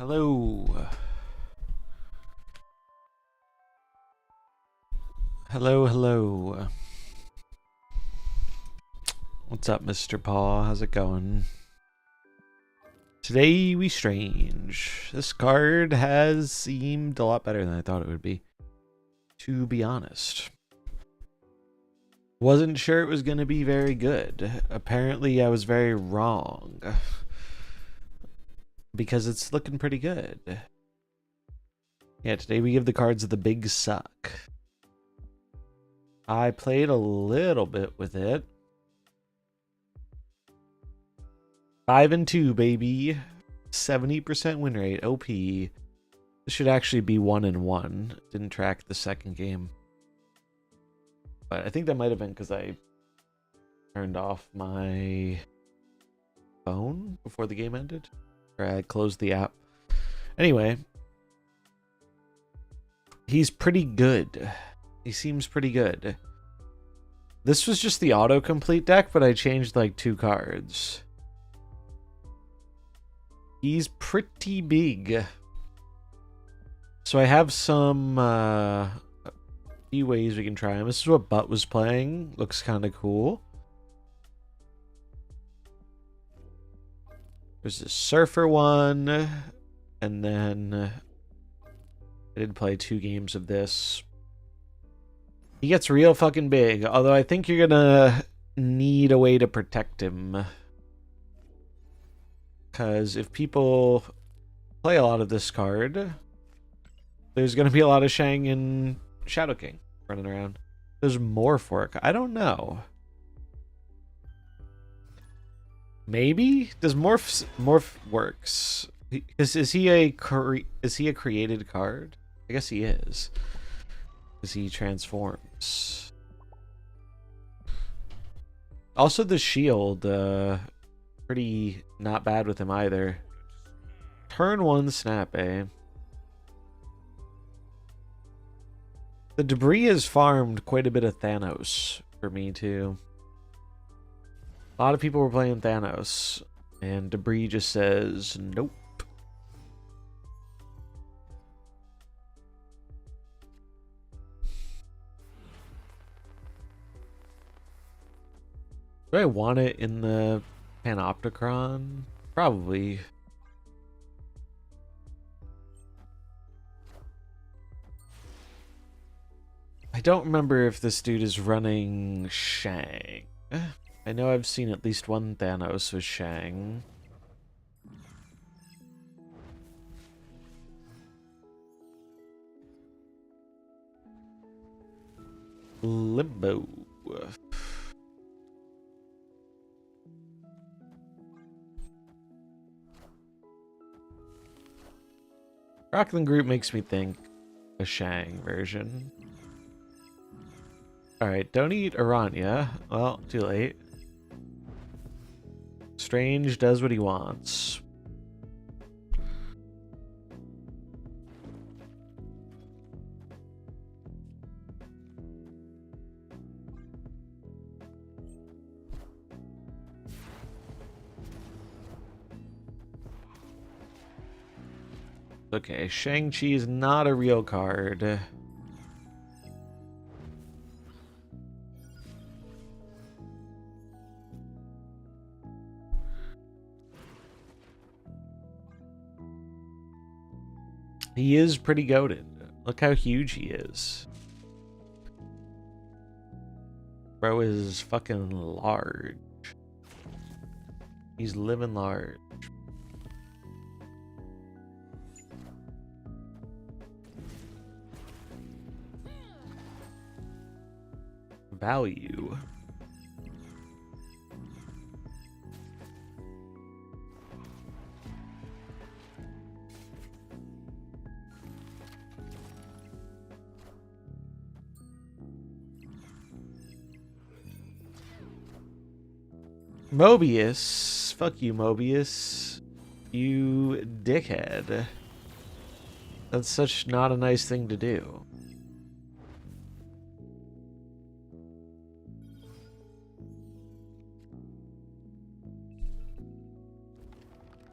Hello. Hello. What's up, Mr. Paw? How's it going? Today we strange. This card has seemed a lot better than I thought it would be, to be honest. Wasn't sure it was going to be very good. Apparently I was very wrong. Because it's looking pretty good. Yeah, today we give the cards the big suck. I played a little bit with it. 5-2, baby. 70% win rate. OP. This should actually be 1-1. Didn't track the second game. But I think that might have been because I turned off my phone before the game ended. Or I closed the app. Anyway. He's pretty good. He seems pretty good. This was just the autocomplete deck, but I changed like 2 cards. He's pretty big. So I have some few ways we can try him. This is what Butt was playing. Looks kind of cool. There's a Surfer one. And then I did play 2 games of this. He gets real fucking big, although I think you're gonna need a way to protect him. Because if people play a lot of this card, there's gonna be a lot of Shang and Shadow King running around. There's Morph. I don't know. Maybe? Does Morph works? Is he a created card? I guess he is. Because he transforms. Also the shield, pretty not bad with him either. Turn 1 snap, eh? The debris has farmed quite a bit of Thanos for me too. A lot of people were playing Thanos, and debris just says nope. Do I want it in the Panopticon? Probably. I don't remember if this dude is running Shang. I know I've seen at least one Thanos with Shang. Limbo. Rockland Group makes me think a Shang version. Alright, don't eat Aranya. Well, too late. Strange does what he wants. Okay, Shang-Chi is not a real card. He is pretty goated. Look how huge he is. Bro is fucking large. He's living large. Value. Mobius. Fuck you, Mobius. You dickhead. That's such not a nice thing to do.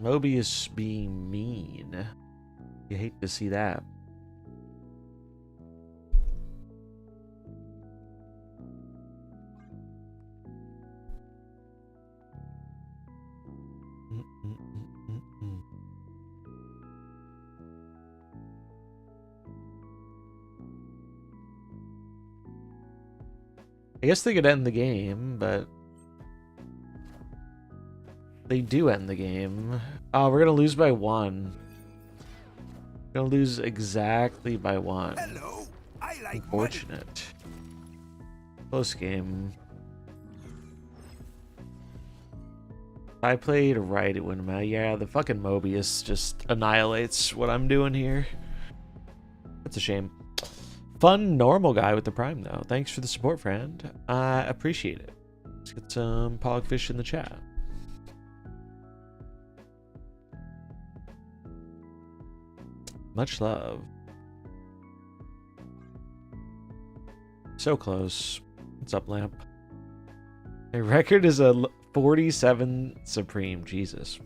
Mobius being mean. You hate to see that. I guess they could end the game, but they do end the game. Oh, we're gonna lose by 1. We're gonna lose exactly by 1. Hello, I like Unfortunate. Close game. If I played right, it wouldn't matter. Yeah, the fucking Mobius just annihilates what I'm doing here. That's a shame. Fun, normal guy with the Prime, though. Thanks for the support, friend. I appreciate it. Let's get some Pogfish in the chat. Much love. So close. What's up, Lamp? My record is a 47 Supreme. Jesus.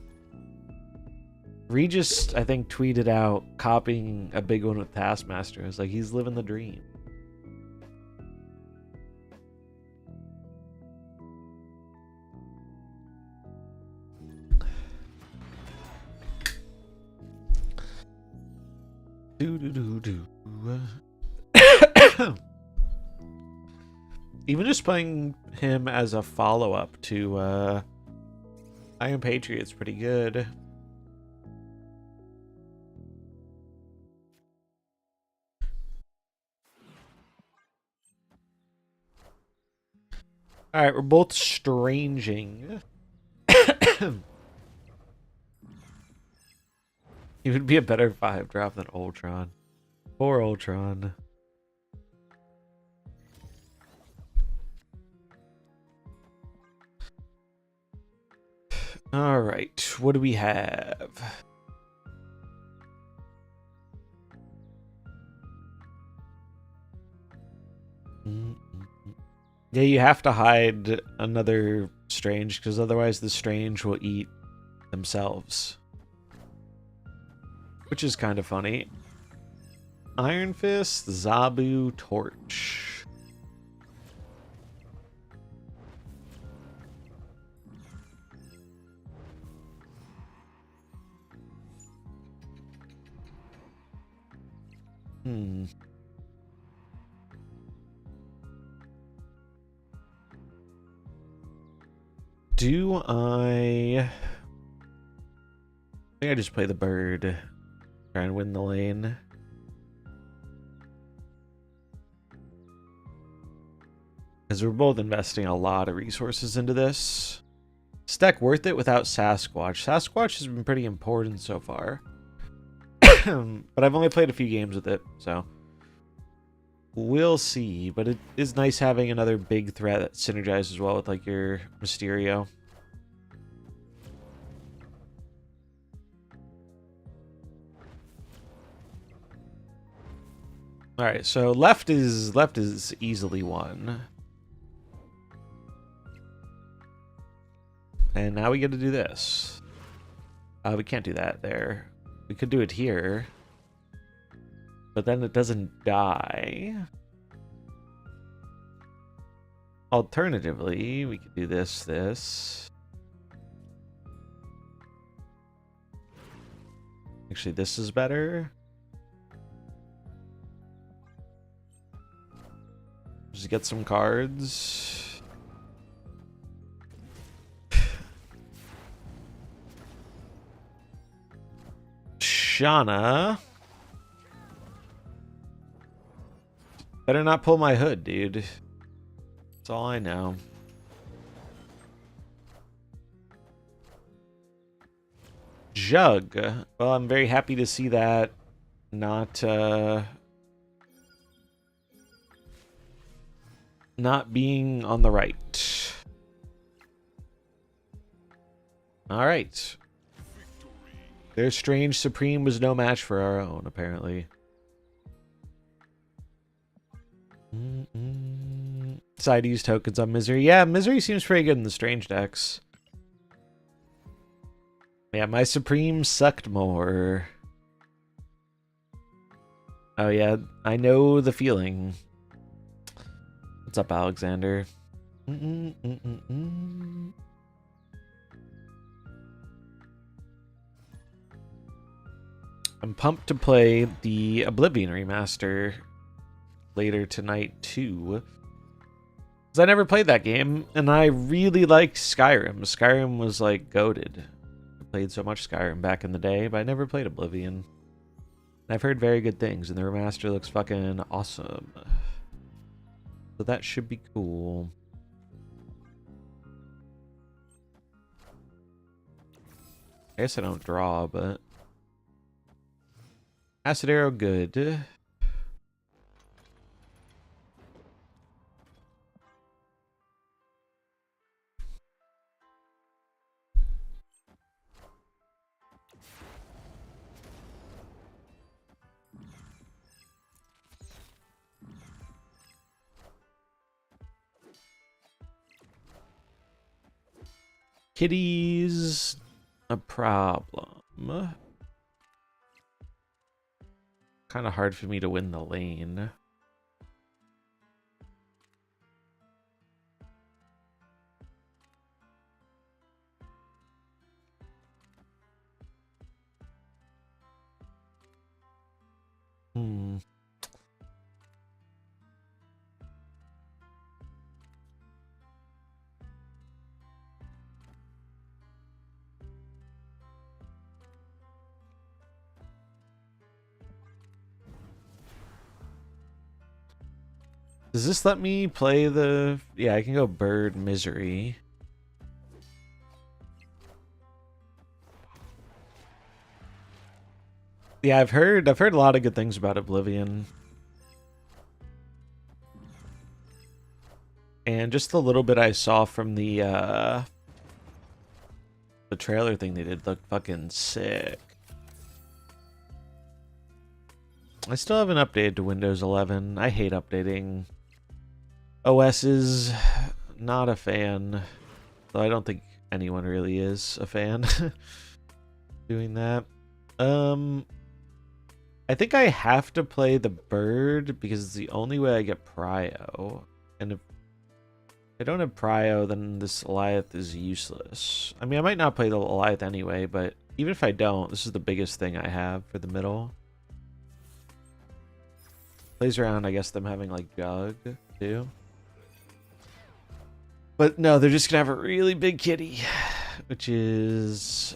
Regis, I think, tweeted out copying a big one with Taskmaster. It's like he's living the dream. Even just playing him as a follow-up to I Am Patriot's pretty good. Alright, we're both stranging. He would be a better 5-drop than Ultron. Poor Ultron. Alright, what do we have? Yeah, you have to hide another Strange, because otherwise the Strange will eat themselves. Which is kind of funny. Iron Fist, Zabu, Torch. Do I think I just play the bird, try and win the lane. Because we're both investing a lot of resources into this. Is deck worth it without Sasquatch? Sasquatch has been pretty important so far. But I've only played a few games with it, so we'll see. But it is nice having another big threat that synergizes well with like your Mysterio. All right, so left is easily won. And now we get to do this. We can't do that there. We could do it here. But then it doesn't die. Alternatively, we could do this. Actually, this is better. Just get some cards. Shauna. Better not pull my hood, dude. That's all I know. Jug. Well, I'm very happy to see that not being on the right. All right. Their Strange Supreme was no match for our own, apparently. Side use tokens on Misery. Yeah, Misery seems pretty good in the Strange decks. Yeah, my Supreme sucked more. Oh yeah, I know the feeling. What's up, Alexander? I'm pumped to play the Oblivion remaster later tonight too. Because I never played that game, and I really liked Skyrim. Skyrim was like goated. I played so much Skyrim back in the day, but I never played Oblivion. I've heard very good things, and the remaster looks fucking awesome. So that should be cool. I guess I don't draw, but... Acid Arrow, good. Kitty's a problem. Kind of hard for me to win the lane. Does this let me play the... Yeah, I can go Bird Misery. Yeah, I've heard a lot of good things about Oblivion. And just the little bit I saw from the trailer thing they did looked fucking sick. I still haven't updated to Windows 11. I hate updating OS's. Not a fan. Though I don't think anyone really is a fan doing that. I think I have to play the bird because it's the only way I get prio. And if I don't have prio, then this Goliath is useless. I mean, I might not play the Goliath anyway, but even if I don't, this is the biggest thing I have for the middle. Plays around, I guess, them having like Jug too. But no, they're just gonna have a really big kitty, which is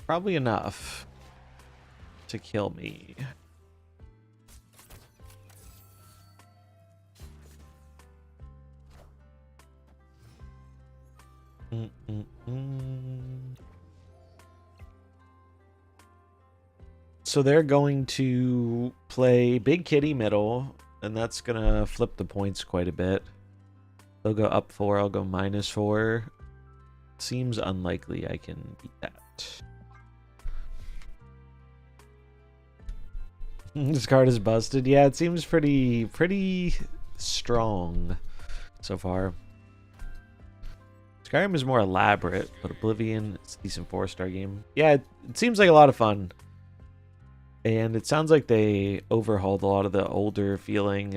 probably enough to kill me. So they're going to play Big Kitty middle, and that's gonna flip the points quite a bit. They'll go up 4, I'll go -4. Seems unlikely I can beat that. This card is busted. Yeah, it seems pretty strong so far. Skyrim is more elaborate, but Oblivion, it's a decent 4-star game. Yeah, it seems like a lot of fun. And it sounds like they overhauled a lot of the older feeling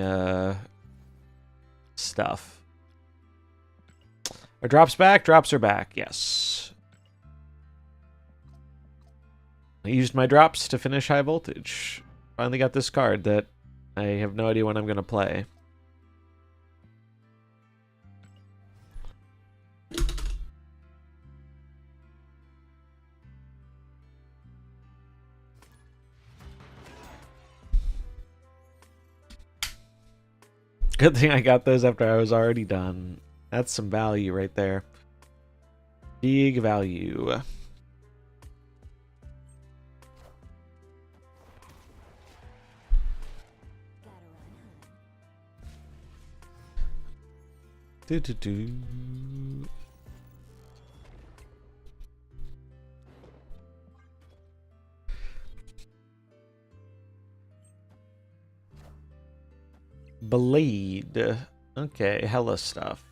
stuff. Are drops back? Drops are back, yes. I used my drops to finish high voltage. Finally got this card that I have no idea when I'm going to play. Good thing I got those after I was already done. That's some value right there. Big value. Do. Blade. Okay, hella stuff.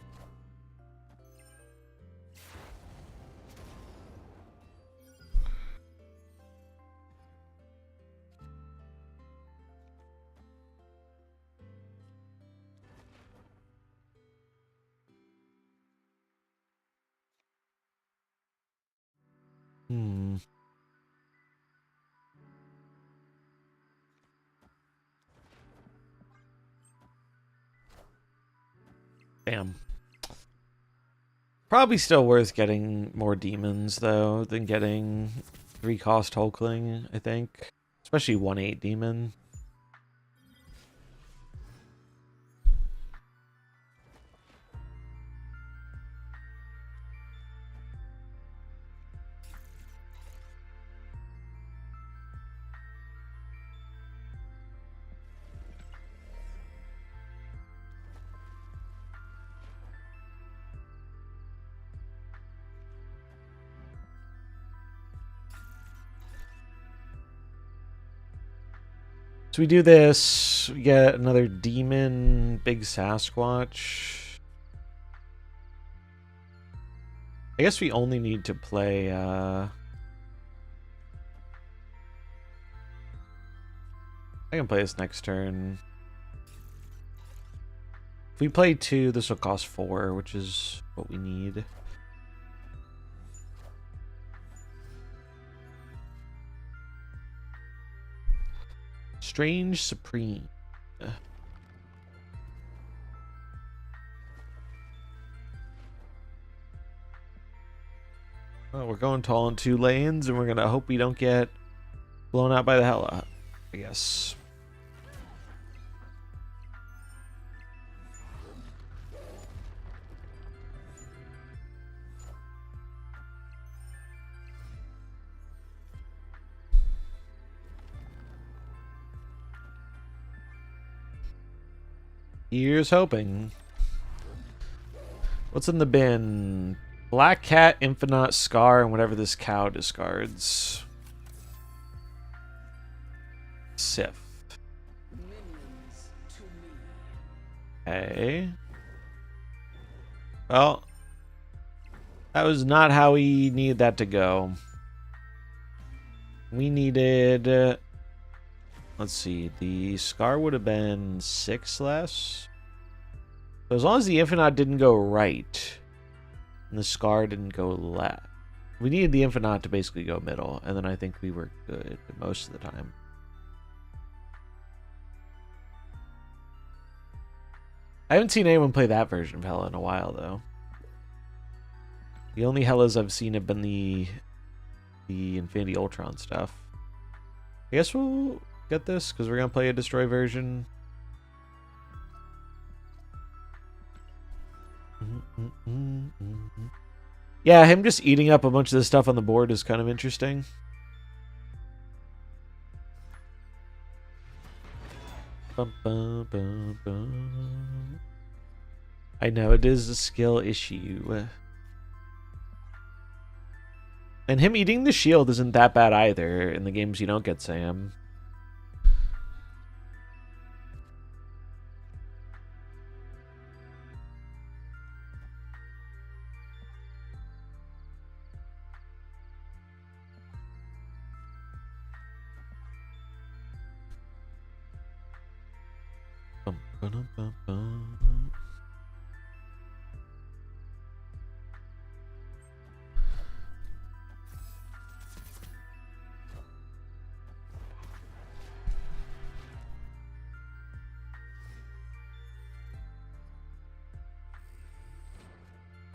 Hmm. Damn. Probably still worth getting more demons, though, than getting 3-cost Hulkling, I think. Especially 1/8 demon. So we do this, we get another demon, big Sasquatch. I guess we only need to play, I can play this next turn. If we play 2, this will cost 4, which is what we need. Strange Supreme. Well, we're going tall in 2 lanes, and we're gonna hope we don't get blown out by the Hela, I guess. Here's hoping. What's in the bin? Black Cat, Infinite, Scar, and whatever this cow discards. Sif. Okay. Well, that was not how we needed that to go. We needed... let's see. The Scar would have been 6 less. So as long as the Infinite didn't go right, and the Scar didn't go left. We needed the Infinite to basically go middle, and then I think we were good most of the time. I haven't seen anyone play that version of Hela in a while, though. The only Hellas I've seen have been the Infinity Ultron stuff. I guess we'll get this, because we're going to play a Destroy version. Yeah, him just eating up a bunch of the stuff on the board is kind of interesting. Bum, bum, bum, bum. I know, it is a skill issue. And him eating the shield isn't that bad either in the games you don't get Sam. Bum, bum, bum, bum.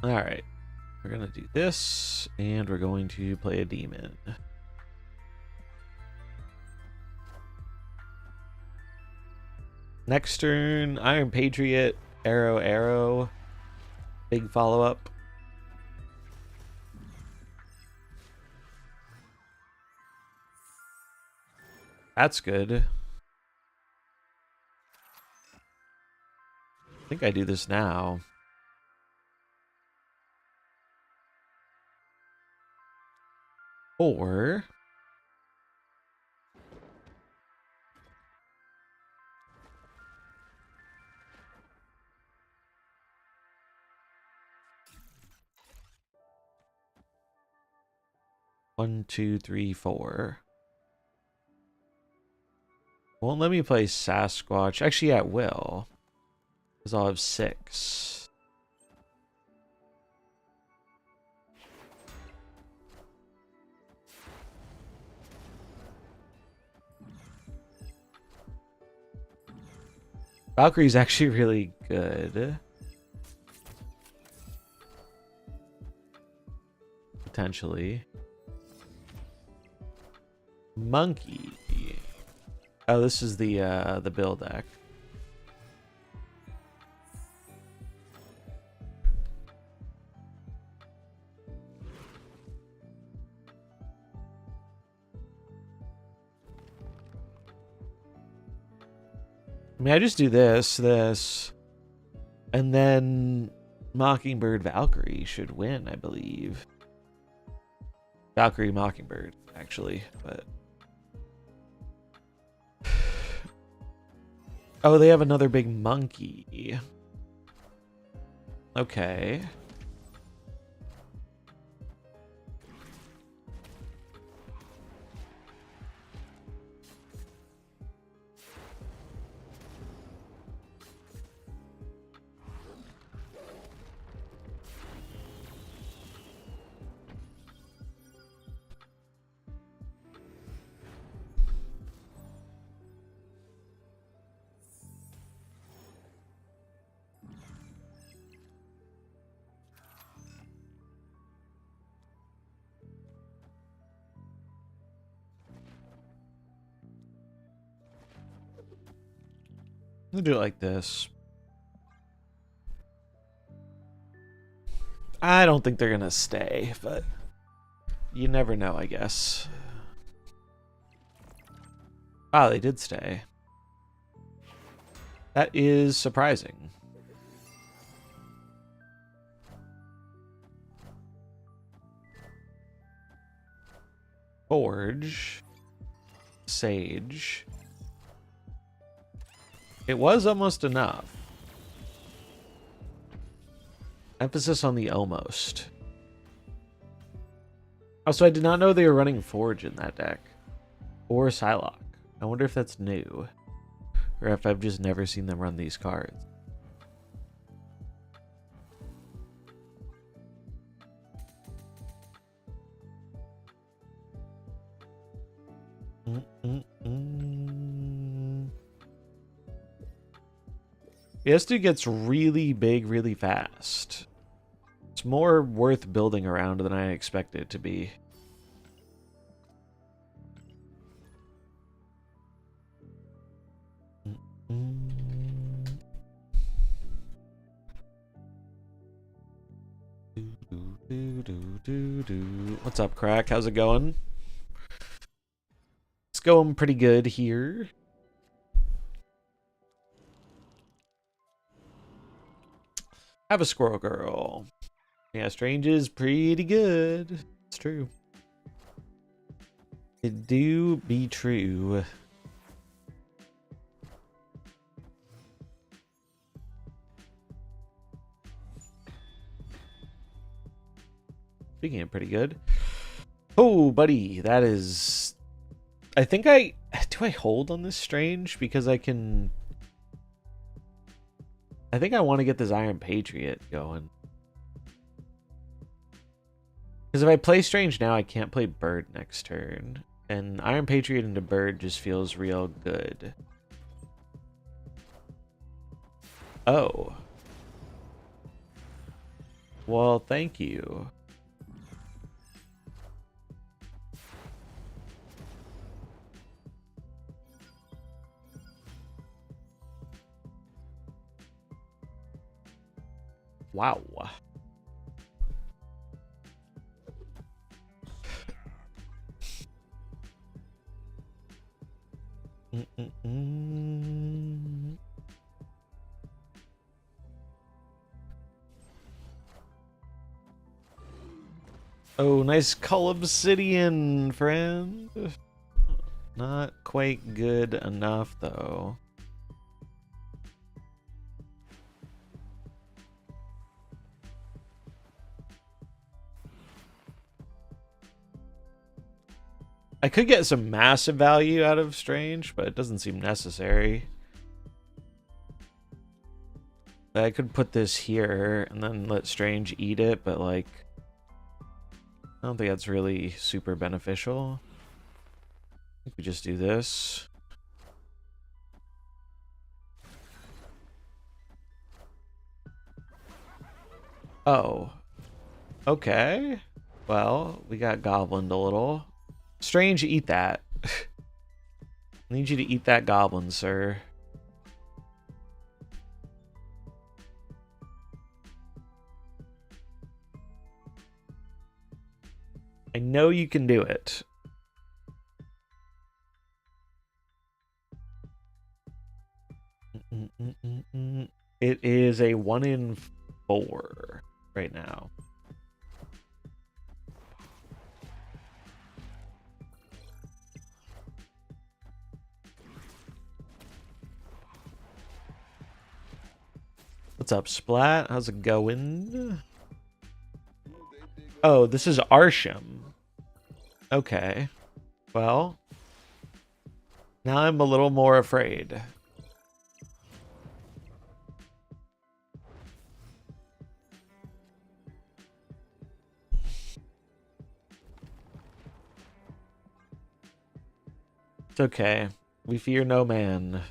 All right, we're gonna do this, and we're going to play a demon. Next turn, Iron Patriot, Arrow, big follow-up. That's good. I think I do this now. Or... One, two, three, four. Won't let me play Sasquatch. Actually, yeah, it will. Because I'll have 6. Valkyrie's actually really good. Potentially. Monkey. Oh, this is the build deck. I mean, I just do this, and then Mockingbird Valkyrie should win, I believe. Valkyrie Mockingbird, actually, but... Oh, they have another big monkey. Okay. We'll do it like this. I don't think they're gonna stay, but you never know, I guess. Wow, they did stay. That is surprising. Forge. Sage. It was almost enough. Emphasis on the almost. Also, I did not know they were running Forge in that deck. Or Psylocke. I wonder if that's new. Or if I've just never seen them run these cards. This dude gets really big really fast. It's more worth building around than I expected it to be. What's up, Crack? How's it going? It's going pretty good here. Have a Squirrel Girl. Yeah, Strange is pretty good. It's true. It do be true. Speaking of pretty good. Oh, buddy, that is... I think I... Do I hold on this Strange? Because I can... I think I want to get this Iron Patriot going. Because if I play Strange now, I can't play Bird next turn. And Iron Patriot into Bird just feels real good. Oh. Well, thank you. Wow. Oh, nice Cull Obsidian, friend. Not quite good enough, though. I could get some massive value out of Strange, but it doesn't seem necessary. I could put this here and then let Strange eat it, but like... I don't think that's really super beneficial. I think we just do this. Oh. Okay. Well, we got goblined a little. Strange, eat that. I need you to eat that goblin, sir. I know you can do it. It is a 1 in 4 right now. What's up, Splat? How's it going? Oh, this is Arsham. Okay. Well, now I'm a little more afraid. It's okay. We fear no man.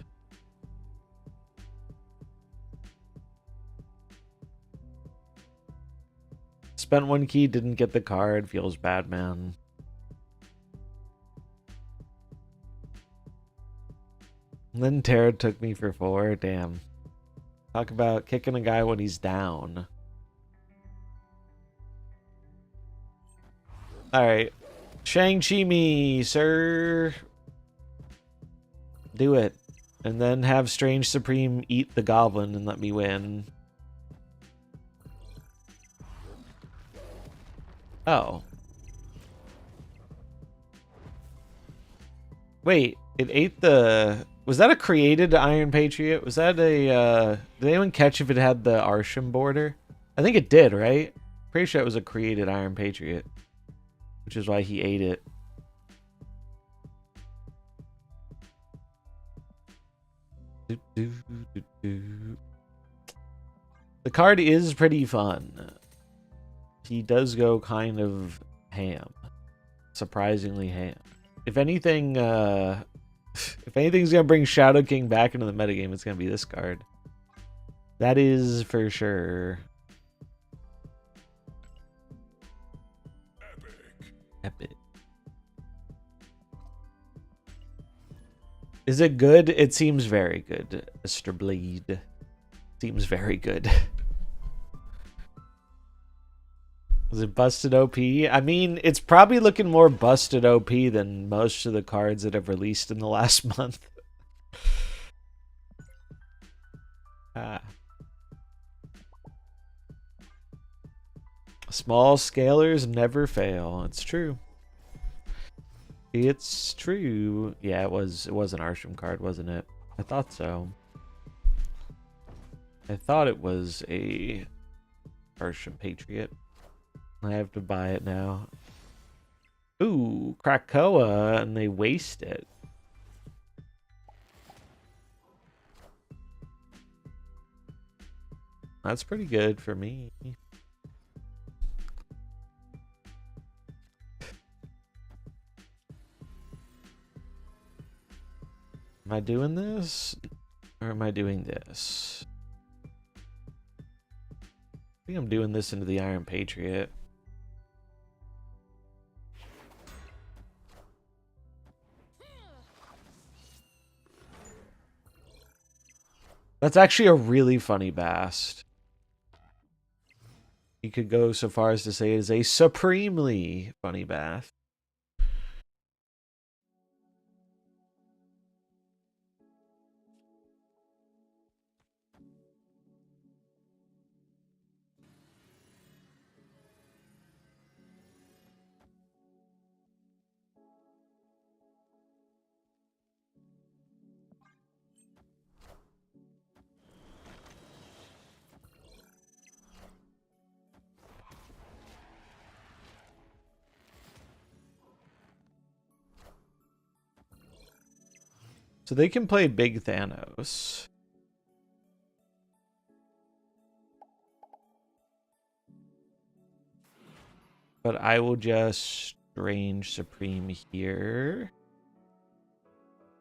Spent 1 key, didn't get the card. Feels bad, man. And then Tara took me for 4. Damn. Talk about kicking a guy when he's down. Alright. Shang-Chi me, sir. Do it. And then have Strange Supreme eat the goblin and let me win. Oh. Wait, it ate the... Was that a created Iron Patriot? Was that a... Did anyone catch if it had the Arsham border? I think it did, right? Pretty sure it was a created Iron Patriot. Which is why he ate it. The card is pretty fun. He does go kind of ham. Surprisingly ham. If anything, if anything's gonna bring Shadow King back into the metagame, it's gonna be this card. That is for sure. Epic. Is it good? It seems very good. Mr. Bleed. Seems very good. Was it busted OP? I mean, it's probably looking more busted OP than most of the cards that have released in the last month. Small scalers never fail. It's true. It's true. Yeah, it was an Arsham card, wasn't it? I thought so. I thought it was a Arsham Patriot. I have to buy it now. Ooh, Krakoa, and they waste it. That's pretty good for me. Am I doing this? Or am I doing this? I think I'm doing this into the Iron Patriot. That's actually a really funny Bast. You could go so far as to say it is a supremely funny Bast. So they can play Big Thanos. But I will just Strange Supreme here.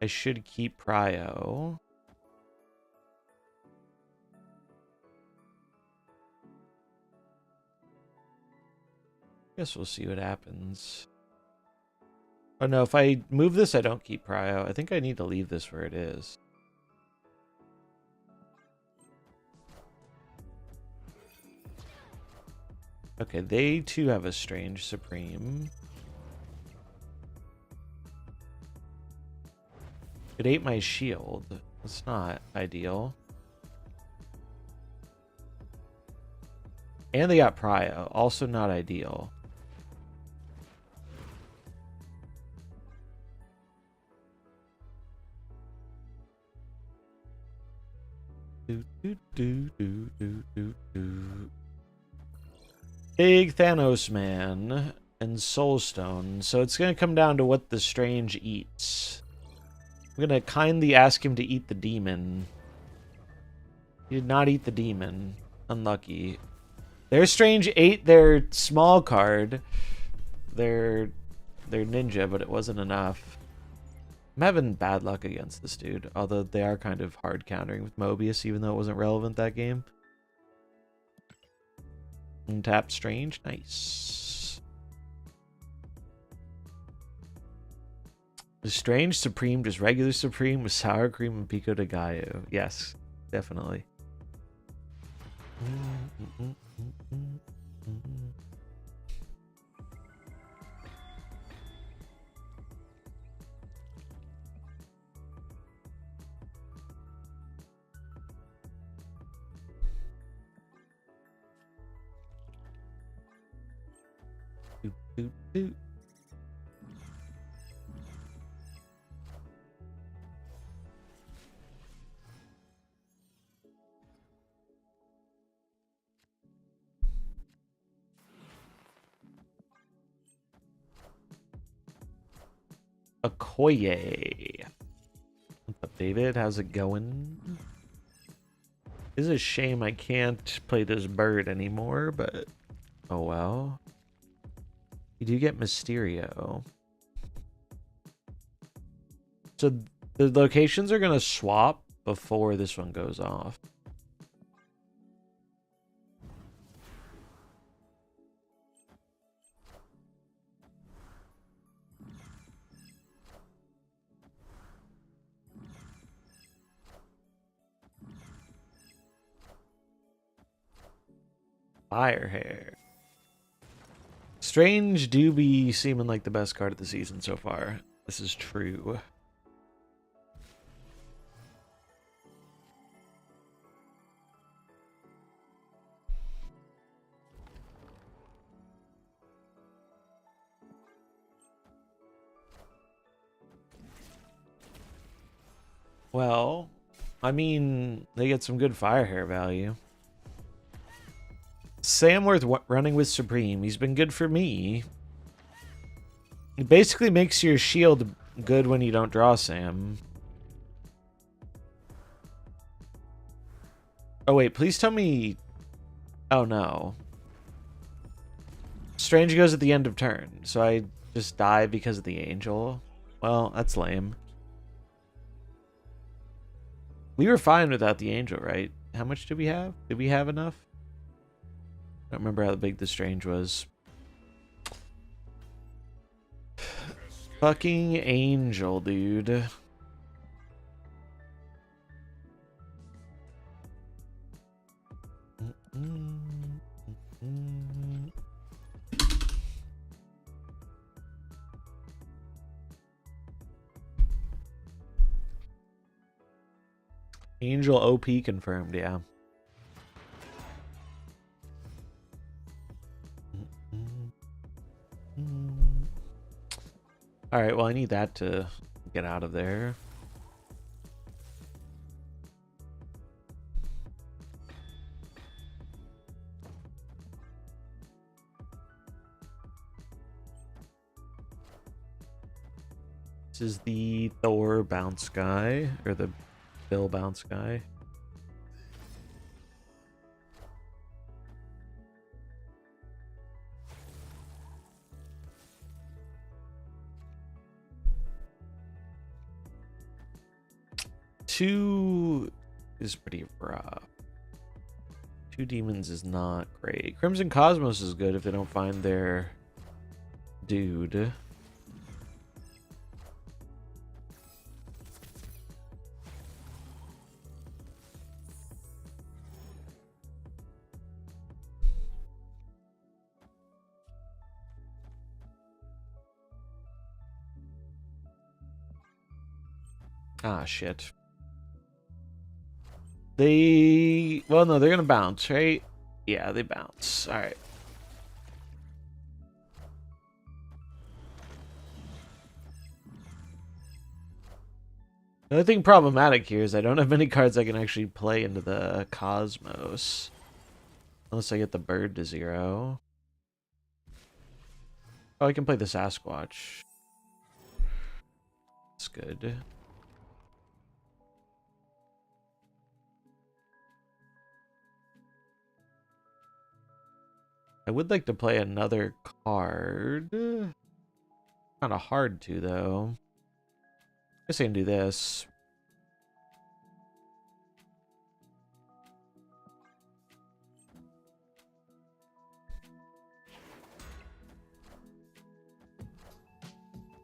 I should keep Prio. Guess we'll see what happens. Oh no, if I move this, I don't keep prio. I think I need to leave this where it is. Okay, they too have a strange supreme. It ate my shield. That's not ideal. And they got prio. Also not ideal. Big Thanos man and Soulstone. So it's going to come down to what the Strange eats. I'm going to kindly ask him to eat the demon. He did not eat the demon. Unlucky. Their Strange ate their small card. Their ninja, but it wasn't enough. I'm having bad luck against this dude. Although they are kind of hard countering with Mobius, even though it wasn't relevant that game. Untap Strange. Nice. The Strange Supreme, just regular Supreme with Sour Cream and Pico de Gallo. Yes, definitely. Doot, doot, doot. Okoye. What's up, David? How's it going? It's a shame I can't play this bird anymore, but oh well. You do get Mysterio. So the locations are going to swap before this one goes off. Fire hair. Strange do be seeming like the best card of the season so far. This is true. Well, I mean, they get some good fire hair value. Samworth running with Supreme. He's been good for me. It basically makes your shield good when you don't draw Sam. Oh wait, please tell me... Oh no. Strange goes at the end of turn, so I just die because of the angel. Well, that's lame. We were fine without the angel, right? How much did we have? Did we have enough? I don't remember how big the Strange was. Fucking angel, dude. Angel OP confirmed, yeah. Alright, well I need that to get out of there. This is the Thor bounce guy, or the Bill bounce guy. Two is pretty rough. Two demons is not great. Crimson Cosmos is good if they don't find their dude. Ah, shit. Well, no, they're gonna bounce, right? Yeah, they bounce. All right. The other thing problematic here is I don't have many cards I can actually play into the Cosmos. Unless I get the bird to 0. Oh, I can play the Sasquatch. That's good. I would like to play another card. Kind of hard to, though. I guess I can do this.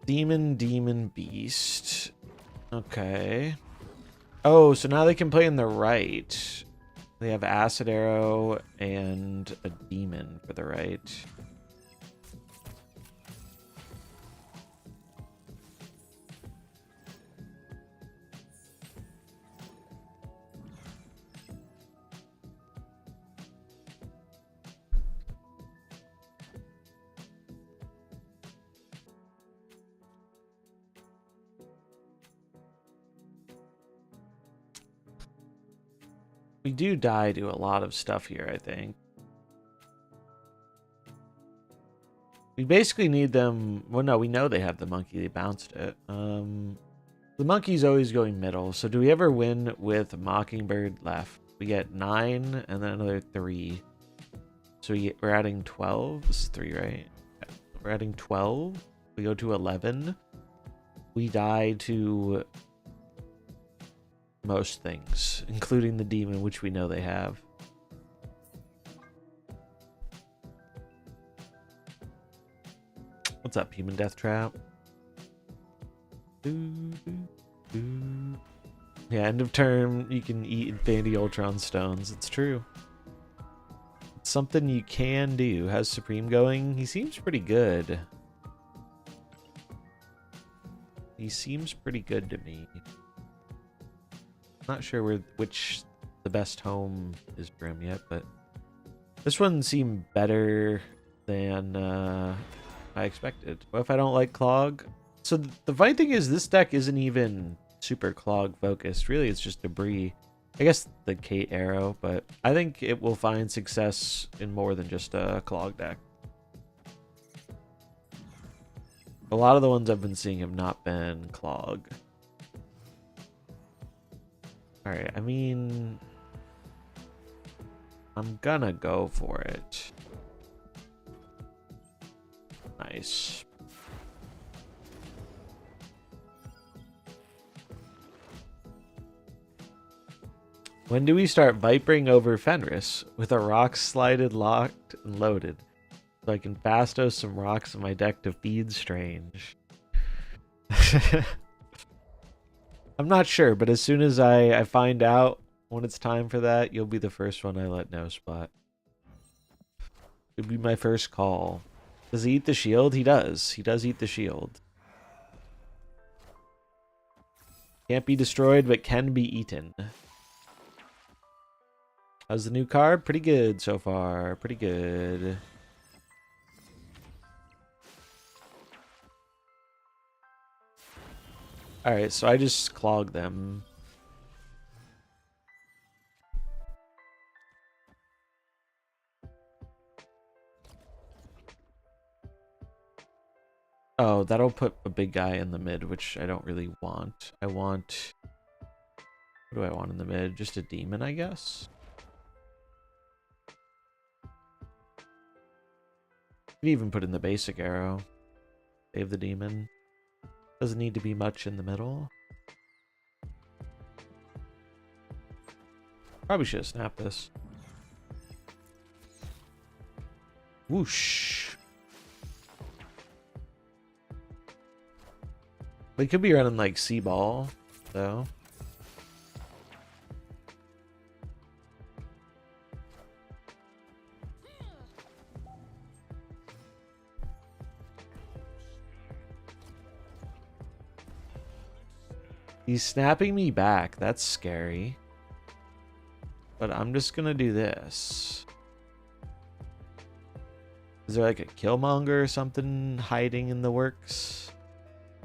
Demon, Beast. Okay. Oh, so now they can play in the right. They have Acid Arrow and a Demon for the right. We do die to a lot of stuff here, I think. We basically need them... Well, no, we know they have the monkey. They bounced it. The monkey's always going middle. So do we ever win with Mockingbird left? We get 9 and then another 3. So we're adding 12. This is 3, right? Yeah. We're adding 12. We go to 11. We die to... most things, including the demon, which we know they have. What's up, Human Death Trap? Yeah, end of turn, you can eat Infinity Ultron stones. It's true. It's something you can do. How's Supreme going? He seems pretty good. He seems pretty good to me. Not sure which the best home is for him yet, but this one seemed better than I expected. What if I don't like Clog? So the funny thing is this deck isn't even super Clog focused. Really, it's just Debris. I guess the Kate Arrow, but I think it will find success in more than just a Clog deck. A lot of the ones I've been seeing have not been Clog. Alright, I mean... I'm gonna go for it. Nice. When do we start vipering over Fenris? With a rock slided, locked, and loaded. So I can fasto some rocks in my deck to feed Strange. I'm not sure, but as soon as I find out when it's time for that, you'll be the first one I let know, Spot. It'll be my first call. Does he eat the shield? He does. He does eat the shield. Can't be destroyed, but can be eaten. How's the new card? Pretty good so far. Pretty good. Alright, so I just clog them. Oh, that'll put a big guy in the mid, which I don't really want. I want... What do I want in the mid? Just a demon, I guess? Could even put in the basic arrow. Save the demon. Doesn't need to be much in the middle. Probably should have snapped this. Whoosh. They could be running like C-Ball, though. He's snapping me back. That's scary. But I'm just gonna do this. Is there like a Killmonger or something hiding in the works?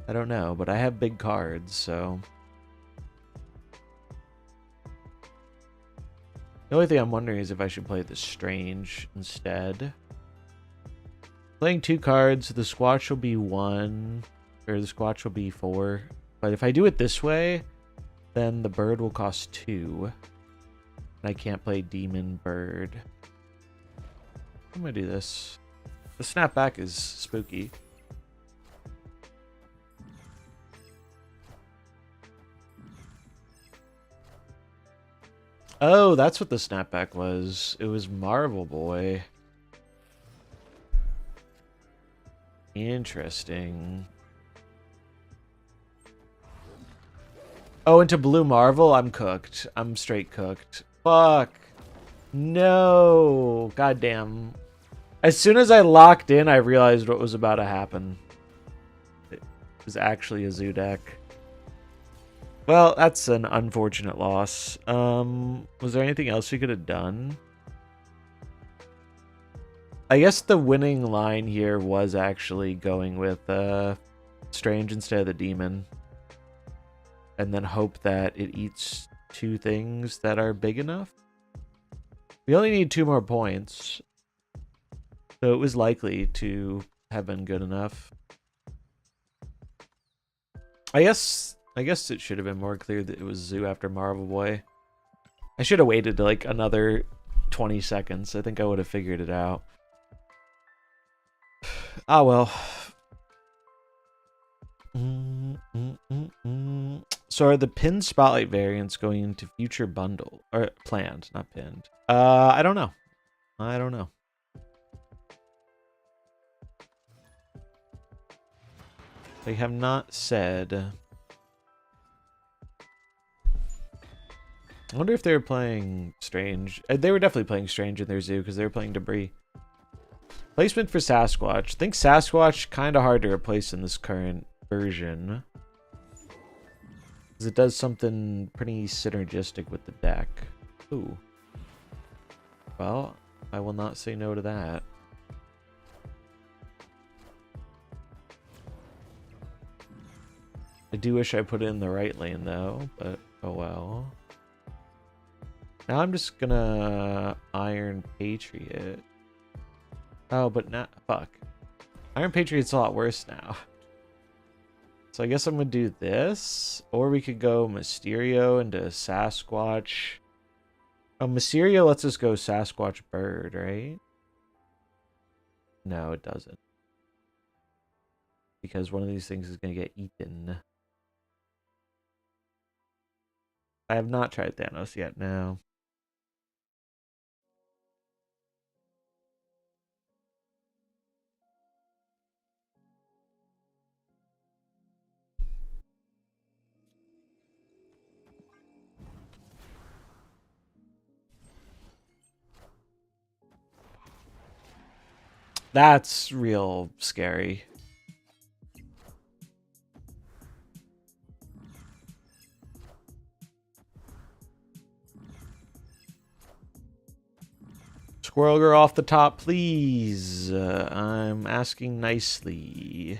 I don't know, but I have big cards, so... The only thing I'm wondering is if I should play the Strange instead. Playing 2 cards, the Squatch will be 1, or the Squatch will be 4. But if I do it this way, then the bird will cost 2. And I can't play Demon Bird. I'm gonna do this. The snapback is spooky. Oh, that's what the snapback was. It was Marvel Boy. Interesting. Oh, into Blue Marvel? I'm cooked. I'm straight cooked. Fuck. No. Goddamn. As soon as I locked in, I realized what was about to happen. It was actually a zoo deck. Well, that's an unfortunate loss. Was there anything else we could have done? I guess the winning line here was actually going with Strange instead of the Demon. And then hope that it eats 2 things that are big enough. We only need 2 more points. So it was likely to have been good enough. I guess it should have been more clear that it was Zoo after Marvel Boy. I should have waited like another 20 seconds. I think I would have figured it out. Ah, well. So are the pinned spotlight variants going into future bundle? Or planned, not pinned. I don't know. I don't know. They have not said. I wonder if they were playing Strange. They were definitely playing Strange in their zoo because they were playing Debris. Placement for Sasquatch. I think Sasquatch kind of hard to replace in this current version. Because it does something pretty synergistic with the deck. Ooh. Well, I will not say no to that. I do wish I put it in the right lane though, but oh well. Now I'm just gonna Iron Patriot. Oh, but not fuck. Iron Patriot's a lot worse now. So I guess I'm gonna do this, or we could go Mysterio into Sasquatch. Oh, Mysterio lets us go Sasquatch Bird, right? No, it doesn't. Because one of these things is gonna get eaten. I have not tried Thanos yet, no. That's real scary. Squirrel girl off the top, please. I'm asking nicely.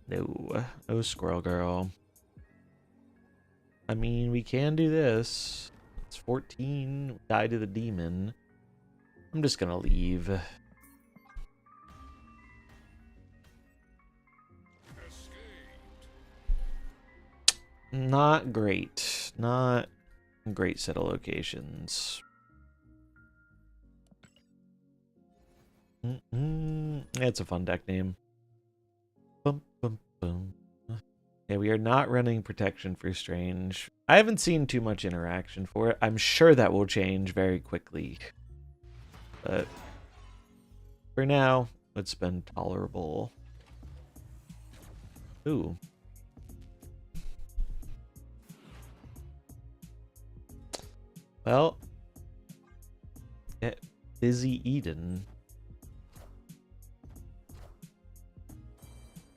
No, no squirrel girl. I mean, we can do this. It's 14. Die to the demon. I'm just gonna leave. Not great. Not great set of locations. It's a fun deck name. Bum, bum, bum. Okay, we are not running protection for Strange. I haven't seen too much interaction for it. I'm sure that will change very quickly. But for now, It's been tolerable. Ooh. Well, get busy eating.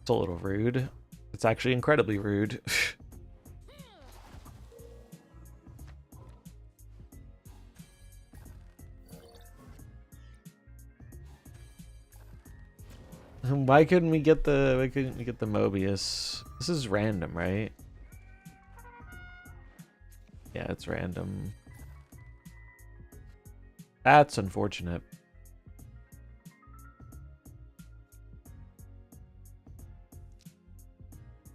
It's a little rude. It's actually incredibly rude. Why couldn't we get the Mobius? This is random, right? Yeah, it's random. That's unfortunate.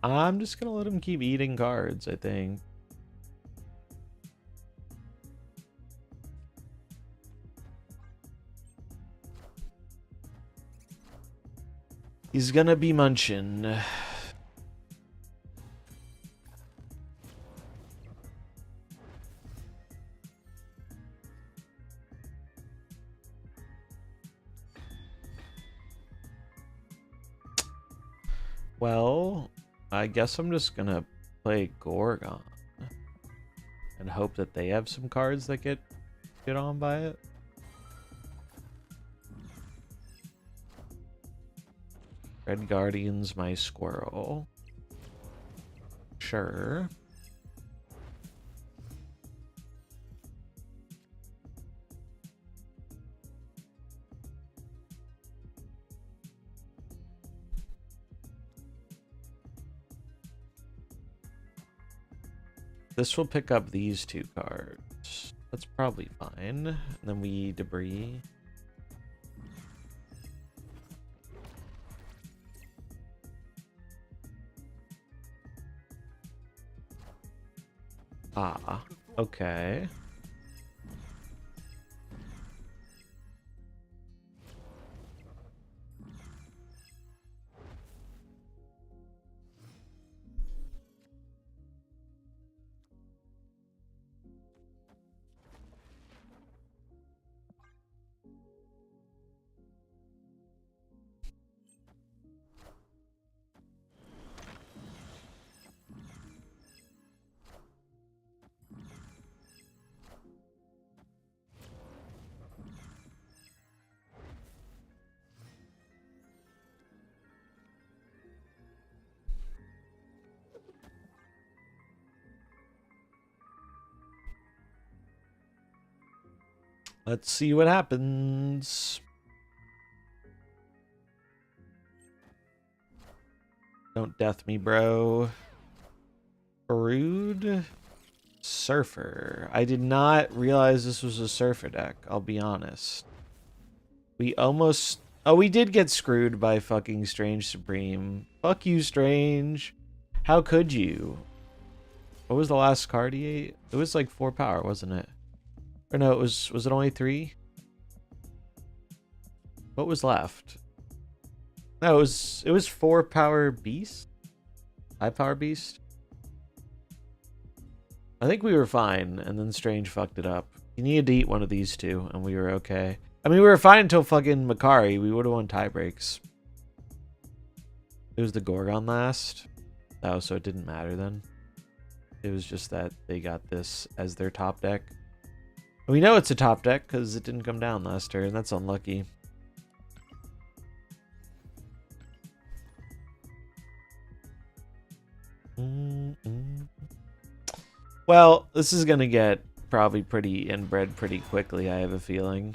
I'm just gonna let him keep eating cards, I think. He's gonna be munching. Well, I guess I'm just gonna play Gorgon and hope that they have some cards that get on by it. Red Guardian's my squirrel. Sure. This will pick up these two cards. That's probably fine. And then we debris. Ah, okay. Let's see what happens. Don't death me, bro. Rude Surfer. I did not realize this was a Surfer deck, I'll be honest. We almost... Oh, we did get screwed by fucking Strange Supreme. Fuck you, Strange. How could you? What was the last card he ate? It was like 4 power, wasn't it? Or no, was it only 3? What was left? No, it was 4 power beast? 5 power beast? I think we were fine, and then Strange fucked it up. He needed to eat one of these two, and we were okay. I mean, we were fine until fucking Makari. We would have won tie breaks. It was the Gorgon last. Oh, so it didn't matter then. It was just that they got this as their top deck. And we know it's a top deck because it didn't come down last turn. That's unlucky. Well, this is going to get probably pretty inbred pretty quickly, I have a feeling.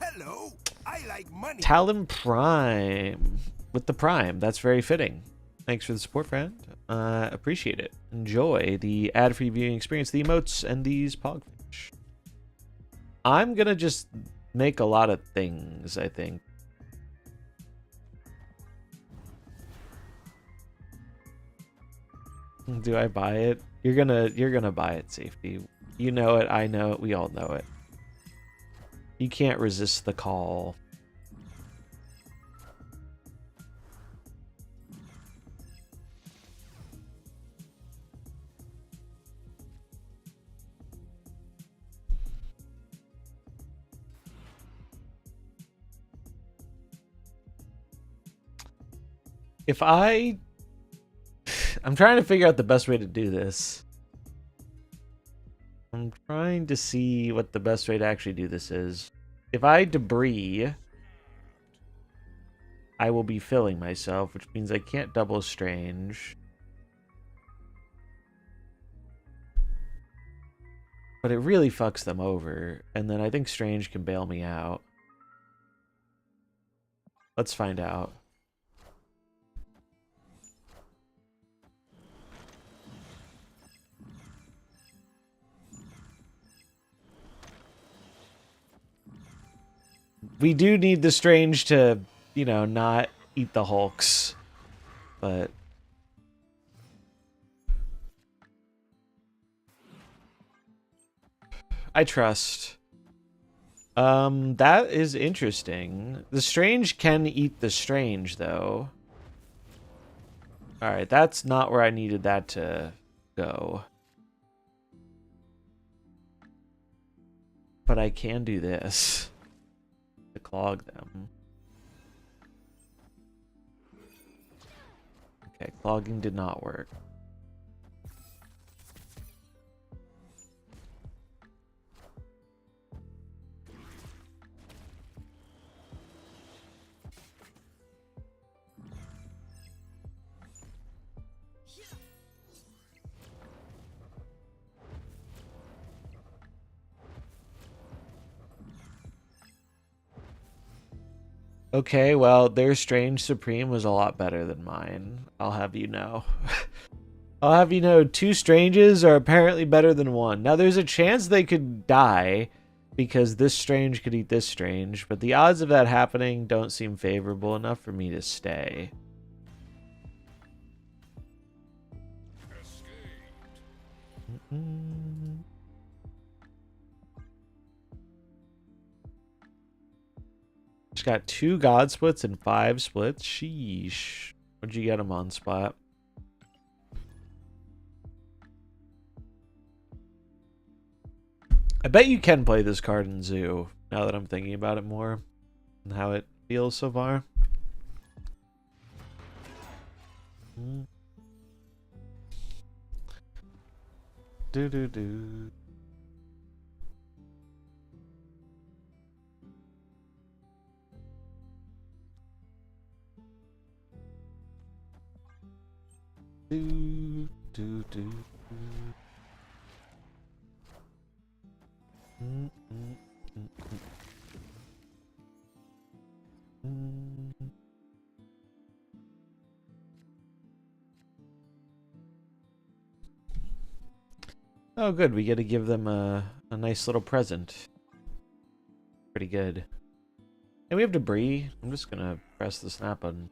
Hello, I like money. Talon Prime with the Prime. That's very fitting. Thanks for the support, friend. Appreciate it. Enjoy the ad-free viewing experience, the emotes, and these pogfish. I'm going to just make a lot of things, I think. Do I buy it? You're gonna buy it, Safety. You know it, I know it, we all know it. You can't resist the call. If I'm trying to figure out the best way to do this. I'm trying to see what the best way to actually do this is. If I debris, I will be filling myself, which means I can't double strange. But it really fucks them over, and then I think strange can bail me out. Let's find out. We do need the strange to, you know, not eat the hulks, but I trust. That is interesting. The strange can eat the strange, though. Alright, that's not where I needed that to go. But I can do this. To clog them. Okay, clogging did not work. Okay, well, their Strange Supreme was a lot better than mine. I'll have you know. I'll have you know, 2 Stranges are apparently better than 1. Now, there's a chance they could die because this Strange could eat this Strange, but the odds of that happening don't seem favorable enough for me to stay. Just got 2 God Splits and 5 splits. Sheesh. What'd you get them on, Splat? I bet you can play this card in Zoo, now that I'm thinking about it more and how it feels so far. Do. Oh, good. We get to give them a nice little present. Pretty good. And we have debris. I'm just gonna press the snap button.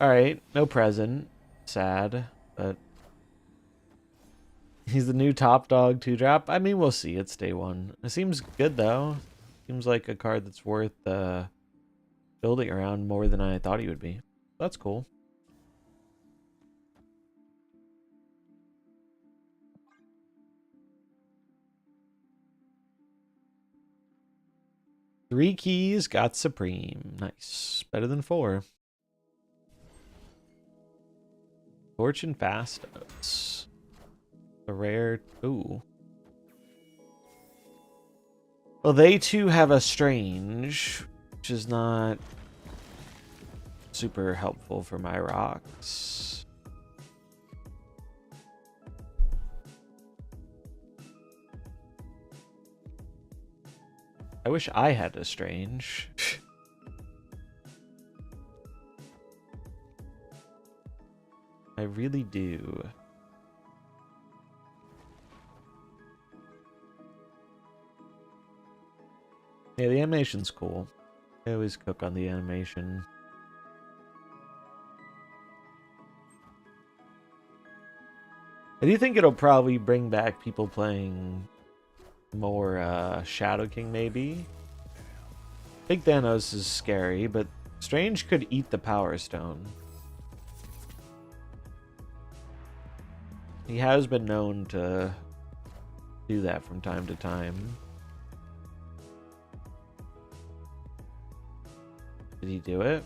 Alright, no present. Sad, but he's the new top dog 2-drop. I mean, we'll see. It's day 1. It seems good, though. Seems like a card that's worth building around more than I thought he would be. That's cool. Three keys, got Supreme. Nice. Better than 4. Fortune Fast Oats. A rare... Ooh. Well, they too have a Strange, which is not super helpful for my rocks. I wish I had a Strange. I really do. Yeah, the animation's cool. I always cook on the animation. I do think it'll probably bring back people playing more Shadow King, maybe. Big Thanos is scary, but Strange could eat the Power Stone. He has been known to do that from time to time. Did he do it?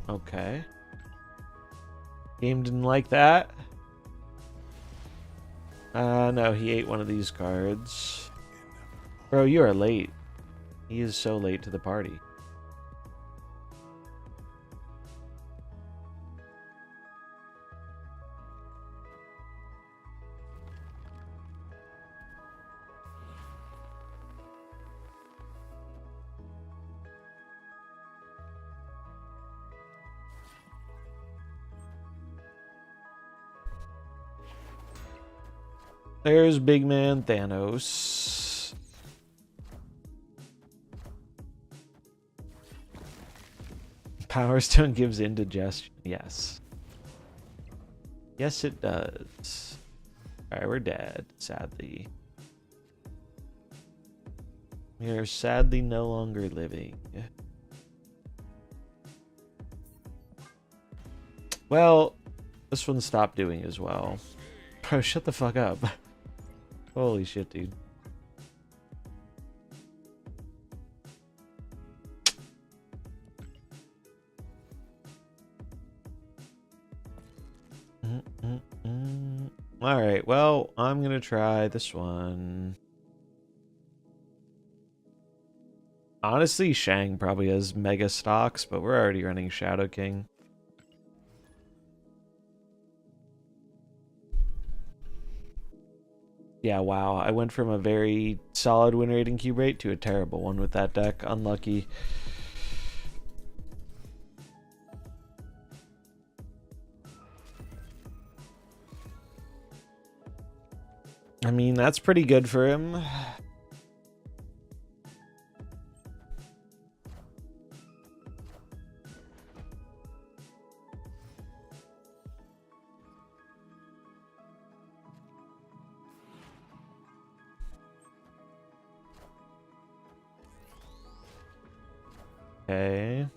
Okay. Game didn't like that. No, he ate one of these cards. Bro, you are late. He is so late to the party. There's big man Thanos. Power Stone gives indigestion. Yes. Yes, it does. Alright, we're dead, sadly. We are sadly no longer living. Well, this one stopped doing as well. Bro, shut the fuck up. Holy shit, dude. Alright, well, I'm gonna try this one. Honestly, Shang probably has mega stocks, but we're already running Shadow King. Yeah, wow. I went from a very solid win rate and cube rate to a terrible one with that deck. Unlucky. I mean, that's pretty good for him. Okay.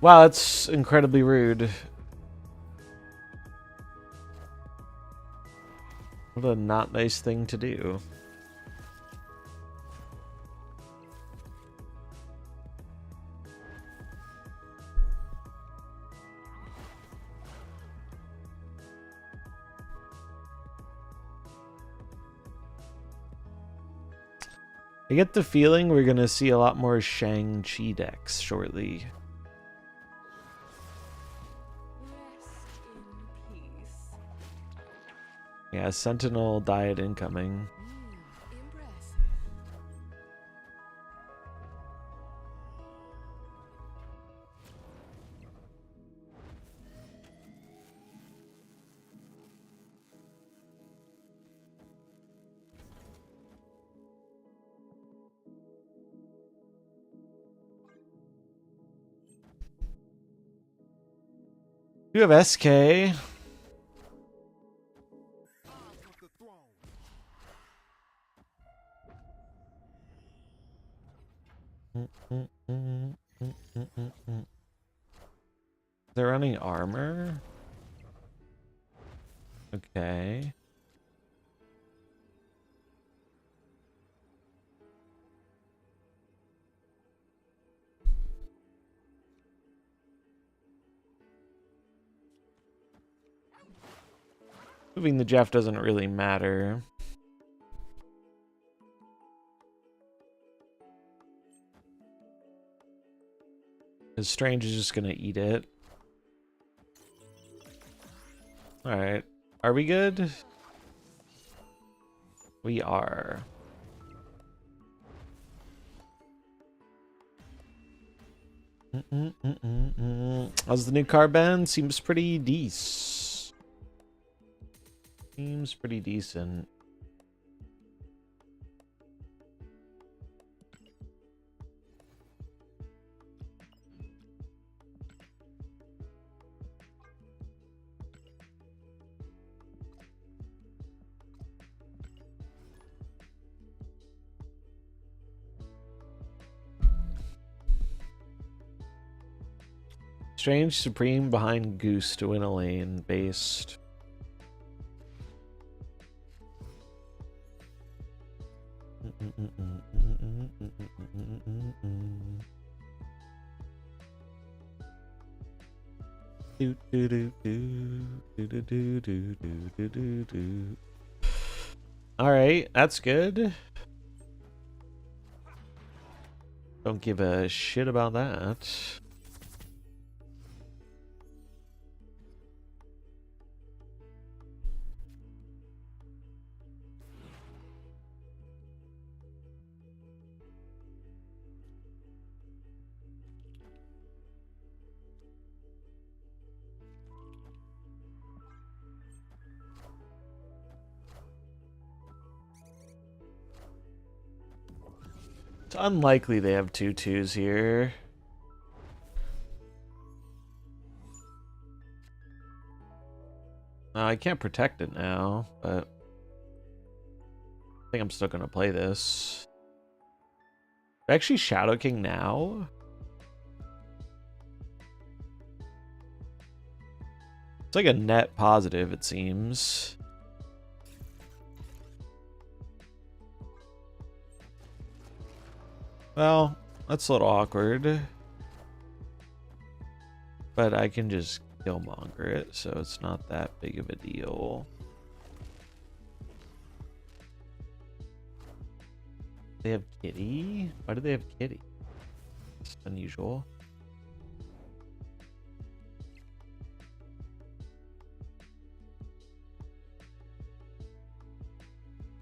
Wow, that's incredibly rude. What a not nice thing to do. I get the feeling we're gonna see a lot more Shang-Chi decks shortly. Yeah, Sentinel diet incoming. You have SK. They're running armor? Okay. Moving the Jeff doesn't really matter. Because Strange is just gonna eat it. Alright. Are we good? We are. How's the new car band? Seems pretty decent. Seems pretty decent. Strange Supreme behind Goose to win a lane based. All right, that's good. Don't give a shit about that. It's unlikely they have 2/2s here. I can't protect it now, but I think I'm still gonna play this. Actually, Shadow King now? It's like a net positive, it seems. Well, that's a little awkward. But I can just Killmonger it, so it's not that big of a deal. They have Kitty? Why do they have Kitty? It's unusual.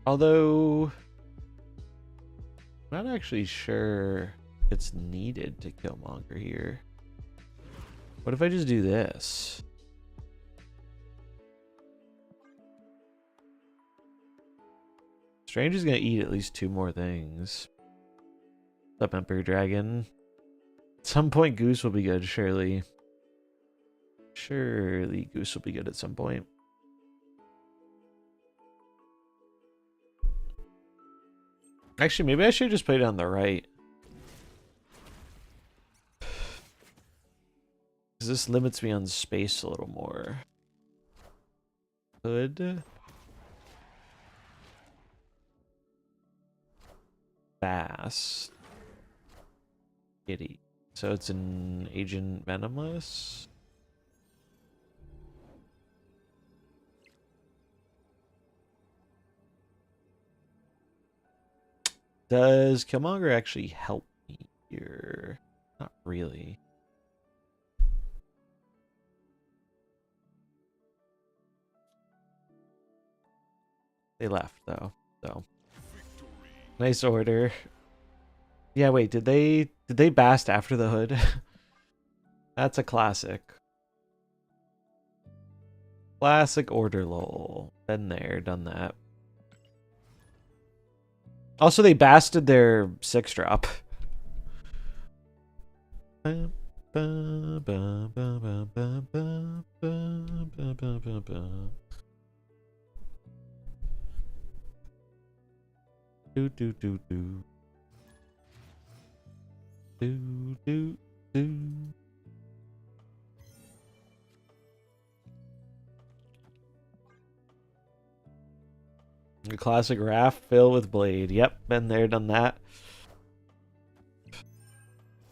Although, I'm not actually sure it's needed to Killmonger here. What if I just do this? Strange is gonna eat at least 2 more things. What's up, Emperor Dragon? At some point, Goose will be good, surely. Surely Goose will be good at some point. Actually, maybe I should just play it on the right. Because this limits me on space a little more. Hood. Fast. Kitty. So it's an Agent Venomless. Does Killmonger actually help me here? Not really. They left though, so nice order. Yeah, wait, did they bast after the hood? That's a classic. Classic order lol. Been there, done that. Also, they basted their 6-drop. Do do do do. Do do do. The classic raft fill with blade. Yep, been there, done that.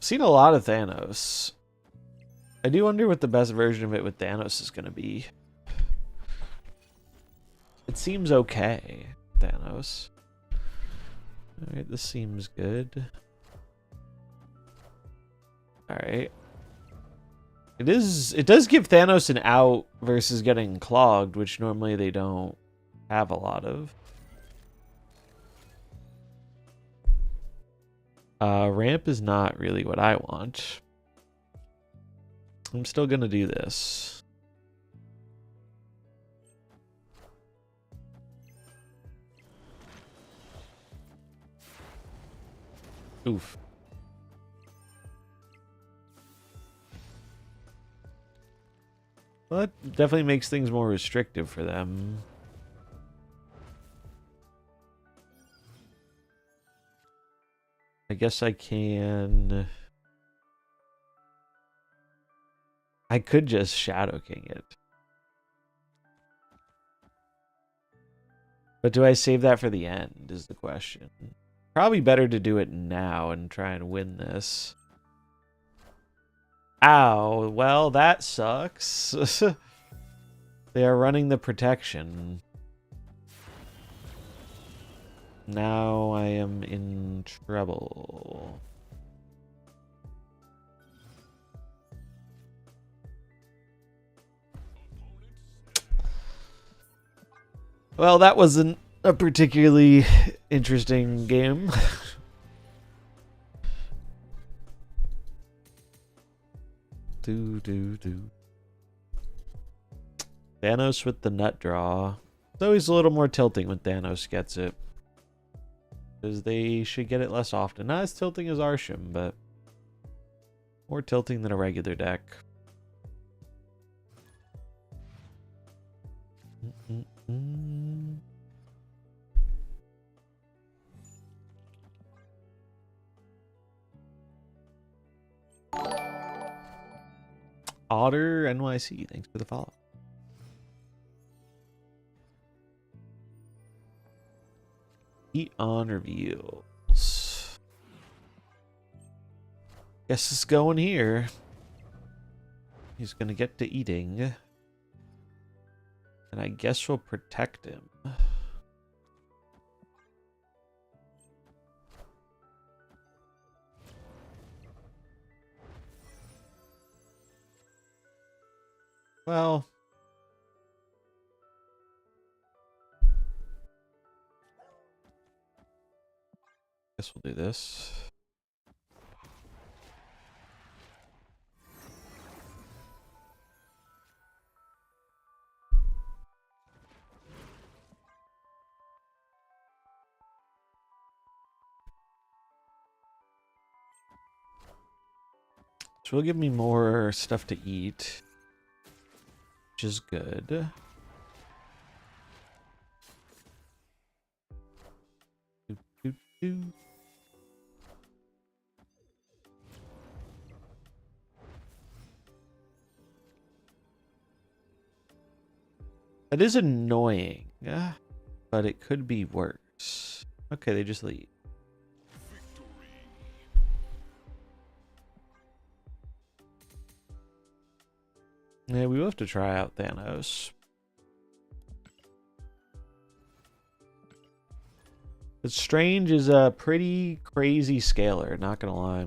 Seen a lot of Thanos. I do wonder what the best version of it with Thanos is going to be. It seems okay, Thanos. Alright, this seems good. Alright. It does give Thanos an out versus getting clogged, which normally they don't have a lot of. Ramp is not really what I want. I'm still gonna do this. Oof. Well, that definitely makes things more restrictive for them. I guess I can... I could just Shadow King it. But do I save that for the end is the question. Probably better to do it now and try and win this. Ow, well, that sucks. They are running the protection. Now I am in trouble. Well, that wasn't a particularly interesting game. Thanos with the nut draw. It's always a little more tilting when Thanos gets it. Because they should get it less often. Not as tilting as Arsham, but more tilting than a regular deck. Otter NYC, thanks for the follow. Eat on reveals. Guess it's going here. He's gonna get to eating. And I guess we'll protect him. Well, guess we'll do this. Which will give me more stuff to eat, which is good. That is annoying, but it could be worse. Okay, they just leave. Yeah, we will have to try out Thanos. But Strange is a pretty crazy scaler, not gonna lie.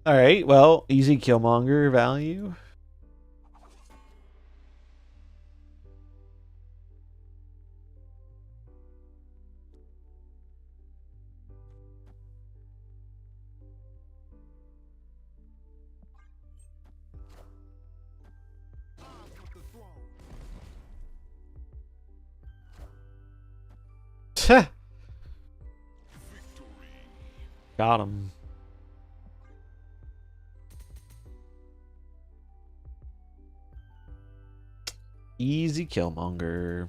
All right, well, easy Killmonger value. Got him. Easy Killmonger.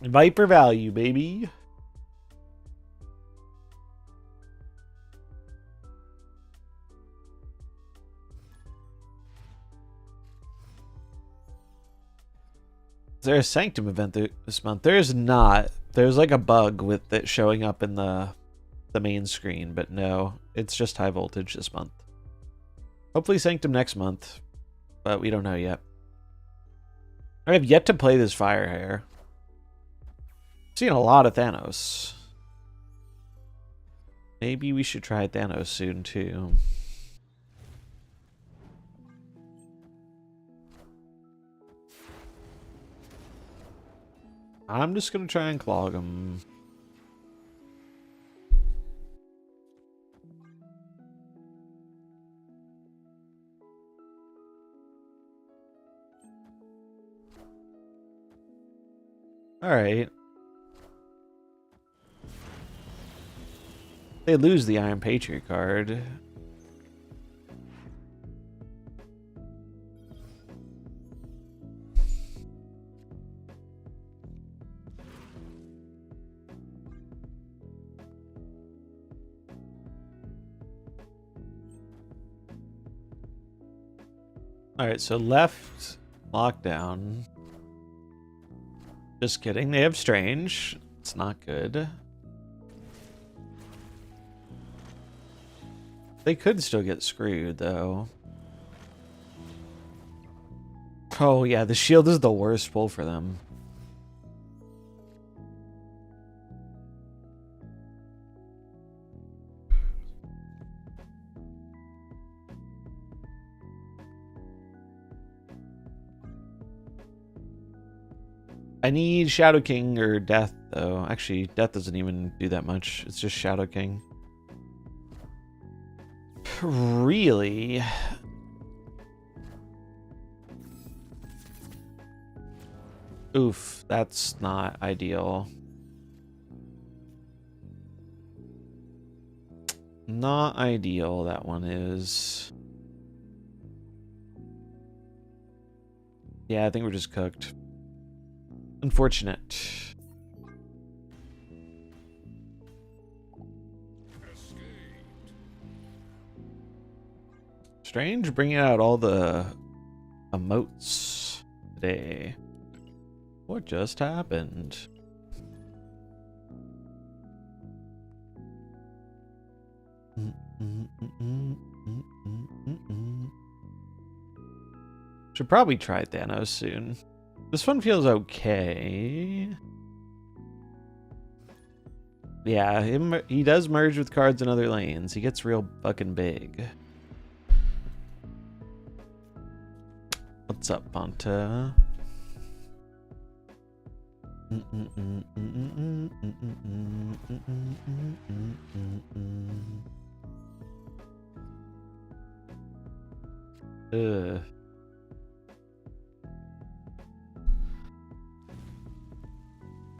Viper value, baby. Is there a Sanctum event this month? There is not. There's like a bug with it showing up in the main screen, but no, it's just high voltage this month. Hopefully Sanctum next month, but we don't know yet. I have yet to play this Fire Hair. Seen a lot of Thanos. Maybe we should try Thanos soon too. I'm just gonna try and clog him. Alright. They lose the Iron Patriot card. Alright, so left lockdown. Just kidding, they have Strange. It's not good. They could still get screwed, though. Oh, yeah, the shield is the worst pull for them. I need Shadow King or Death, though. Actually, Death doesn't even do that much. It's just Shadow King. Really? Oof, that's not ideal. Not ideal, that one is. Yeah, I think we're just cooked. Unfortunate. Strange bringing out all the emotes today. What just happened? Should probably try Thanos soon. This one feels okay. Yeah, he does merge with cards in other lanes. He gets real fucking big. What's up, Ponta? Ugh.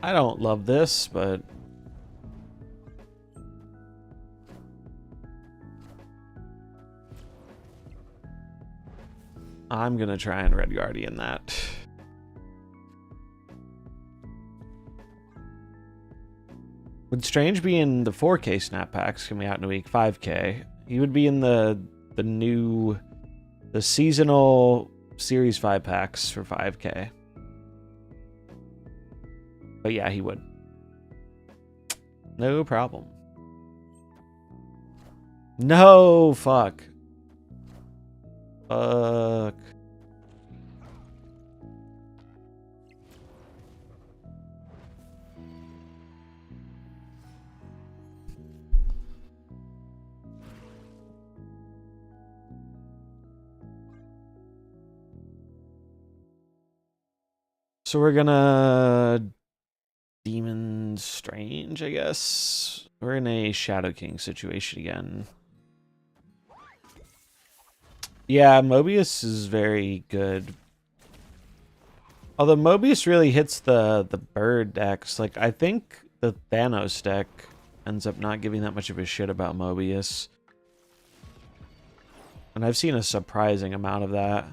I don't love this, but I'm gonna try and Red Guardian that. Would Strange be in the 4K snap packs coming out in a week? 5K. He would be in the seasonal Series 5 packs for 5K. But yeah, he would. No problem. No, fuck. Fuck. So we're gonna Demon Strange, I guess. We're in a Shadow King situation again. Yeah, Mobius is very good. Although Mobius really hits the bird decks. Like, I think the Thanos deck ends up not giving that much of a shit about Mobius. And I've seen a surprising amount of that.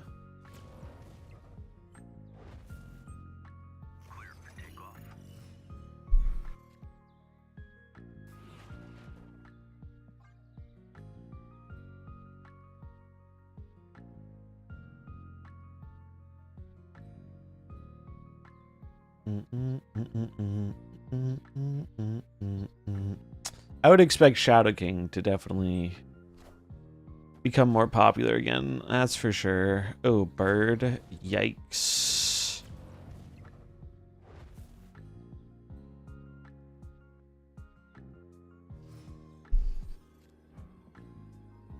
I would expect Shadow King to definitely become more popular again. That's for sure. Oh, bird. Yikes.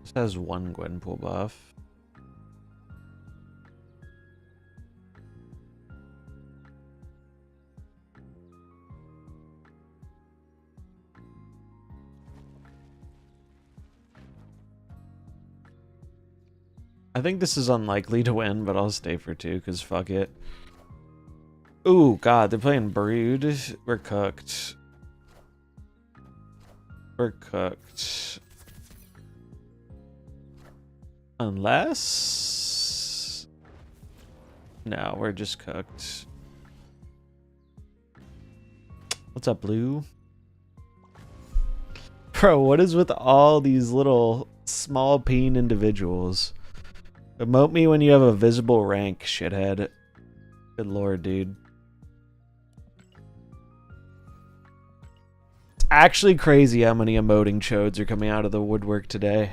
This has one Gwenpool buff. I think this is unlikely to win, but I'll stay for 2 because fuck it. Ooh, God, they're playing Brood. We're cooked. We're cooked. Unless... No, we're just cooked. What's up, Blue? Bro, what is with all these little small peen individuals? Emote me when you have a visible rank, shithead. Good lord, dude. It's actually crazy how many emoting chodes are coming out of the woodwork today.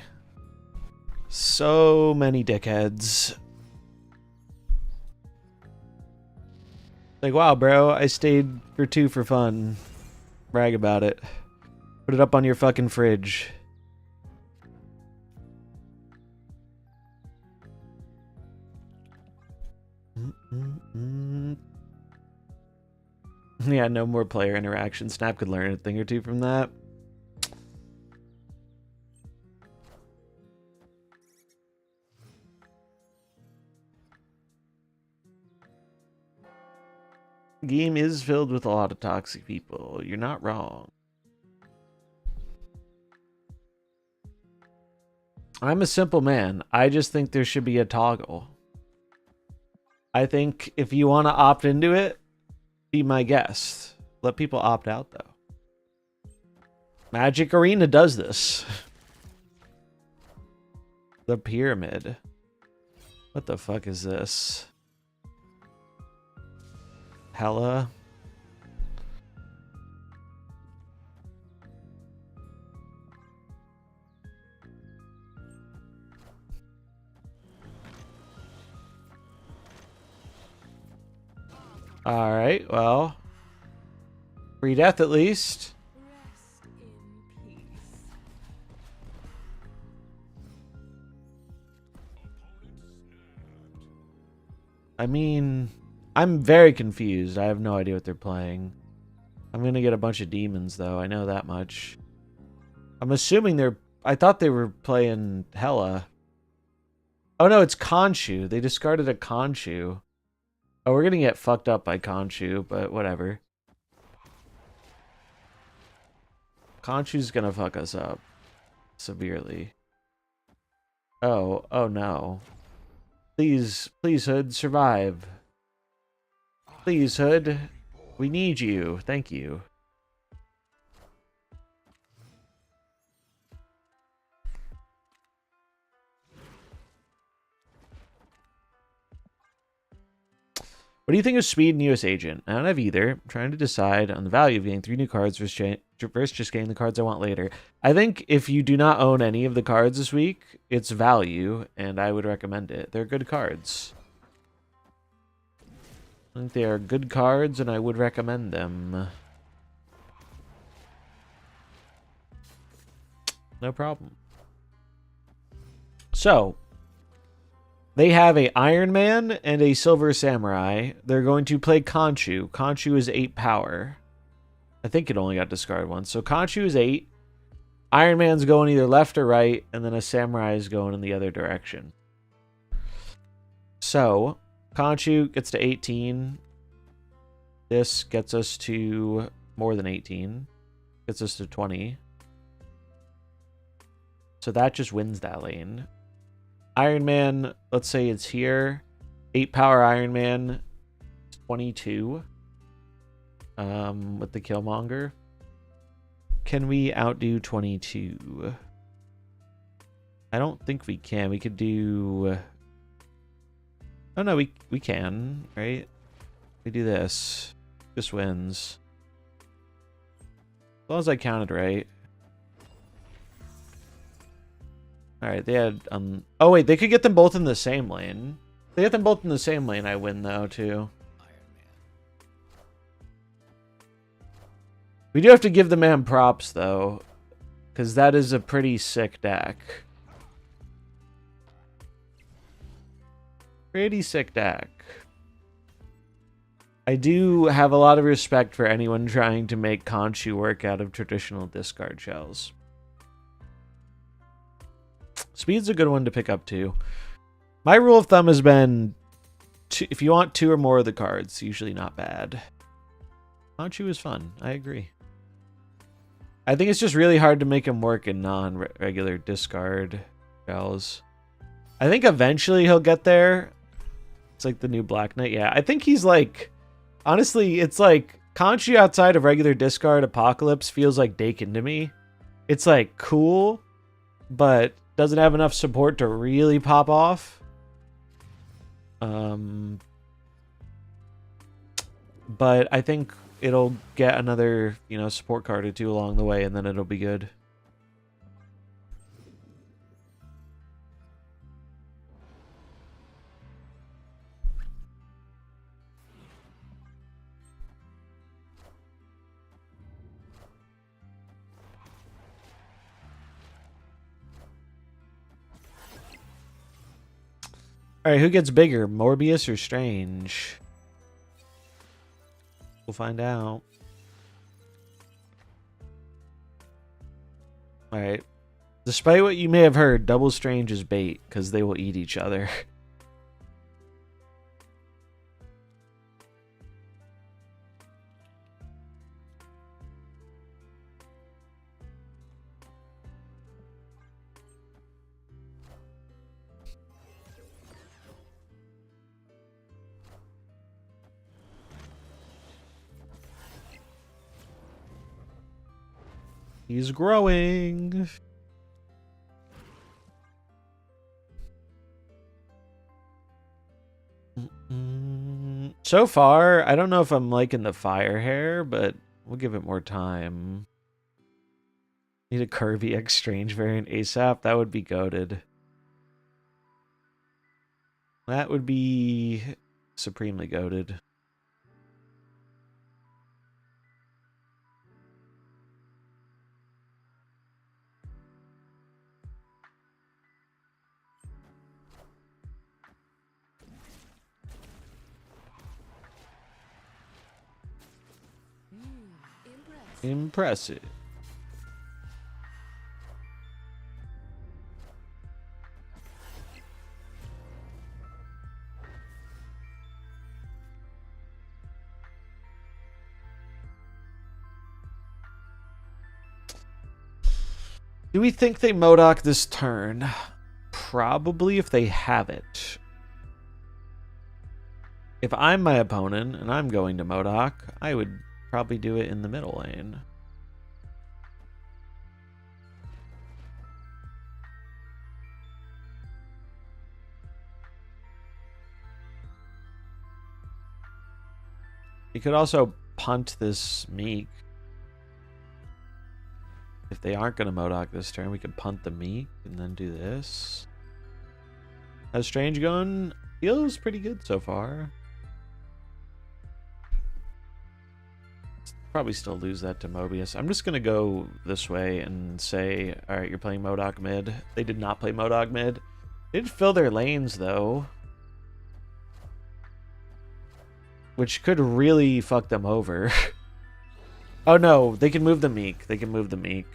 So many dickheads. Like, wow, bro, I stayed for 2 for fun. Brag about it. Put it up on your fucking fridge. Yeah, no more player interaction. Snap could learn a thing or 2 from that. Game is filled with a lot of toxic people. You're not wrong. I'm a simple man. I just think there should be a toggle. I think if you want to opt into it, be my guest. Let people opt out, though. Magic Arena does this. The pyramid. What the fuck is this? Hella. Alright, well. Free death at least. Rest in peace. I mean, I'm very confused. I have no idea what they're playing. I'm gonna get a bunch of demons, though. I know that much. I'm assuming they're... I thought they were playing Hella. Oh no, it's Khonshu. They discarded a Khonshu. Oh, we're gonna get fucked up by Khonshu, but whatever. Khonshu's gonna fuck us up. Severely. Oh, oh no. Please, please, Hood, survive. Please, Hood. We need you. Thank you. What do you think of Speed and US Agent? I don't have either. I'm trying to decide on the value of getting 3 new cards versus just getting the cards I want later. I think if you do not own any of the cards this week, it's value, and I would recommend it. They're good cards. I think they are good cards, and I would recommend them. No problem. So, they have a Iron Man and a Silver Samurai. They're going to play Khonshu. Khonshu is 8 power. I think it only got discarded once. So Khonshu is 8. Iron Man's going either left or right, and then a Samurai is going in the other direction. So, Khonshu gets to 18. This gets us to more than 18. Gets us to 20. So that just wins that lane. Iron Man, let's say it's here. 8 power Iron Man, 22. With the Killmonger. Can we outdo 22? I don't think we can. We could do... Oh no, we can, right? We do this. This wins. As long as I counted right. Alright, they had... Oh wait, they could get them both in the same lane. If they get them both in the same lane, I win though, too. We do have to give the man props, though. Because that is a pretty sick deck. Pretty sick deck. I do have a lot of respect for anyone trying to make Khonshu work out of traditional discard shells. Speed's a good one to pick up, too. My rule of thumb has been, if you want 2 or more of the cards, usually not bad. Conchu is fun. I agree. I think it's just really hard to make him work in non-regular discard spells. I think eventually he'll get there. It's like the new Black Knight. Yeah, I think he's like... Honestly, it's like Conchu outside of regular discard Apocalypse feels like Dakin to me. It's like cool, but doesn't have enough support to really pop off. But I think it'll get another, you know, support card or 2 along the way, and then it'll be good. Alright, who gets bigger, Morbius or Strange? We'll find out. Alright. Despite what you may have heard, Double Strange is bait, because they will eat each other. He's growing. So far, I don't know if I'm liking the fire hair, but we'll give it more time. Need a curvy X Strange variant ASAP. That would be goated. That would be supremely goated. Impressive. Do we think they MODOK this turn? Probably if they have it. If I'm my opponent and I'm going to MODOK, I would probably do it in the middle lane. You could also punt this Meek. If they aren't going to MODOK this turn, we could punt the Meek and then do this. How's Strange going? Feels pretty good so far. Probably still lose that to Mobius. I'm just going to go this way and say, alright, you're playing MODOK mid. They did not play MODOK mid. They did fill their lanes, though. Which could really fuck them over. Oh, no. They can move the Meek. They can move the Meek.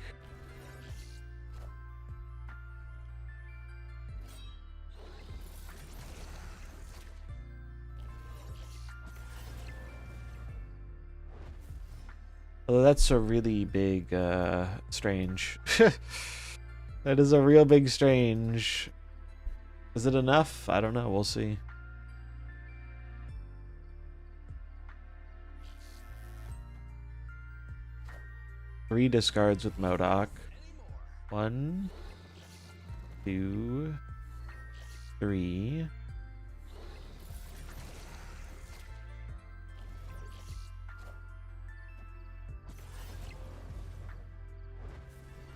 Although that's a really big Strange. That is a real big Strange. Is it enough? I don't know. We'll see. Three discards with MODOK. 1, 2, 3.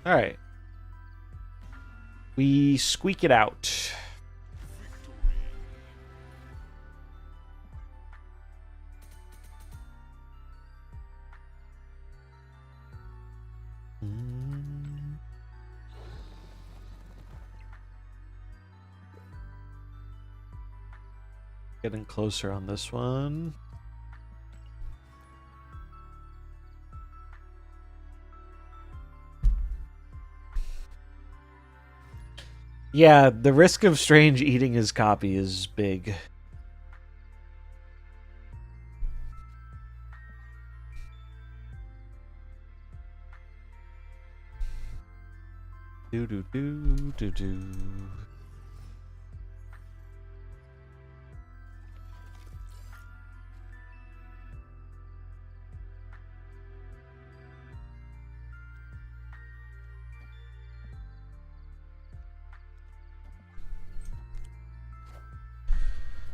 All right. We squeak it out. Getting closer on this one. Yeah, the risk of Strange eating his copy is big. Do do do do do.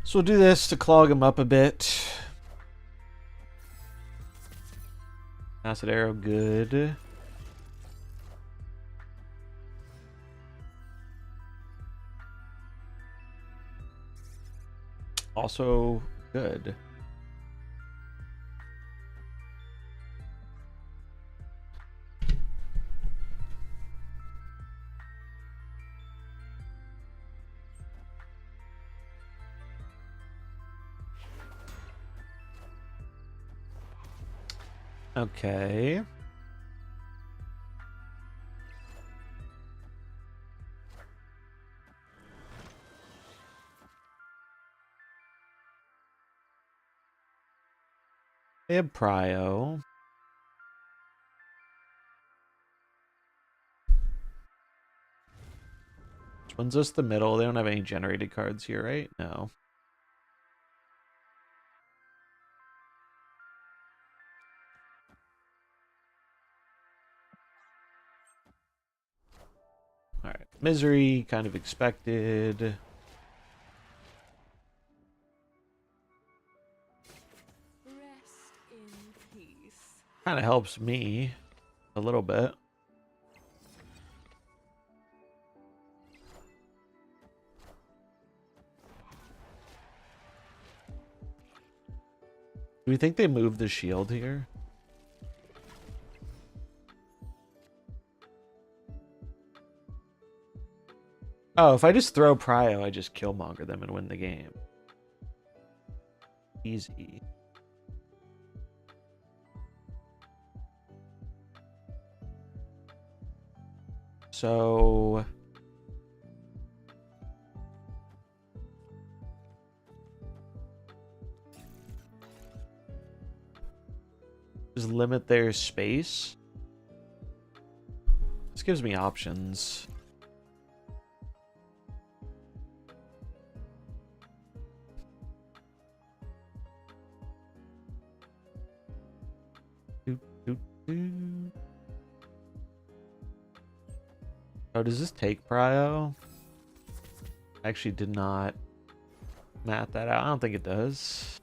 So we'll do this to clog him up a bit. Acid arrow, good. Also good. Okay. They have Prio. Which one's us the middle? They don't have any generated cards here, right? No. Alright. Misery, kind of expected. Rest in peace. Kind of helps me a little bit. Do we think they moved the shield here? Oh, if I just throw Prio, I just killmonger them and win the game. Easy. So... just limit their space. This gives me options. Oh, does this take Prio? I actually did not map that out. I don't think it does.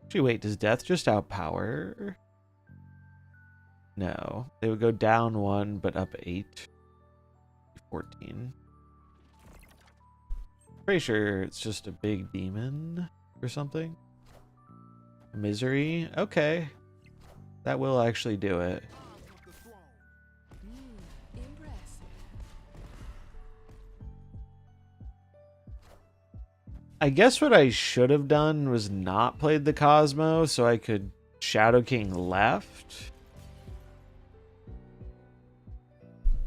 Actually, wait, does death just outpower? No. They would go down 1, but up 8. 14. Pretty sure it's just a big demon or something. Misery? Okay. That will actually do it. Impressive. I guess what I should have done was not played the Cosmo so I could Shadow King left.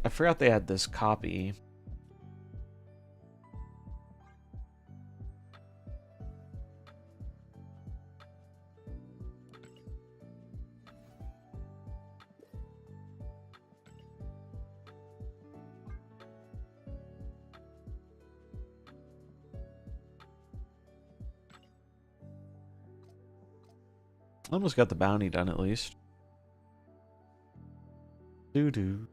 I forgot they had this copy. Almost got the bounty done at least. Doo-doo.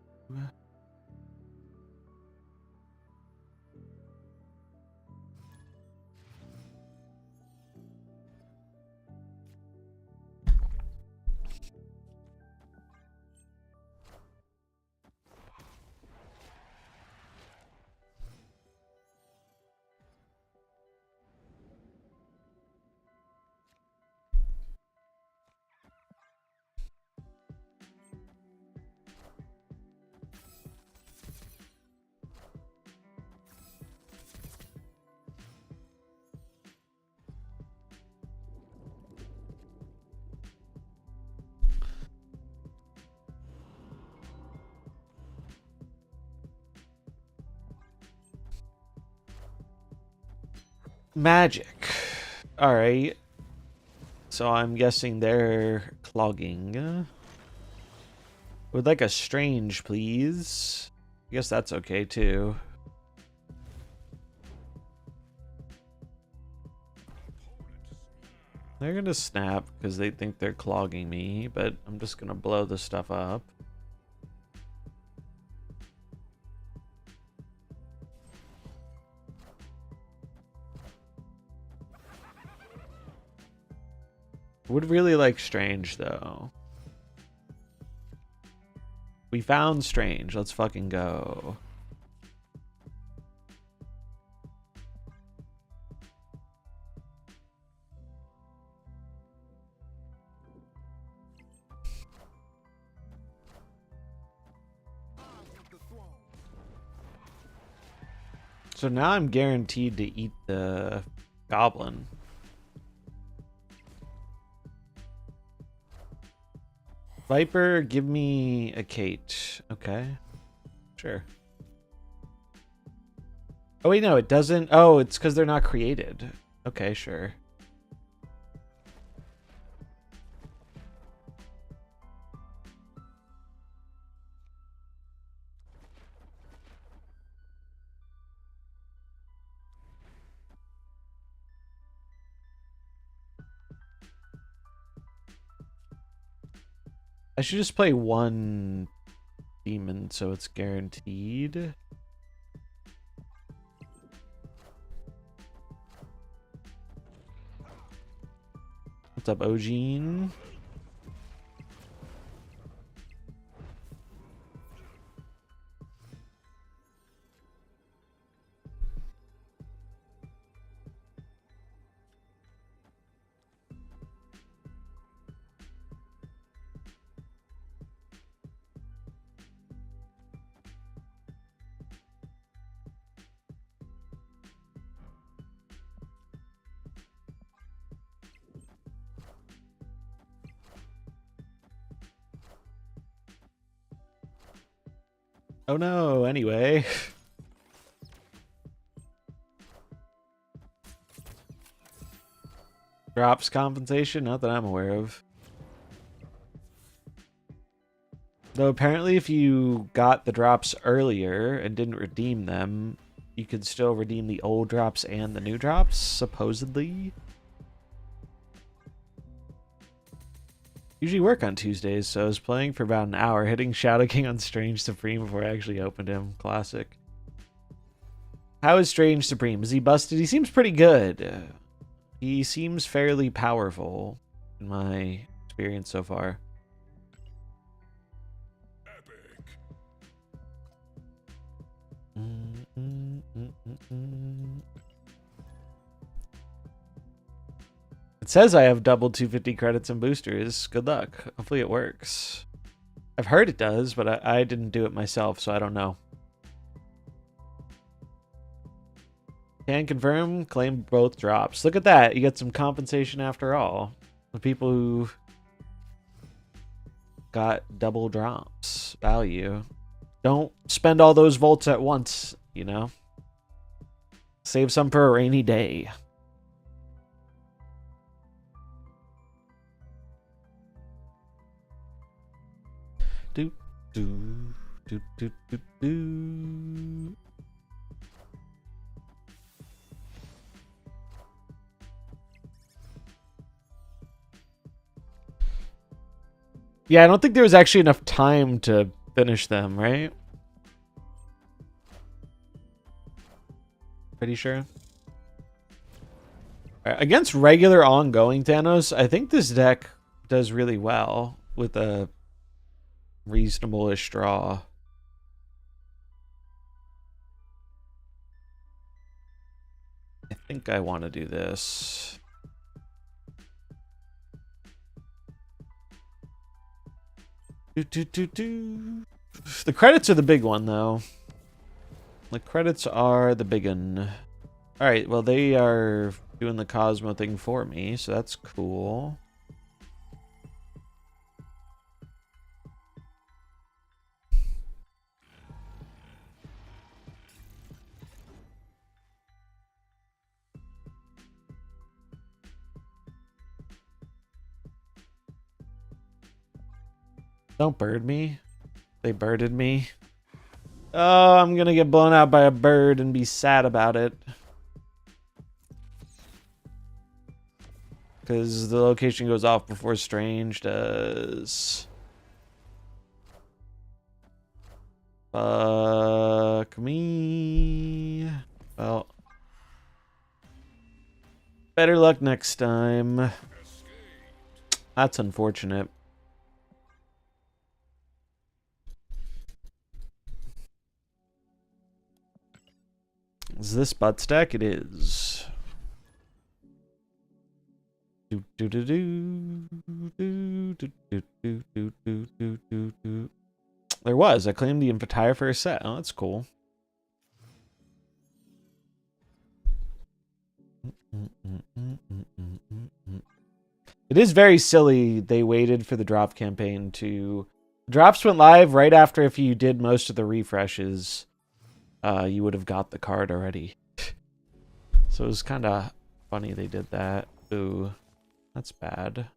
Magic. Alright. So I'm guessing they're clogging. Would like a strange, please. I guess that's okay too. They're gonna snap because they think they're clogging me, but I'm just gonna blow the stuff up. Would really like strange though. We found strange. Let's fucking go. So now I'm guaranteed to eat the goblin. Viper, give me a Kate. Okay. Sure. Oh, wait, no, it doesn't. Oh, it's because they're not created. Okay, sure. I should just play one demon so it's guaranteed. What's up, Ogene? Oh no, anyway. Drops compensation? Not that I'm aware of. Though apparently if you got the drops earlier and didn't redeem them, you could still redeem the old drops and the new drops, supposedly. Usually work on Tuesdays, so I was playing for about an hour, hitting Shadow King on Strange Supreme before I actually opened him. Classic. How is Strange Supreme? Is he busted? He seems pretty good. He seems fairly powerful in my experience so far. It says I have double 250 credits and boosters. Good luck. Hopefully it works. I've heard it does, but I didn't do it myself, so I don't know. Can confirm, claim both drops. Look at that. You get some compensation after all. The people who got double drops. Value. Don't spend all those volts at once, you know? Save some for a rainy day. Do, do, do, do, do, do. Yeah, I don't think there was actually enough time to finish them, right? Pretty sure. Against regular ongoing Thanos, I think this deck does really well with a reasonable-ish draw. I think I want to do this. The credits are the big one, though. The credits are the big one. Alright, well, they are doing the Cosmo thing for me, so that's cool. Don't bird me. They birded me. Oh, I'm gonna get blown out by a bird and be sad about it. Because the location goes off before Strange does. Fuck me. Well, better luck next time. That's unfortunate. Is this butt stack? It is. Do do do do do do do do do do do do. There was. I claimed the entire first set. Oh, that's cool. It is very silly they waited for the drop campaign to... Drops went live right after if you did most of the refreshes. You would have got the card already. So it was kind of funny they did that. Ooh, that's bad.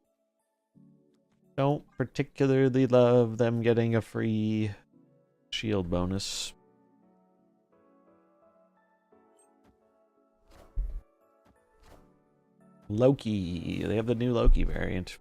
Don't particularly love them getting a free shield bonus. Loki. They have the new Loki variant.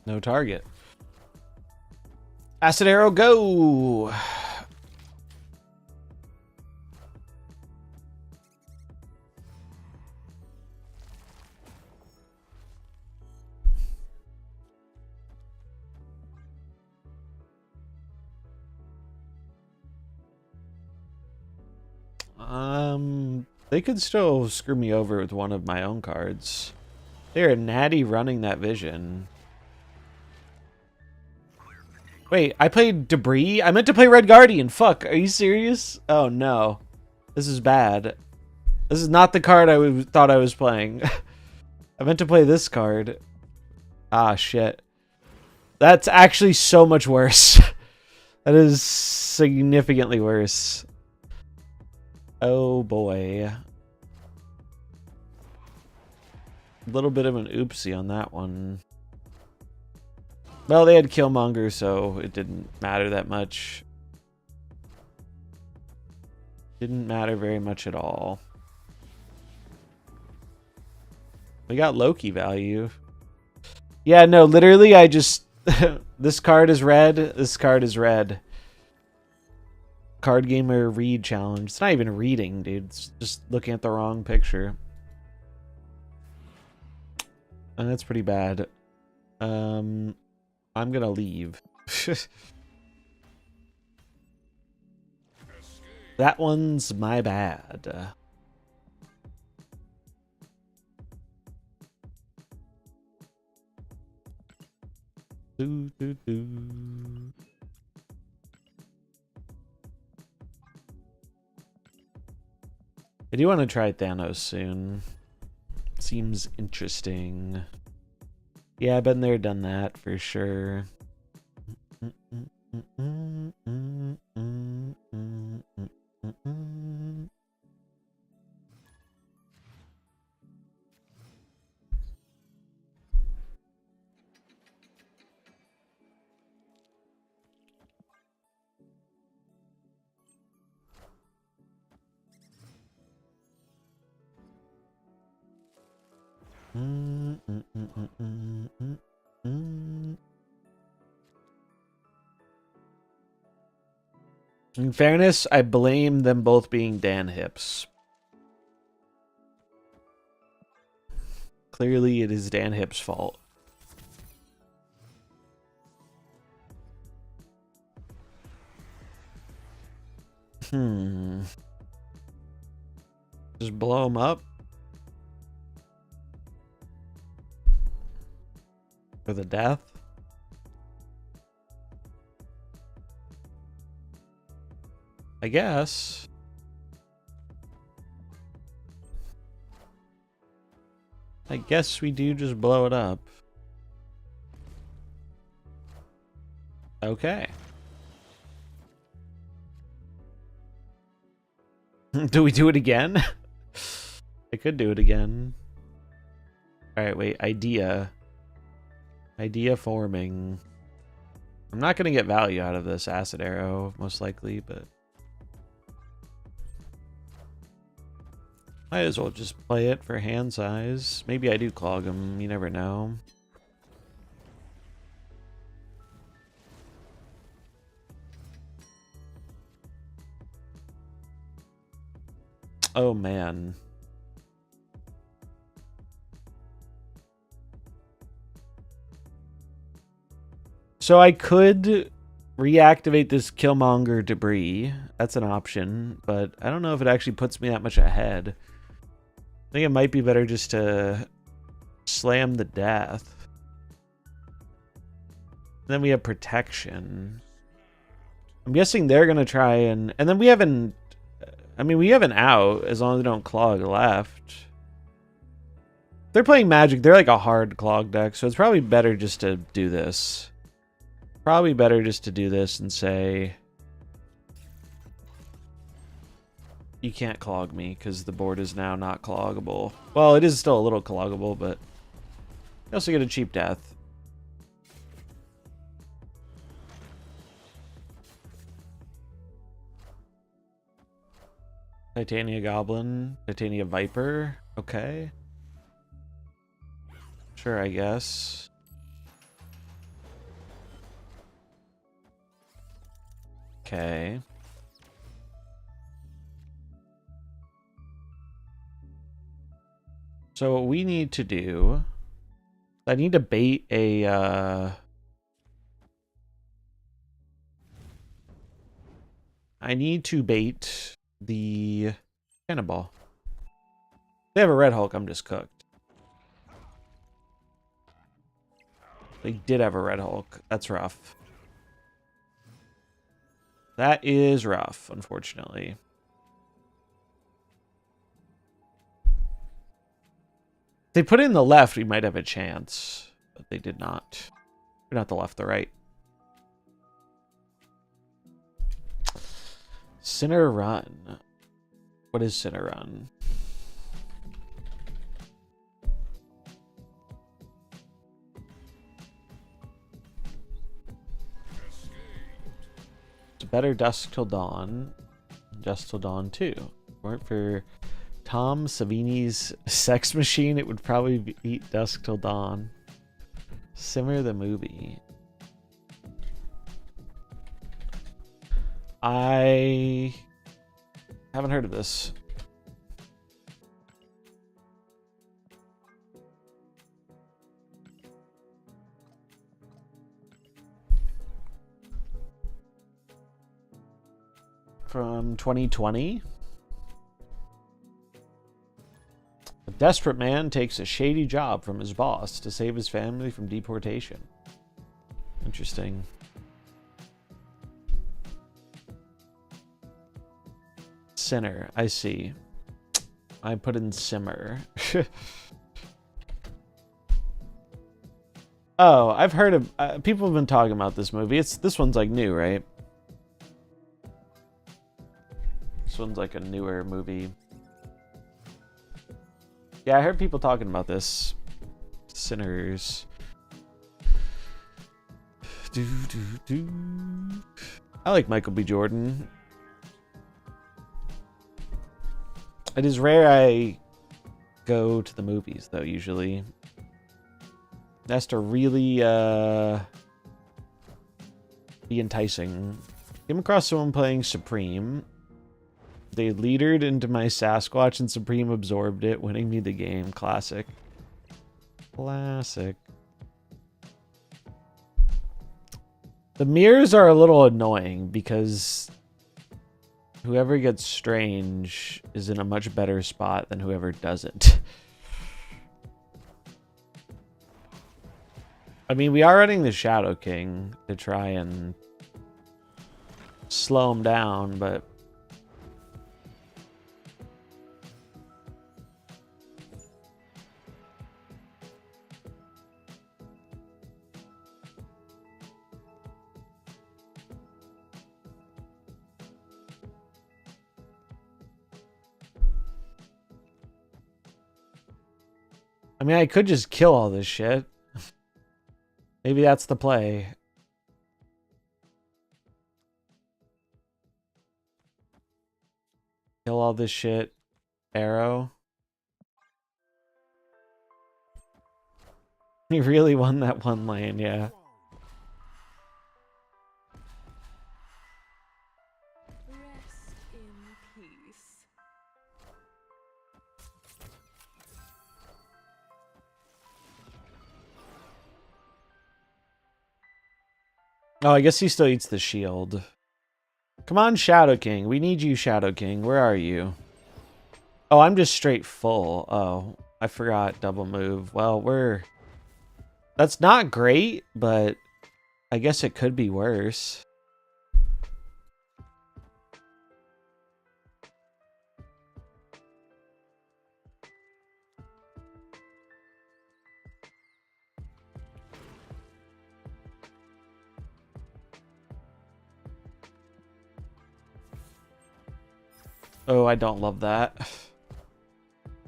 No target. Acid arrow, go! They could still screw me over with one of my own cards. They're natty running that vision. Wait, I played Debris? I meant to play Red Guardian. Fuck, are you serious? Oh no. This is bad. This is not the card I thought I was playing. I meant to play this card. Ah, shit. That's actually so much worse. That is significantly worse. Oh boy. A little bit of an oopsie on that one. Well, they had Killmonger, so it didn't matter that much. Didn't matter very much at all. We got Loki value. Yeah, no, literally I just... this card is red, this card is red. Card Gamer read challenge. It's not even reading, dude. It's just looking at the wrong picture. And that's pretty bad. I'm gonna leave. That one's my bad. Do, do, do. I do want to try Thanos soon. Seems interesting. Yeah, I've been there, done that for sure. In fairness, I blame them both being Dan hips. Clearly, it is Dan Hip's fault. Just blow him up? For the death? I guess. I guess we do just blow it up. Okay. Do we do it again? I could do it again. Alright, wait. Idea. Idea forming. I'm not going to get value out of this acid arrow, most likely, but... might as well just play it for hand size. Maybe I do clog him. You never know. Oh, man. So I could reactivate this Killmonger debris. That's an option, but I don't know if it actually puts me that much ahead. I think it might be better just to slam the death. Then we have protection. I'm guessing they're going to try and then we haven't... I mean, we have an out as long as they don't clog left. They're playing Magic. They're like a hard clog deck, so it's probably better just to do this. Probably better just to do this and say... you can't clog me because the board is now not cloggable. Well, it is still a little cloggable, but you also get a cheap death. Titania Goblin, Titania Viper, okay. Sure, I guess. Okay. So what we need to do, I need to bait a, I need to bait the cannonball. They have a Red Hulk, I'm just cooked. They did have a Red Hulk. That's rough. That is rough, unfortunately. If they put it in the left, we might have a chance. But they did not. Or not the left, the right. Sinner Run. What is Sinner Run? It's better Dusk Till Dawn. Dusk Till Dawn 2. If it weren't for Tom Savini's Sex Machine, it would probably beat Dusk Till Dawn. Simmer the movie. I haven't heard of this. From 2020. A desperate man takes a shady job from his boss to save his family from deportation. Interesting. Sinner, I see. I put in Simmer. Oh, I've heard of... people have been talking about this movie. This one's like new, right? This one's like a newer movie. Yeah, I heard people talking about this. Sinners. I like Michael B. Jordan. It is rare I go to the movies, though, usually. It has to really be enticing. Came across someone playing Supreme. They leadered into my Sasquatch and Supreme absorbed it, winning me the game. Classic. Classic. The mirrors are a little annoying because whoever gets strange is in a much better spot than whoever doesn't. I mean, we are running the Shadow King to try and slow him down, but I mean, I could just kill all this shit. Maybe that's the play. Kill all this shit. Arrow. He really won that one lane, yeah. Rest in peace. Oh, I guess he still eats the shield. Come on, Shadow King. We need you, Shadow King. Where are you? Oh, I'm just straight full. Oh, I forgot double move. Well, we're... That's not great, but I guess it could be worse. Oh, I don't love that.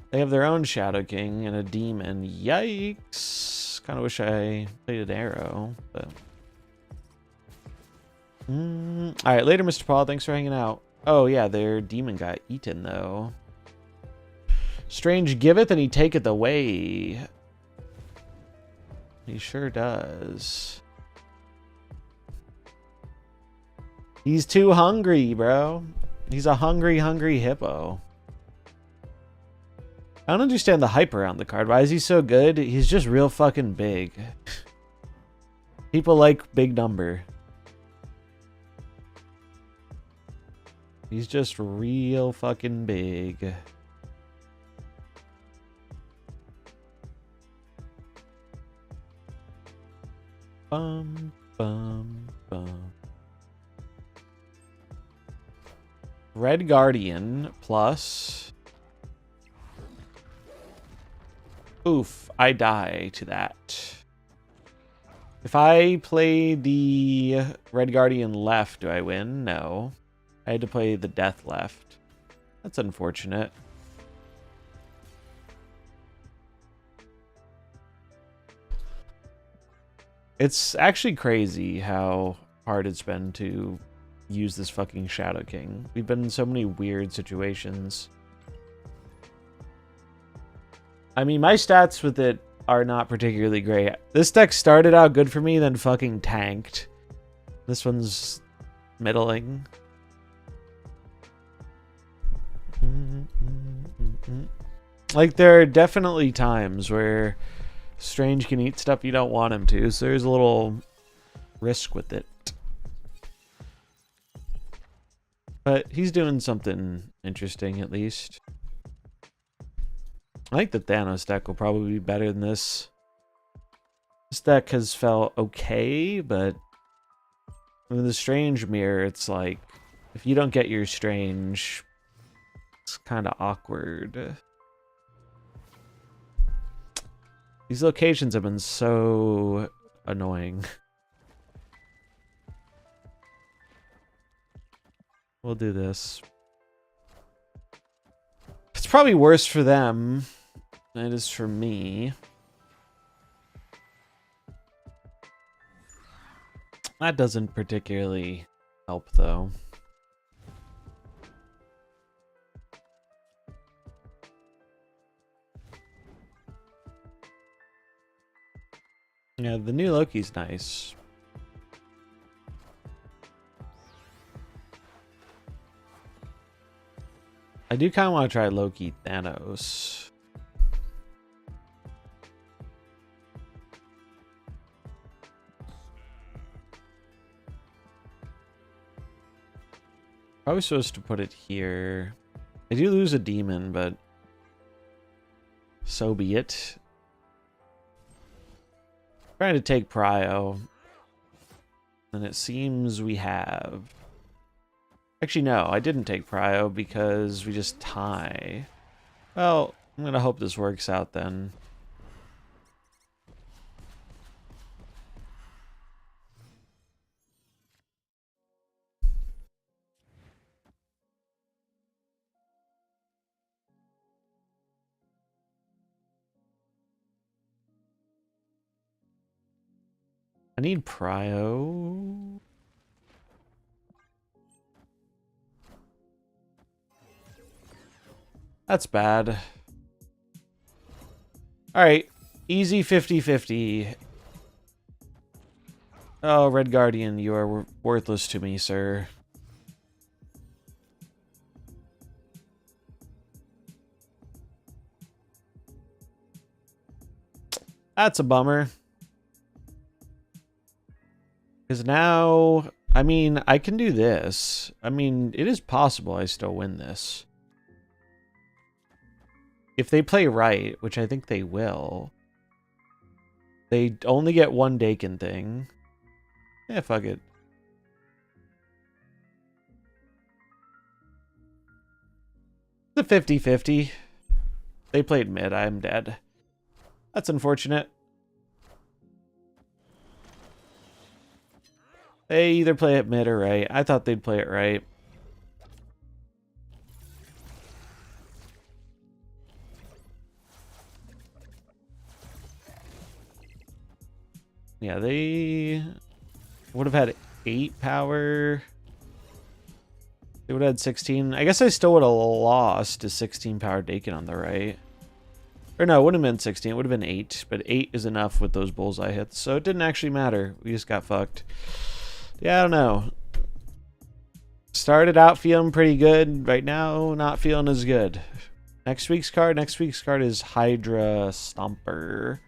They have their own Shadow King and a demon. Yikes. Kind of wish I played an arrow, but... Alright, later, Mr. Paul. Thanks for hanging out. Oh, yeah, their demon got eaten, though. Strange giveth and he taketh away. He sure does. He's too hungry, bro. He's a hungry, hungry hippo. I don't understand the hype around the card. Why is he so good? He's just real fucking big. People like big number. He's just real fucking big. Bum, bum, bum. Red Guardian plus... Oof, I die to that. If I play the Red Guardian left, do I win? No. I had to play the death left. That's unfortunate. It's actually crazy how hard it's been to use this fucking Shadow King. We've been in so many weird situations. I mean, my stats with it are not particularly great. This deck started out good for me, then fucking tanked. This one's middling. Like, there are definitely times where Strange can eat stuff you don't want him to, so there's a little risk with it. But he's doing something interesting, at least. I think the Thanos deck will probably be better than this. This deck has felt okay, but with the Strange Mirror, it's like, if you don't get your Strange, it's kind of awkward. These locations have been so annoying. We'll do this. It's probably worse for them than it is for me. That doesn't particularly help, though. Yeah, the new Loki's nice. I do kind of want to try Loki Thanos. Probably supposed to put it here. I do lose a demon, but so be it. Trying to take Prio. And it seems we have. Actually, no, I didn't take Prio because we just tie. Well, I'm going to hope this works out then. I need prio. That's bad. Alright. Easy 50-50. Oh, Red Guardian, you are worthless to me, sir. That's a bummer. Because now, I mean, I can do this. I mean, it is possible I still win this. If they play right, which I think they will, they only get one Dakin thing. Yeah, fuck it. The 50-50. They played mid, I'm dead. That's unfortunate. They either play it mid or right. I thought they'd play it right. Yeah, they would have had 8 power. They would have had 16. I guess I still would have lost to 16 power Dakin on the right. Or no, it wouldn't have been 16. It would have been 8. But 8 is enough with those bullseye hits. So it didn't actually matter. We just got fucked. Yeah, I don't know. Started out feeling pretty good. Right now, not feeling as good. Next week's card is Hydra Stomper.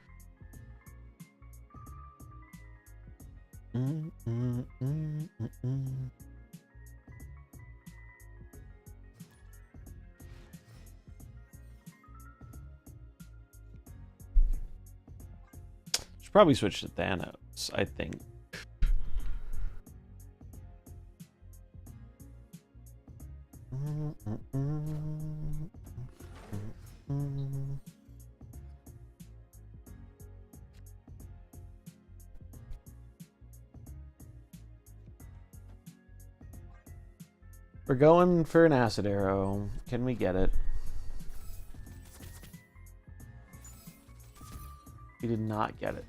Should probably switch to Thanos, I think. We're going for an acid arrow. Can we get it? We did not get it.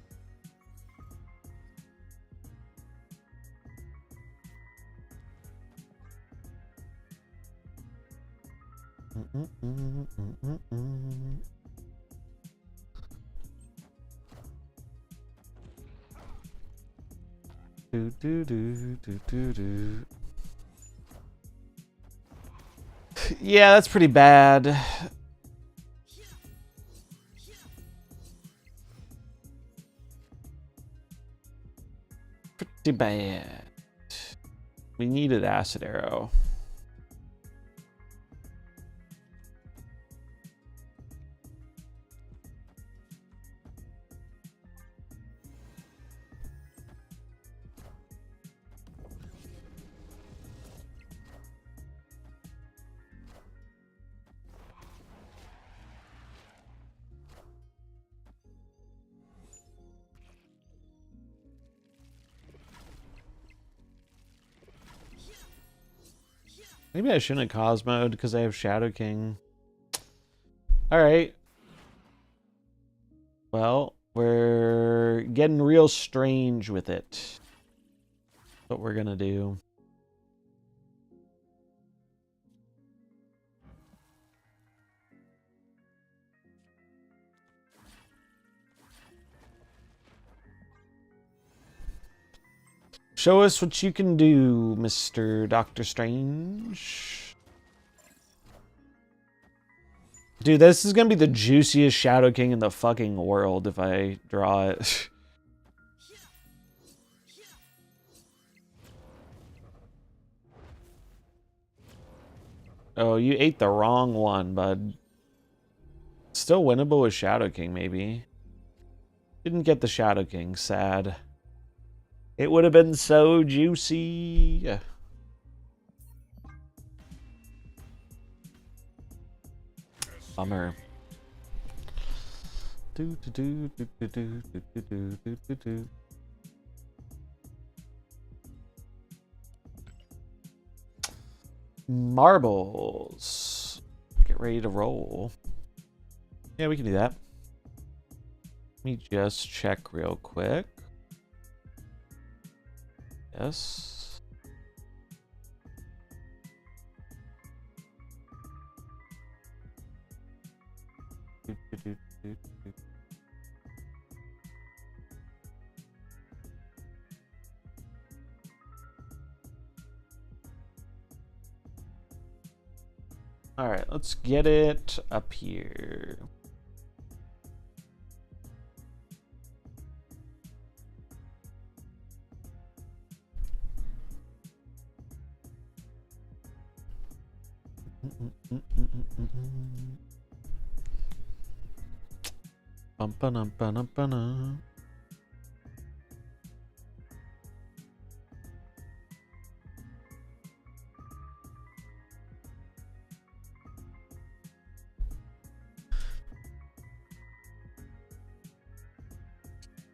Do do do do do do. Yeah, that's pretty bad. Pretty bad. We needed acid arrow. Maybe I shouldn't have Cosmo'd because I have Shadow King. Alright. Well, we're getting real strange with it. That's what we're gonna do. Show us what you can do, Mr. Doctor Strange. Dude, this is gonna be the juiciest Shadow King in the fucking world if I draw it. Oh, you ate the wrong one, bud. Still winnable with Shadow King, maybe. Didn't get the Shadow King, sad. It would have been so juicy. Bummer. Do do do do do do do do do do do. Marbles. Get ready to roll. Yeah, we can do that. Let me just check real quick. Yes. All right, let's get it up here. Bum-ba-dum-ba-dum-ba-dum.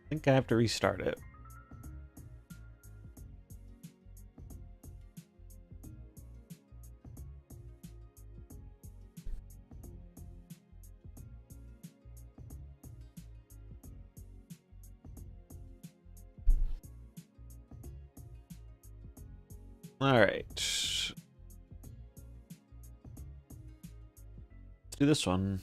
I think I have to restart it. All right. Let's do this one.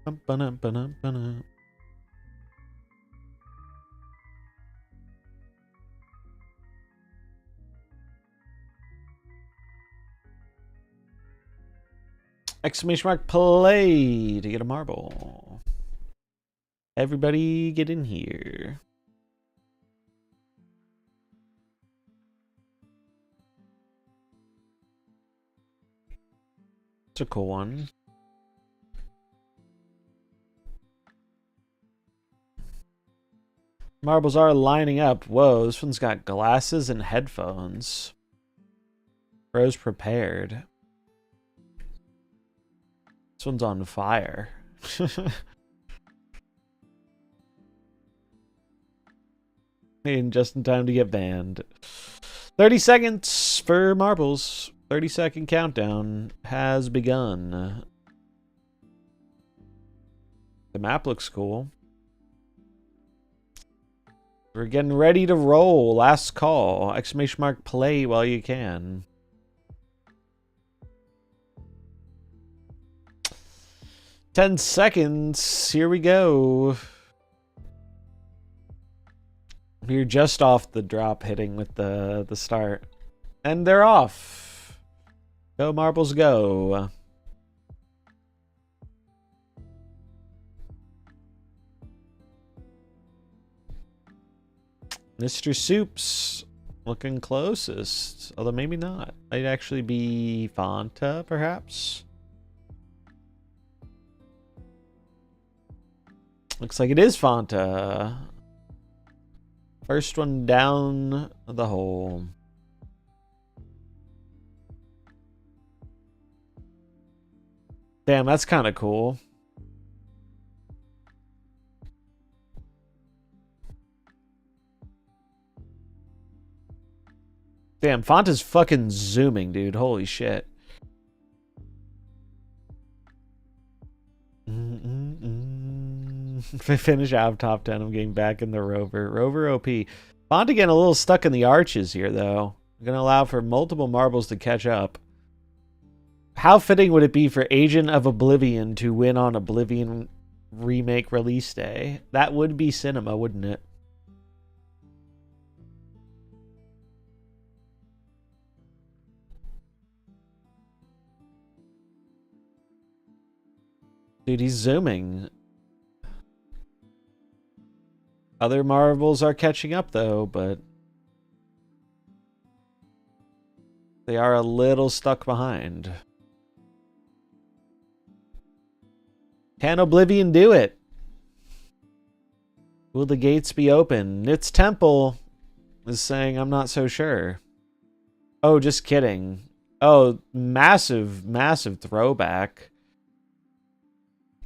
Bum-ba-dum-ba-dum-ba-dum. Exclamation mark play to get a marble. Everybody get in here. It's a cool one. Marbles are lining up. Whoa, this one's got glasses and headphones. Bro's prepared. This one's on fire. And just in time to get banned. 30 seconds for marbles. 30-second countdown has begun. The map looks cool. We're getting ready to roll. Last call. Exclamation mark play while you can. Ten seconds. Here we go. You're just off the drop hitting with the start. And they're off. Go marbles go. Mr. Soups looking closest. Although maybe not. Might actually be Fanta, perhaps. Looks like it is Fanta. First one down the hole. Damn, that's kind of cool. Damn, Fanta's fucking zooming, dude. Holy shit. If I finish out of top 10, I'm getting back in the Rover. Rover OP. Fanta getting a little stuck in the arches here, though. I'm going to allow for multiple marbles to catch up. How fitting would it be for Agent of Oblivion to win on Oblivion remake release day? That would be cinema, wouldn't it? Dude, he's zooming. Other marbles are catching up, though, but they are a little stuck behind. Can Oblivion do it? Will the gates be open? Its Temple is saying, I'm not so sure. Oh, just kidding. Oh, massive, massive throwback.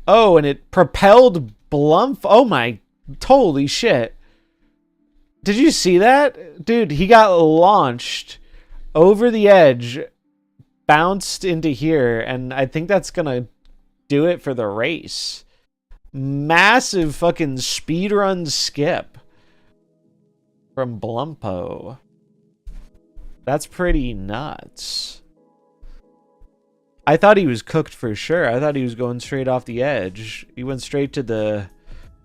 Oh, and it propelled Blumf. Oh my, holy shit. Did you see that? Dude, he got launched over the edge, bounced into here, and I think that's going to do it for the race. Massive fucking speedrun skip from Blumpo. That's pretty nuts. I thought he was cooked for sure. I thought he was going straight off the edge. He went straight to the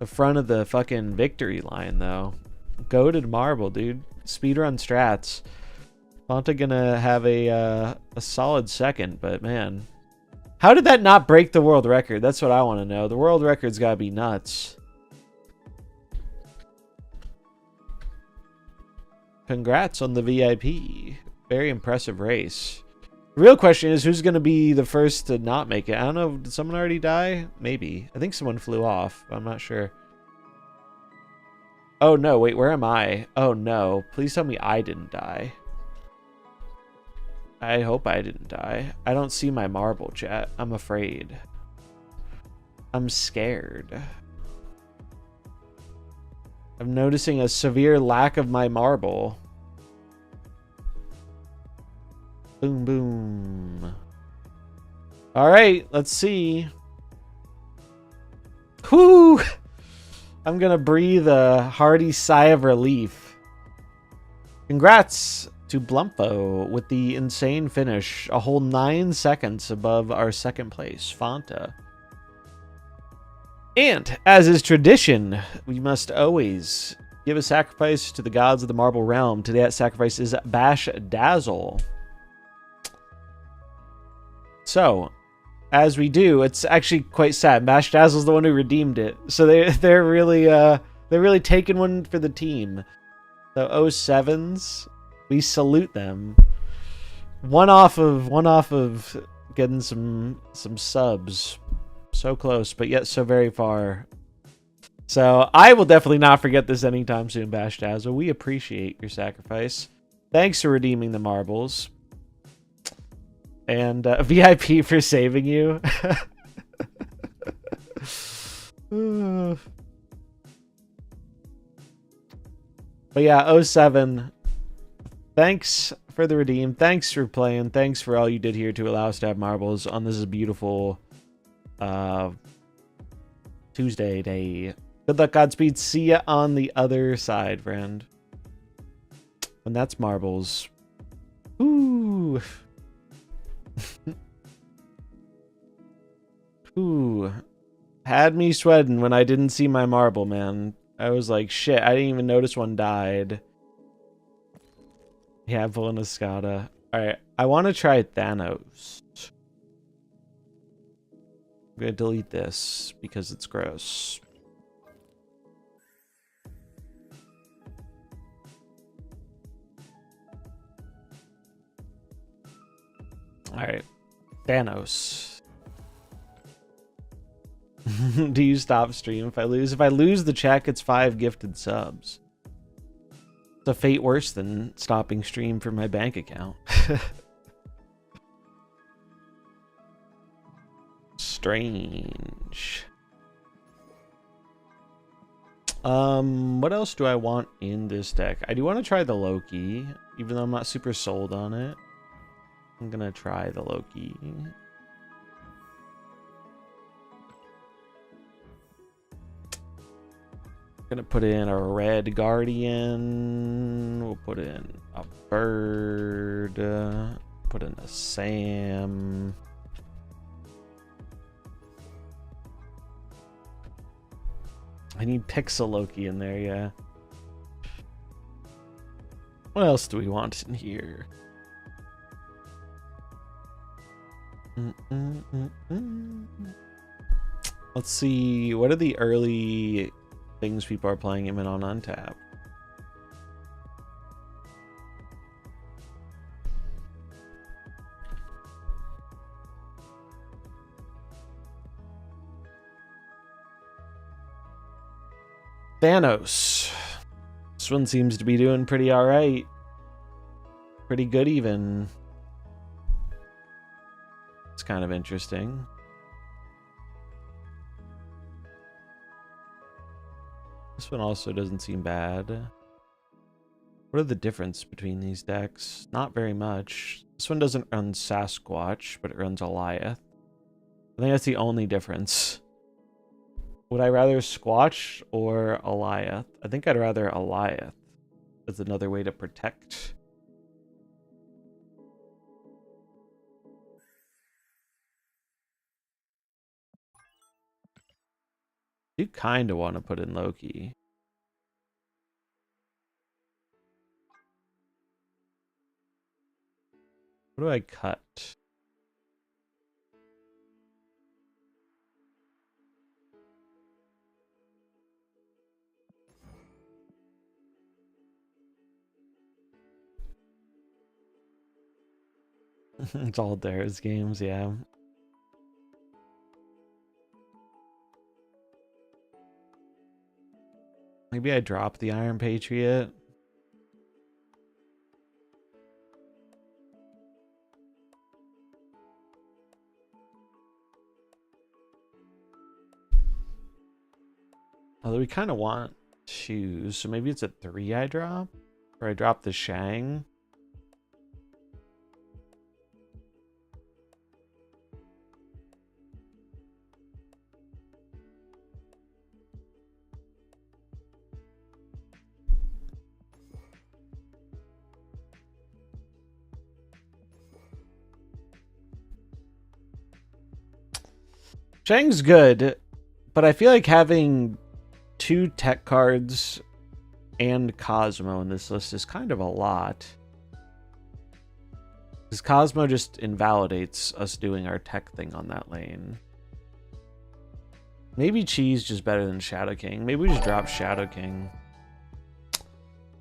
front of the fucking victory line, though. Goated Marvel, dude. Speedrun strats. Fonta gonna have a solid second, but man. How did that not break the world record? That's what I want to know. The world record's gotta be nuts. Congrats on the VIP. Very impressive race. The real question is who's gonna be the first to not make it? I don't know. Did someone already die? Maybe. I think someone flew off. I'm not sure. Oh no, wait, where am I? Oh no. Please tell me I didn't die. I hope I didn't die. I don't see my marble, chat. I'm afraid. I'm scared. I'm noticing a severe lack of my marble. Boom, boom. Alright, let's see. Whew! I'm gonna breathe a hearty sigh of relief. Congrats to Blumpo with the insane finish, a whole 9 seconds above our second place, Fanta. And, as is tradition, we must always give a sacrifice to the gods of the Marble Realm. Today that sacrifice is Bash Dazzle. So, as we do, it's actually quite sad. Bash Dazzle's the one who redeemed it. So they're really taking one for the team. So 07s, we salute them. One off of getting some subs. So close, but yet so very far. So I will definitely not forget this anytime soon, Bash Dazzle. We appreciate your sacrifice. Thanks for redeeming the marbles. And VIP for saving you. But yeah, 07. Thanks for the redeem. Thanks for playing. Thanks for all you did here to allow us to have marbles on this beautiful Tuesday day. Good luck, Godspeed. See ya on the other side, friend. And that's marbles. Ooh. Ooh. Had me sweating when I didn't see my marble, man. I was like, shit, I didn't even notice one died. Yeah, pulling a Escada. Alright, I want to try Thanos. I'm going to delete this because it's gross. Alright, Thanos. Do you stop stream if I lose? If I lose, the chat gets 5 gifted subs. It's a fate worse than stopping stream for my bank account. Strange. What else do I want in this deck? I do want to try the Loki, even though I'm not super sold on it. I'm gonna try the Loki. Gonna put in a red guardian. We'll put in a bird. Put in a Sam. I need Pixel Loki in there, yeah. What else do we want in here? Let's see. What are the early things people are playing him in on Untap? Thanos. This one seems to be doing pretty alright. Pretty good even. It's kind of interesting. This one also doesn't seem bad. What are the difference between these decks? Not very much. This one doesn't run Sasquatch, but it runs Goliath. I think that's the only difference. Would I rather Squatch or Eliath? I think I'd rather Eliath. That's another way to protect. You kind of want to put in Loki. What do I cut? It's all Darius games, yeah. Maybe I drop the Iron Patriot. Although we kind of want 2, so maybe it's a 3 I drop? Or I drop the Shang. Shang's good, but I feel like having 2 tech cards and Cosmo in this list is kind of a lot. Because Cosmo just invalidates us doing our tech thing on that lane. Maybe Cheese just better than Shadow King. Maybe we just drop Shadow King.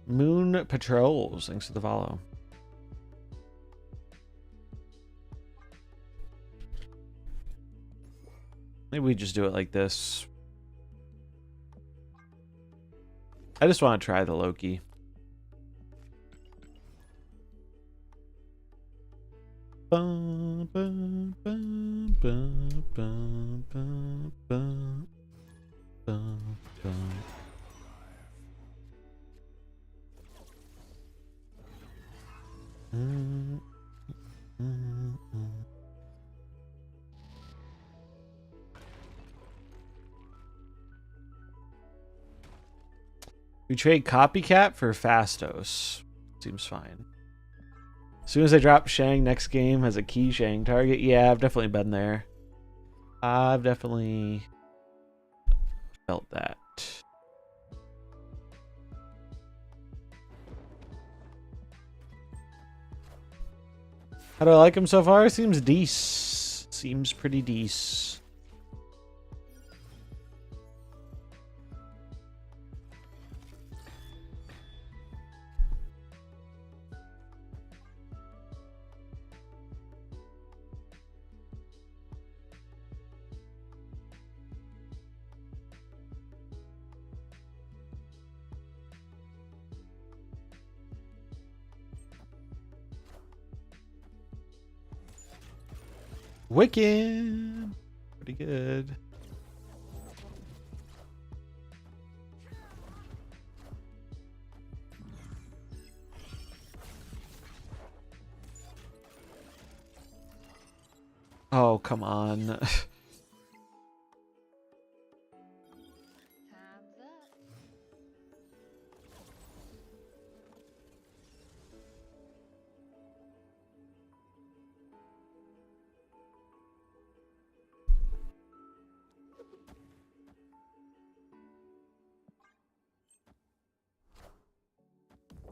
Moon Patrols, thanks for the follow. Maybe we just do it like this. I just want to try the Loki. Bum, bum, bum, bum, bum, bum, bum, bum, bum. Mm, mm, mm. We trade Copycat for Fastos. Seems fine. As soon as I drop Shang next game has a key Shang target. Yeah, I've definitely been there. I've definitely felt that. How do I like him so far? Seems decent. Seems pretty decent. Wicked. Pretty good. Oh, come on. Time's up.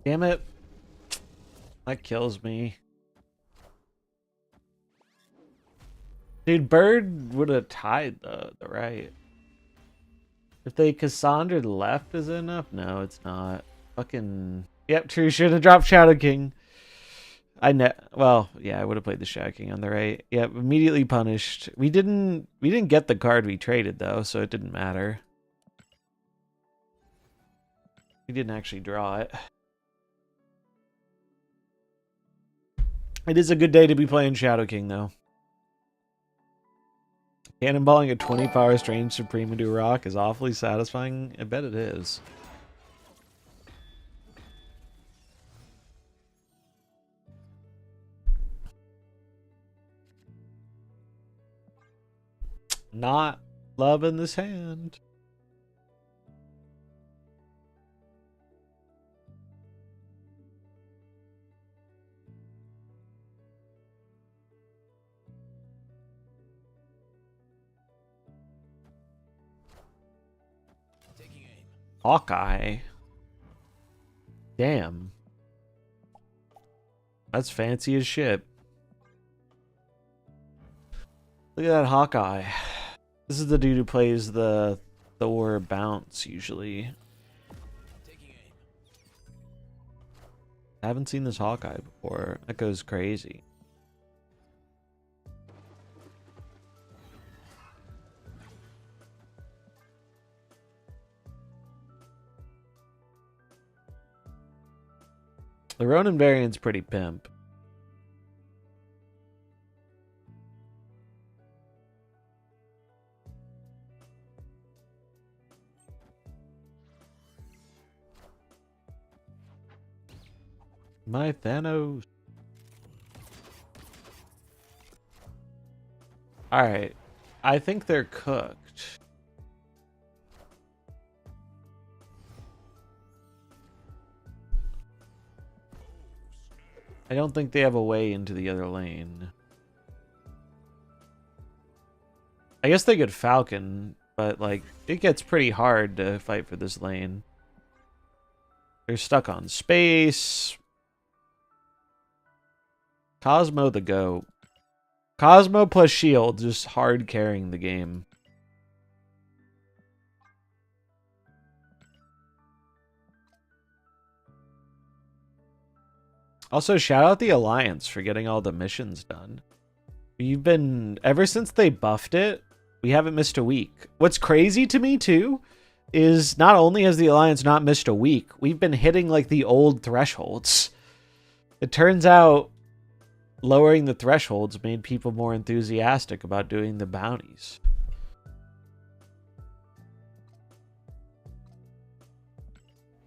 Damn it. That kills me. Dude, Bird would have tied the right. If they Cassandra left, is it enough? No, it's not. Fucking. Yep, true. Should have dropped Shadow King. Well, yeah, I would have played the Shadow King on the right. Yep, immediately punished. We didn't get the card we traded though, so it didn't matter. We didn't actually draw it. It is a good day to be playing Shadow King though. Cannonballing a 20 power Strange Supreme into a rock is awfully satisfying. I bet it is. Not Love in this hand. Hawkeye. Damn. That's fancy as shit. Look at that Hawkeye. This is the dude who plays the Thor bounce usually. I haven't seen this Hawkeye before. That goes crazy. The Ronin variant's pretty pimp. My Thanos. Alright. I think they're cooked. I don't think they have a way into the other lane. I guess they could Falcon, but like it gets pretty hard to fight for this lane. They're stuck on space. Cosmo the GOAT. Cosmo plus shield, just hard carrying the game. Also, shout out the Alliance for getting all the missions done. We've been, ever since they buffed it, we haven't missed a week. What's crazy to me, too, is not only has the Alliance not missed a week, we've been hitting, like, the old thresholds. It turns out lowering the thresholds made people more enthusiastic about doing the bounties.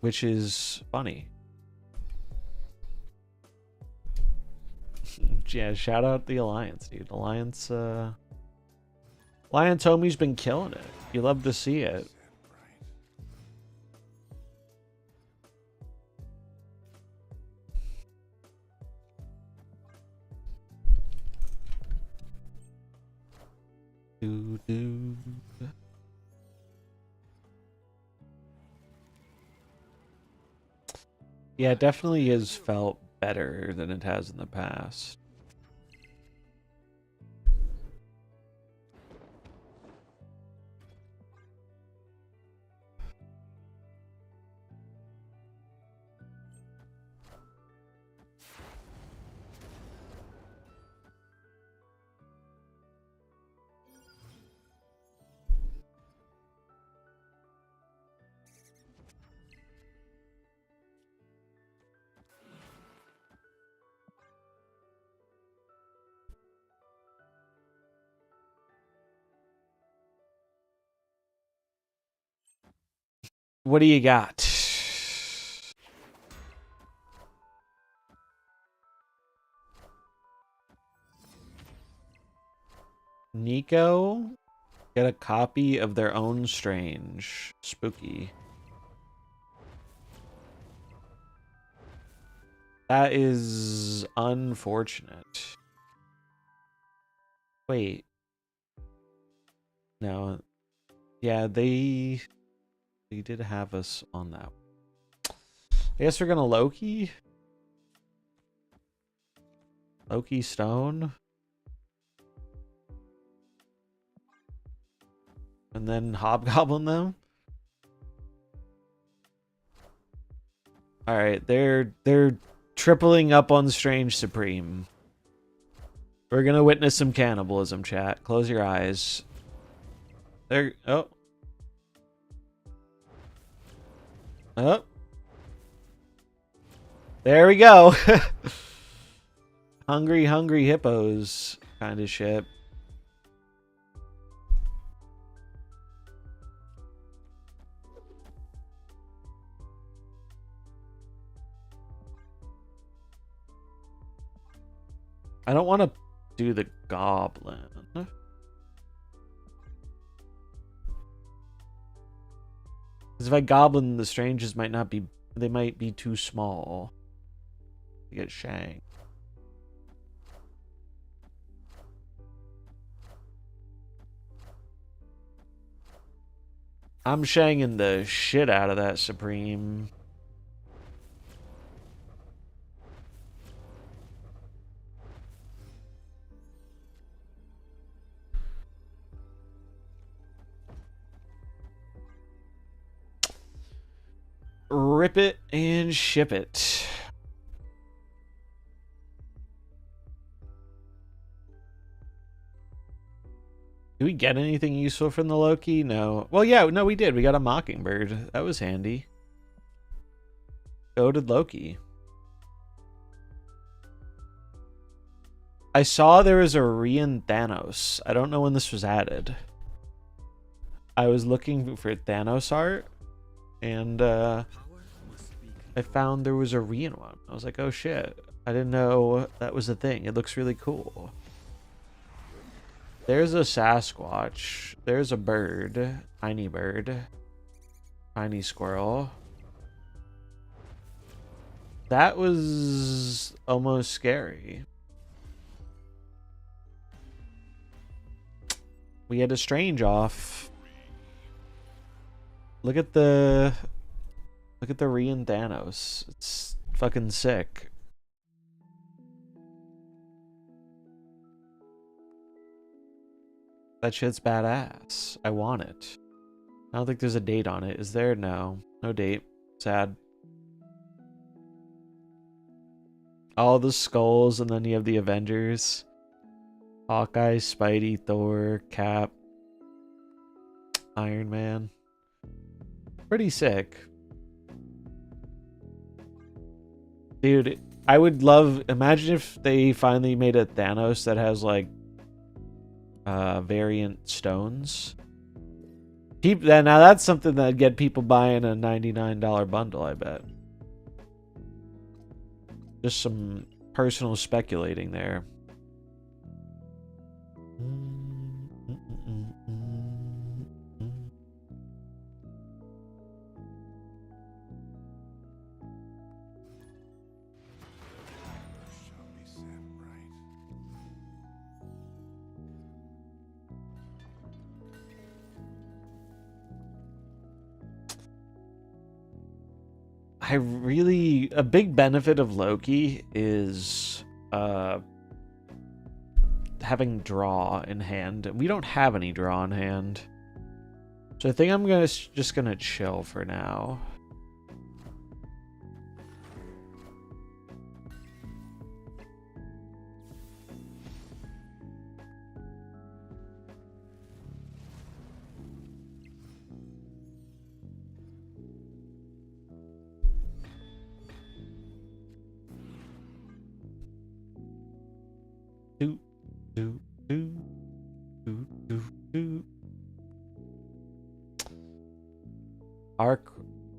Which is funny. Yeah, shout out the Alliance, dude. Alliance homie's been killing it. You love to see it. Doo-doo. Yeah, it definitely has felt better than it has in the past. What do you got? Nico? Get a copy of their own Strange. Spooky. That is unfortunate. Wait. No. Yeah, they did have us on that. I guess we're gonna Loki. Loki Stone. And then Hobgoblin them. Alright, they're tripling up on Strange Supreme. We're gonna witness some cannibalism, chat. Close your eyes. There. Oh. Oh. There we go. Hungry, hungry hippos kind of shit. I don't want to do the goblin. Because if I goblin, the stranges might not be... They might be too small to get shanked. I'm shanging the shit out of that Supreme. Rip it and ship it. Do we get anything useful from the Loki? No. Well, yeah, no, we did. We got a Mockingbird. That was handy. Goated Loki. I saw there was a Rian Thanos. I don't know when this was added. I was looking for Thanos art, and I found there was a Rian one. I was like, oh shit. I didn't know that was a thing. It looks really cool. There's a Sasquatch. There's a bird. Tiny bird. Tiny squirrel. That was almost scary. We had a strange off. Look at the Rian Thanos. It's fucking sick. That shit's badass. I want it. I don't think there's a date on it. Is there? No. No date. Sad. All the skulls, and then you have the Avengers. Hawkeye, Spidey, Thor, Cap, Iron Man. Pretty sick. Dude, I would love... Imagine if they finally made a Thanos that has, like, variant stones. Now that's something that'd get people buying a $99 bundle, I bet. Just some personal speculating there. A big benefit of Loki is having draw in hand. We don't have any draw in hand, so I think I'm just gonna chill for now.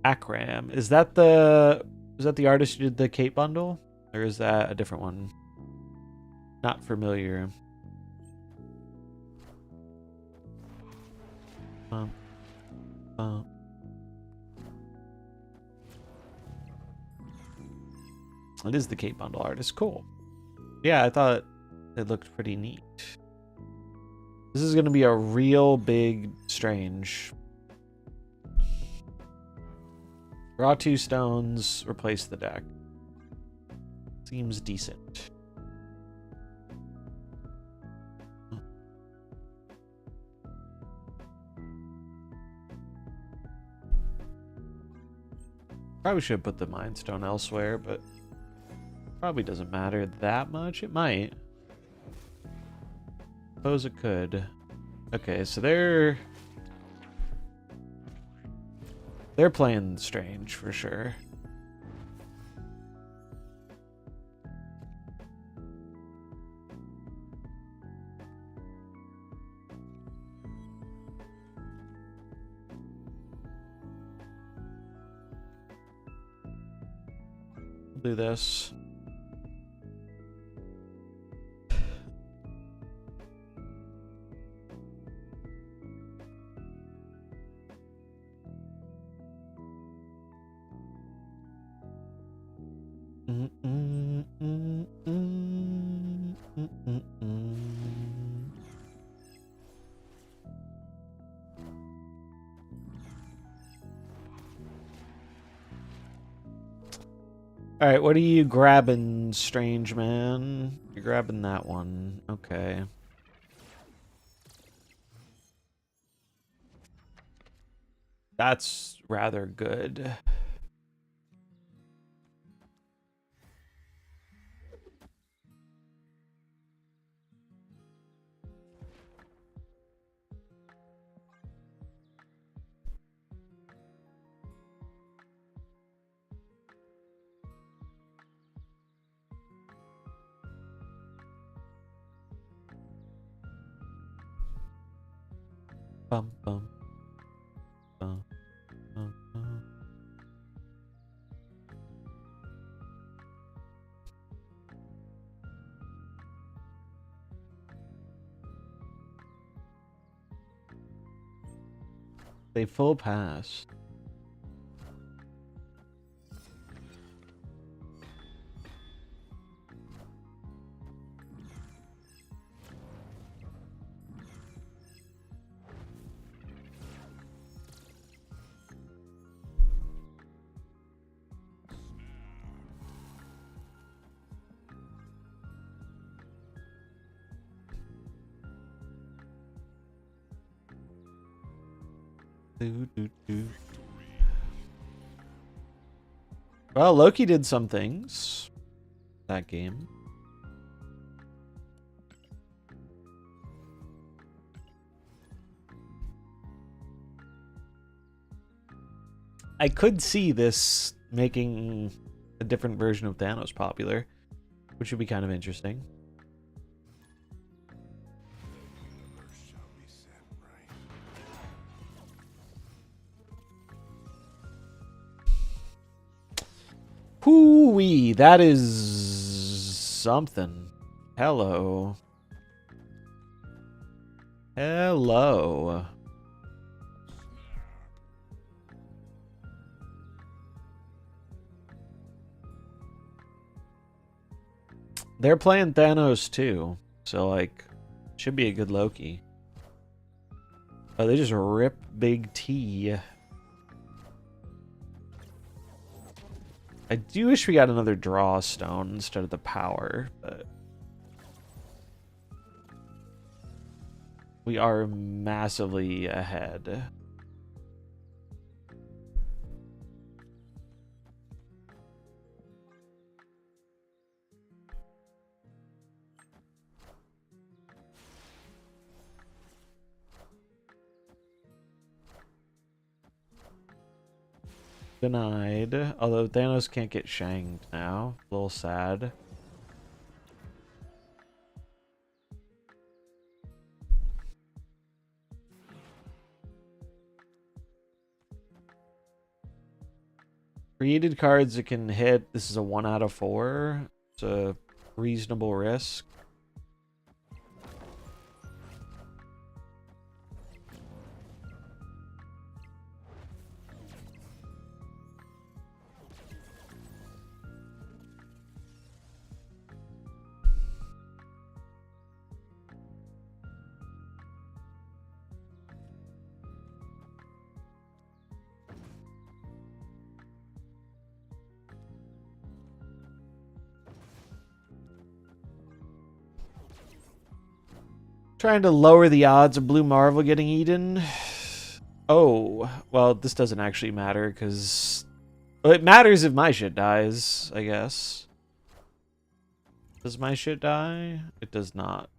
Akram. Is that the artist who did the Cape bundle? Or is that a different one? Not familiar. It is the Cape bundle artist. Cool. Yeah, I thought it looked pretty neat. This is going to be a real big strange. Draw 2 stones, replace the deck. Seems decent. Probably should put the Mind Stone elsewhere, but probably doesn't matter that much. It might. Suppose it could. Okay, so they're playing strange for sure. We'll do this. Alright, what are you grabbing, strange man? You're grabbing that one. Okay. That's rather good. Bum bum. Bum, bum, bum. They full pass. Do, do, do. Well, Loki did some things that game. I could see this making a different version of Thanos popular, which would be kind of interesting. Hoo-wee, that is something. Hello. Hello. They're playing Thanos too, so like, should be a good Loki. Oh, they just rip Big T. I do wish we got another draw stone instead of the power, but we are massively ahead. Denied. Although Thanos can't get shanked now. A little sad. Created cards that can hit. This is a 1 out of 4. It's a reasonable risk. Trying to lower the odds of Blue Marvel getting eaten. Oh, well, this doesn't actually matter because... Well, it matters if my shit dies, I guess. Does my shit die? It does not.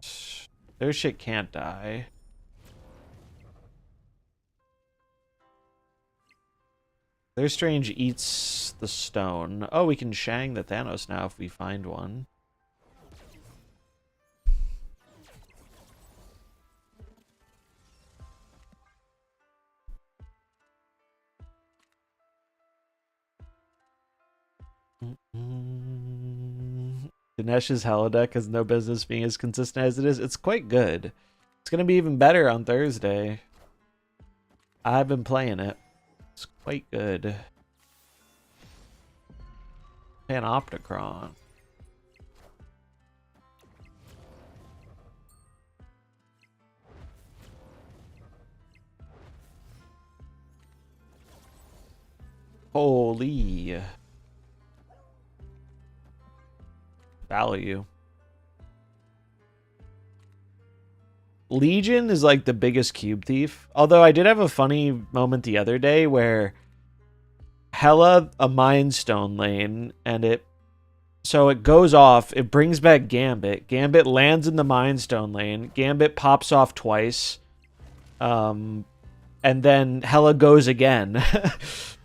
Their shit can't die. Their Strange eats the stone. Oh, we can Shang the Thanos now if we find one. Dinesh's holodeck has no business being as consistent as it is. It's quite good. It's going to be even better on Thursday. I've been playing it. It's quite good. Panopticron. Holy. value. Legion is like the biggest cube thief. Although I did have a funny moment the other day where Hella a Mind Stone lane, and it goes off, it brings back Gambit. Gambit lands in the Mind Stone lane. Gambit pops off twice. And then Hella goes again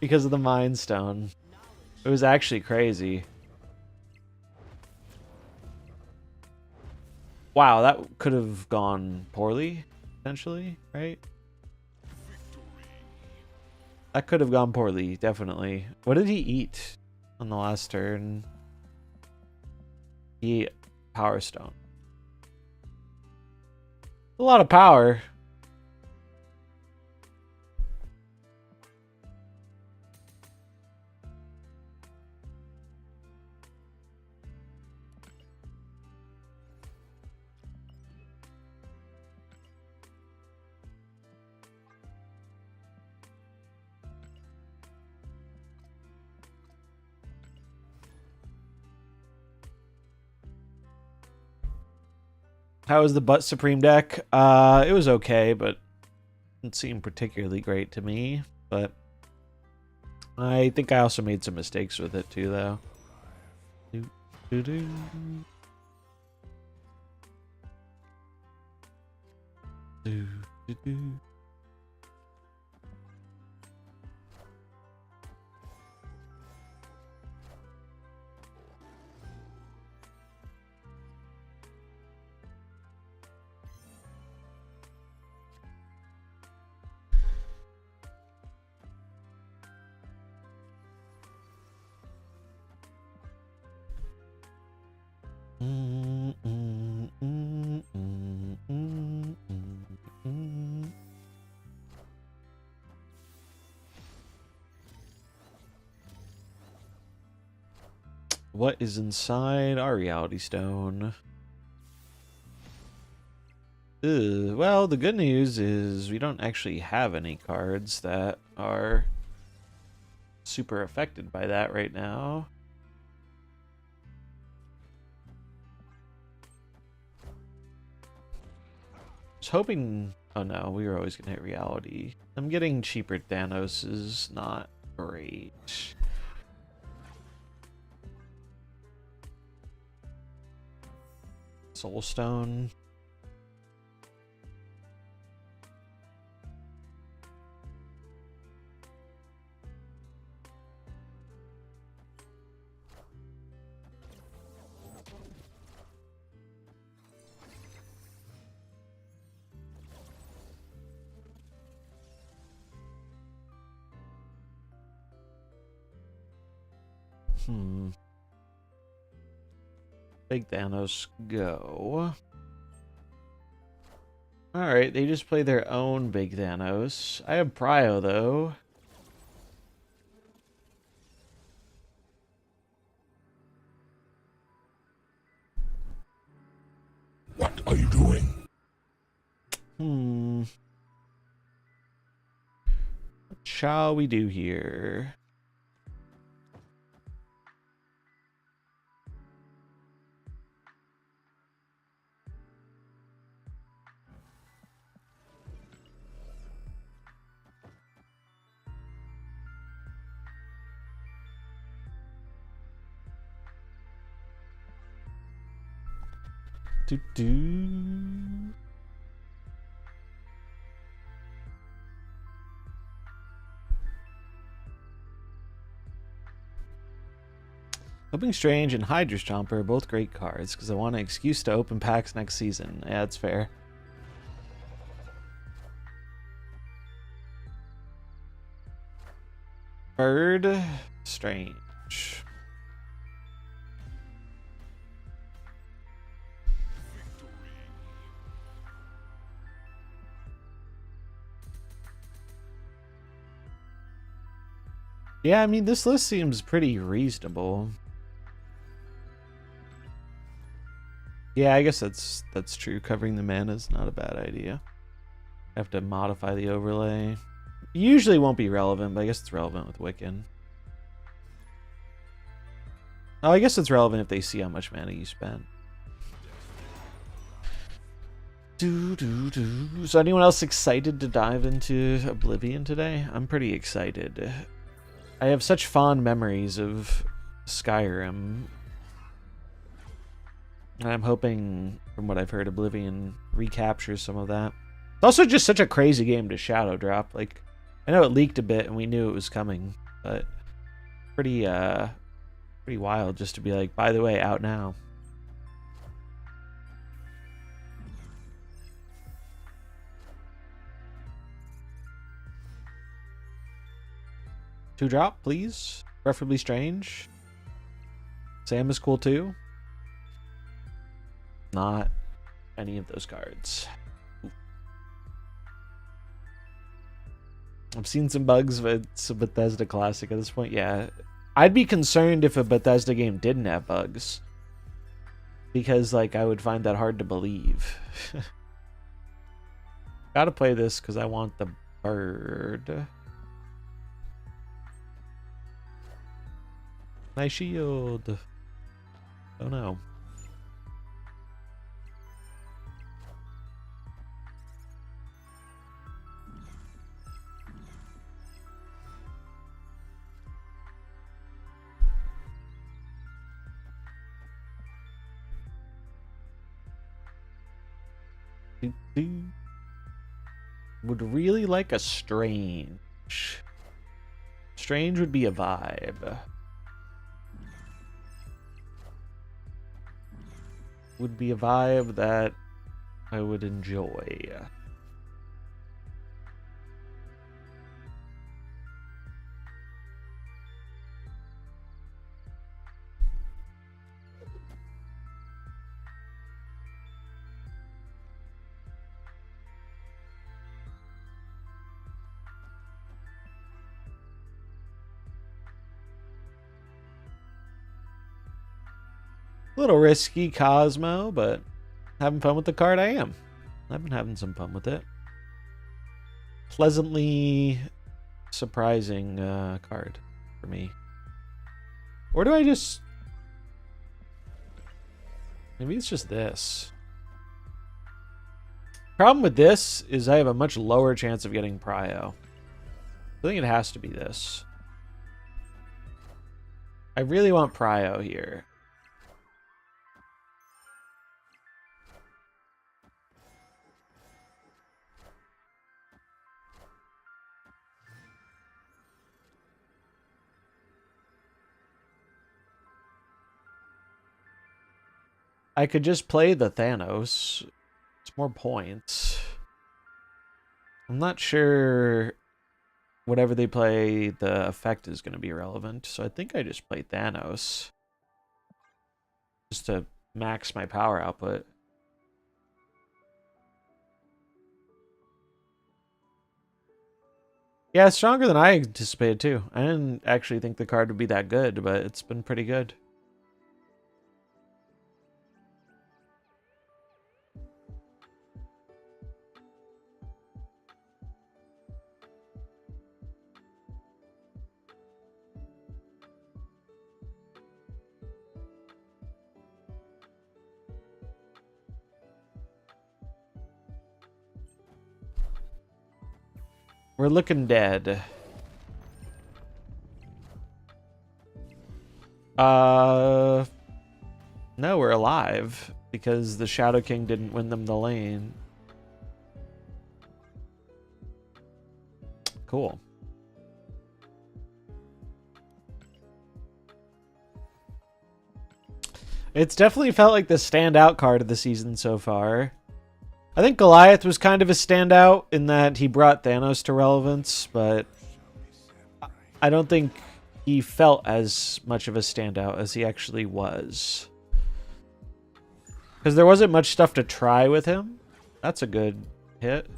because of the Mind Stone. It was actually crazy. Wow, that could have gone poorly, potentially, right? That could have gone poorly, definitely. What did he eat on the last turn? He ate Power Stone. A lot of power. How was the Butt Supreme deck? It was okay, but didn't seem particularly great to me. But I think I also made some mistakes with it too, though. Do, do, do. Do, do, do. What is inside our reality stone? Well, the good news is we don't actually have any cards that are super affected by that right now. I was hoping... Oh no, we were always going to hit reality. I'm getting cheaper Thanos is not great. Soulstone. Big Thanos, go. Alright, they just play their own Big Thanos. I have Prio, though. What are you doing? What shall we do here? Hoping Strange and Hydra Stomper are both great cards because I want an excuse to open packs next season. Yeah, that's fair. Bird Strange. Yeah, I mean, this list seems pretty reasonable. Yeah, I guess that's true. Covering the mana is not a bad idea. I have to modify the overlay. Usually won't be relevant, but I guess it's relevant with Wiccan. Oh, I guess it's relevant if they see how much mana you spent. So anyone else excited to dive into Oblivion today? I'm pretty excited. I have such fond memories of Skyrim. And I'm hoping, from what I've heard, Oblivion recaptures some of that. It's also just such a crazy game to shadow drop. Like, I know it leaked a bit and we knew it was coming, but pretty wild just to be like, by the way, out now. Two drop, please. Preferably strange. Sam is cool too. Not any of those cards. Ooh. I've seen some bugs, but it's a Bethesda classic at this point. Yeah. I'd be concerned if a Bethesda game didn't have bugs. Because, like, I would find that hard to believe. Gotta play this because I want the bird. My shield. Oh no. Would really like a strange. Strange would be a vibe. Would be a vibe that I would enjoy. A little risky, Cosmo, but having fun with the card I am. I've been having some fun with it. Pleasantly surprising card for me. Or do I just... Maybe it's just this. Problem with this is I have a much lower chance of getting Prio. I think it has to be this. I really want Prio here. I could just play the Thanos. It's more points. I'm not sure whatever they play, the effect is going to be relevant. So I think I just play Thanos. Just to max my power output. Yeah, it's stronger than I anticipated too. I didn't actually think the card would be that good, but it's been pretty good. We're looking dead. No, we're alive because the Shadow King didn't win them the lane. Cool. It's definitely felt like the standout card of the season so far. I think Goliath was kind of a standout in that he brought Thanos to relevance, but I don't think he felt as much of a standout as he actually was. Because there wasn't much stuff to try with him. That's a good hit.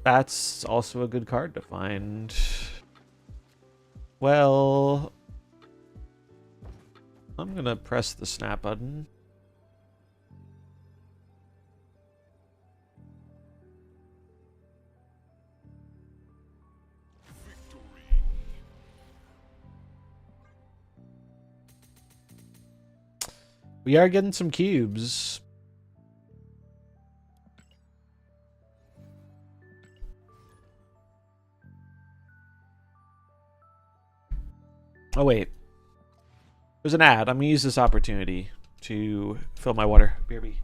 That's also a good card to find. Well, I'm going to press the snap button. We are getting some cubes. Oh, wait. There's an ad. I'm going to use this opportunity to fill my water. BRB.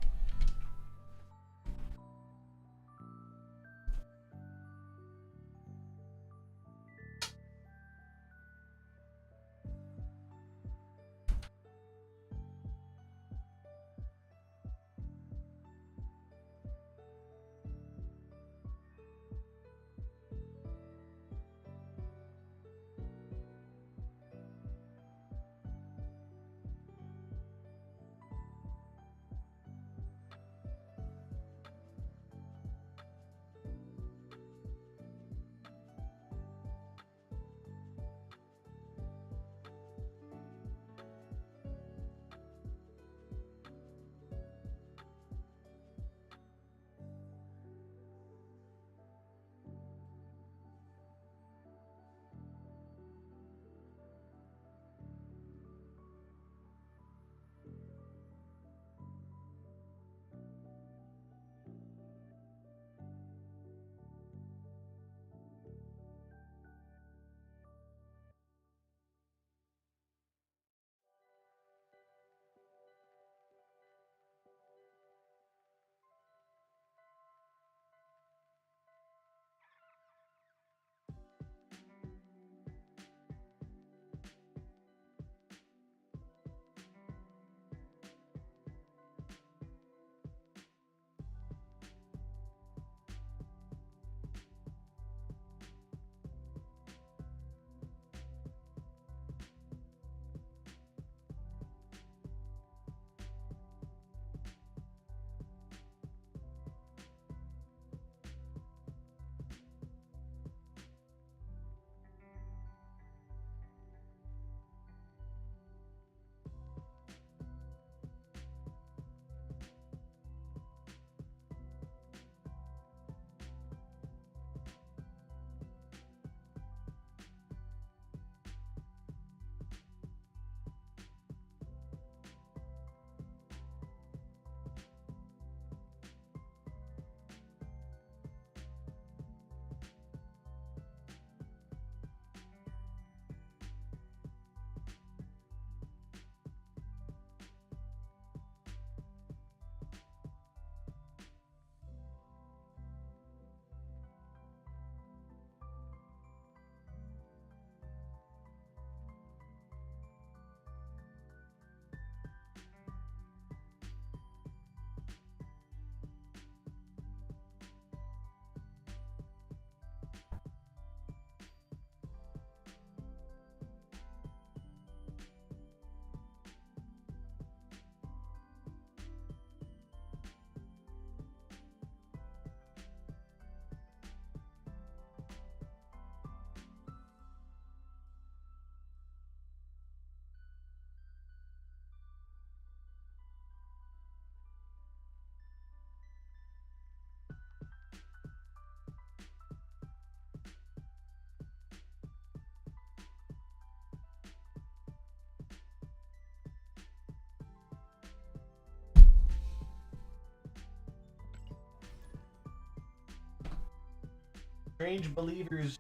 Strange believers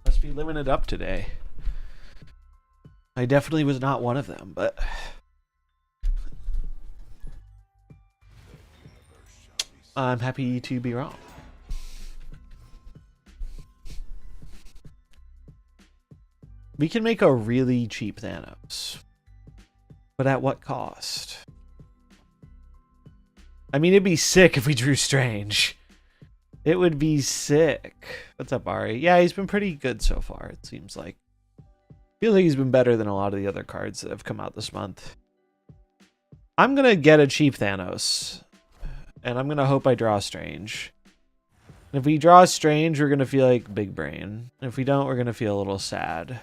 must be living it up today. I definitely was not one of them, but I'm happy to be wrong. We can make a really cheap Thanos. But at what cost? I mean, it'd be sick if we drew Strange. It would be sick. What's up, Ari? Yeah, he's been pretty good so far, it seems like. Feels like he's been better than a lot of the other cards that have come out this month. I'm going to get a cheap Thanos. And I'm going to hope I draw Strange. And if we draw Strange, we're going to feel like big brain. And if we don't, we're going to feel a little sad.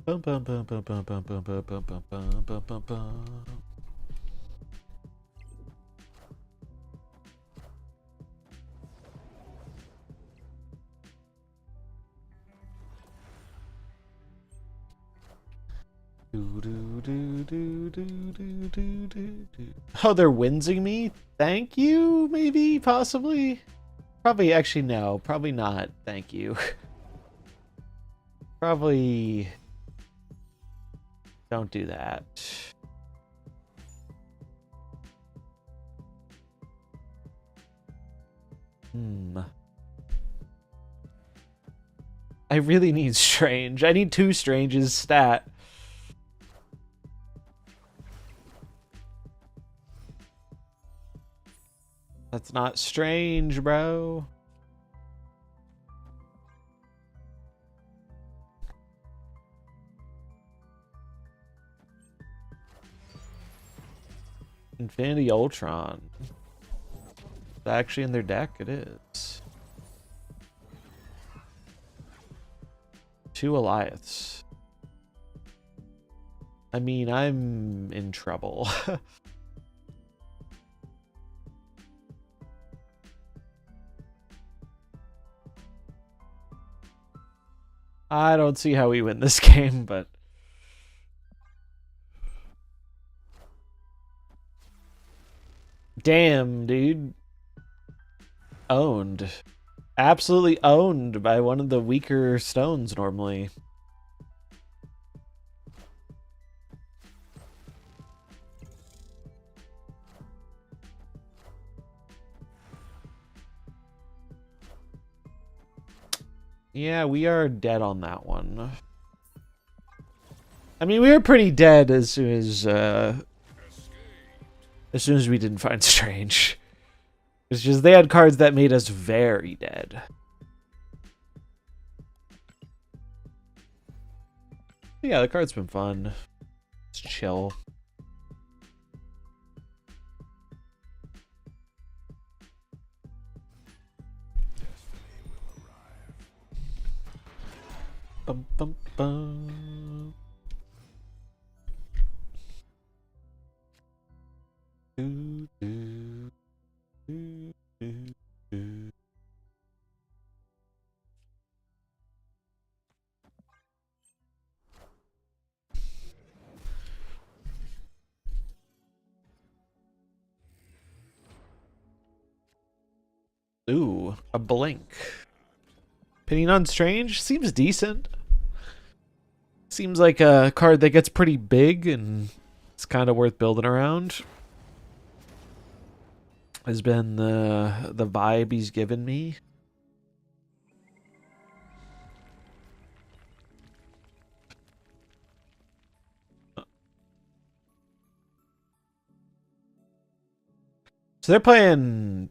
Bum, bum, bum, bum, bum, bum, bum, bum, bum, bum, bum, bum, bum, bum. Oh, they're winsing me? Thank you? Maybe? Possibly? Probably, actually, no. Probably not. Thank you. Probably don't do that. I really need Strange. I need 2 Strange's stat. That's not Strange, bro. Infinity Ultron. It's actually in their deck, it is. 2 Eliaths. I mean, I'm in trouble. I don't see how we win this game, but... Damn, dude. Owned. Absolutely owned by one of the weaker stones normally. Yeah, we are dead on that one. I mean, we were pretty dead as soon as we didn't find Strange. It's just they had cards that made us very dead. Yeah, the card's been fun. It's chill. Bum, bum, bum. Do, do, do, do, do. Ooh, a blink. Opinion on Strange seems decent. Seems like a card that gets pretty big and it's kind of worth building around. Has been the vibe he's given me. So they're playing...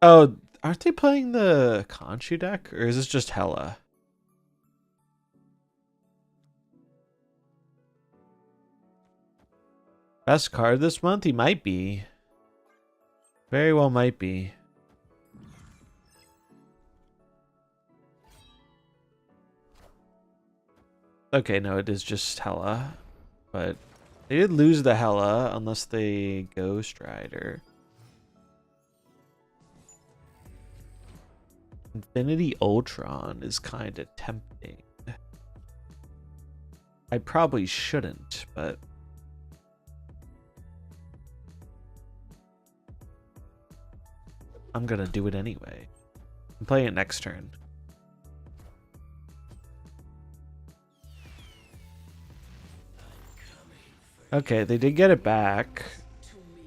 Oh, aren't they playing the Khonshu deck? Or is this just Hela? Best card this month? He might be. Very well might be. Okay, no, it is just Hela. But they did lose the Hela unless they Ghost Rider. Infinity Ultron is kind of tempting. I probably shouldn't, but... I'm gonna do it anyway. I'm playing it next turn. Okay, they did get it back,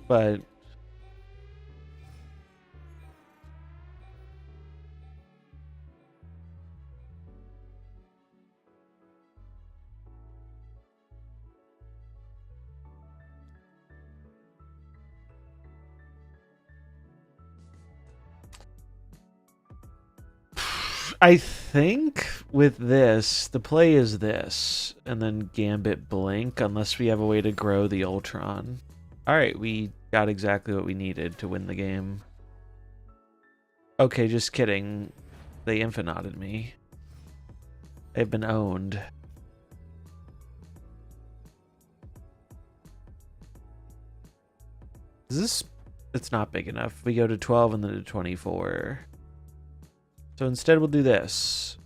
but... I think with this, the play is this, and then Gambit Blink, unless we have a way to grow the Ultron. Alright, we got exactly what we needed to win the game. Okay, just kidding. They infinited me. They've been owned. Is this... It's not big enough. We go to 12 and then to 24. So instead we'll do this.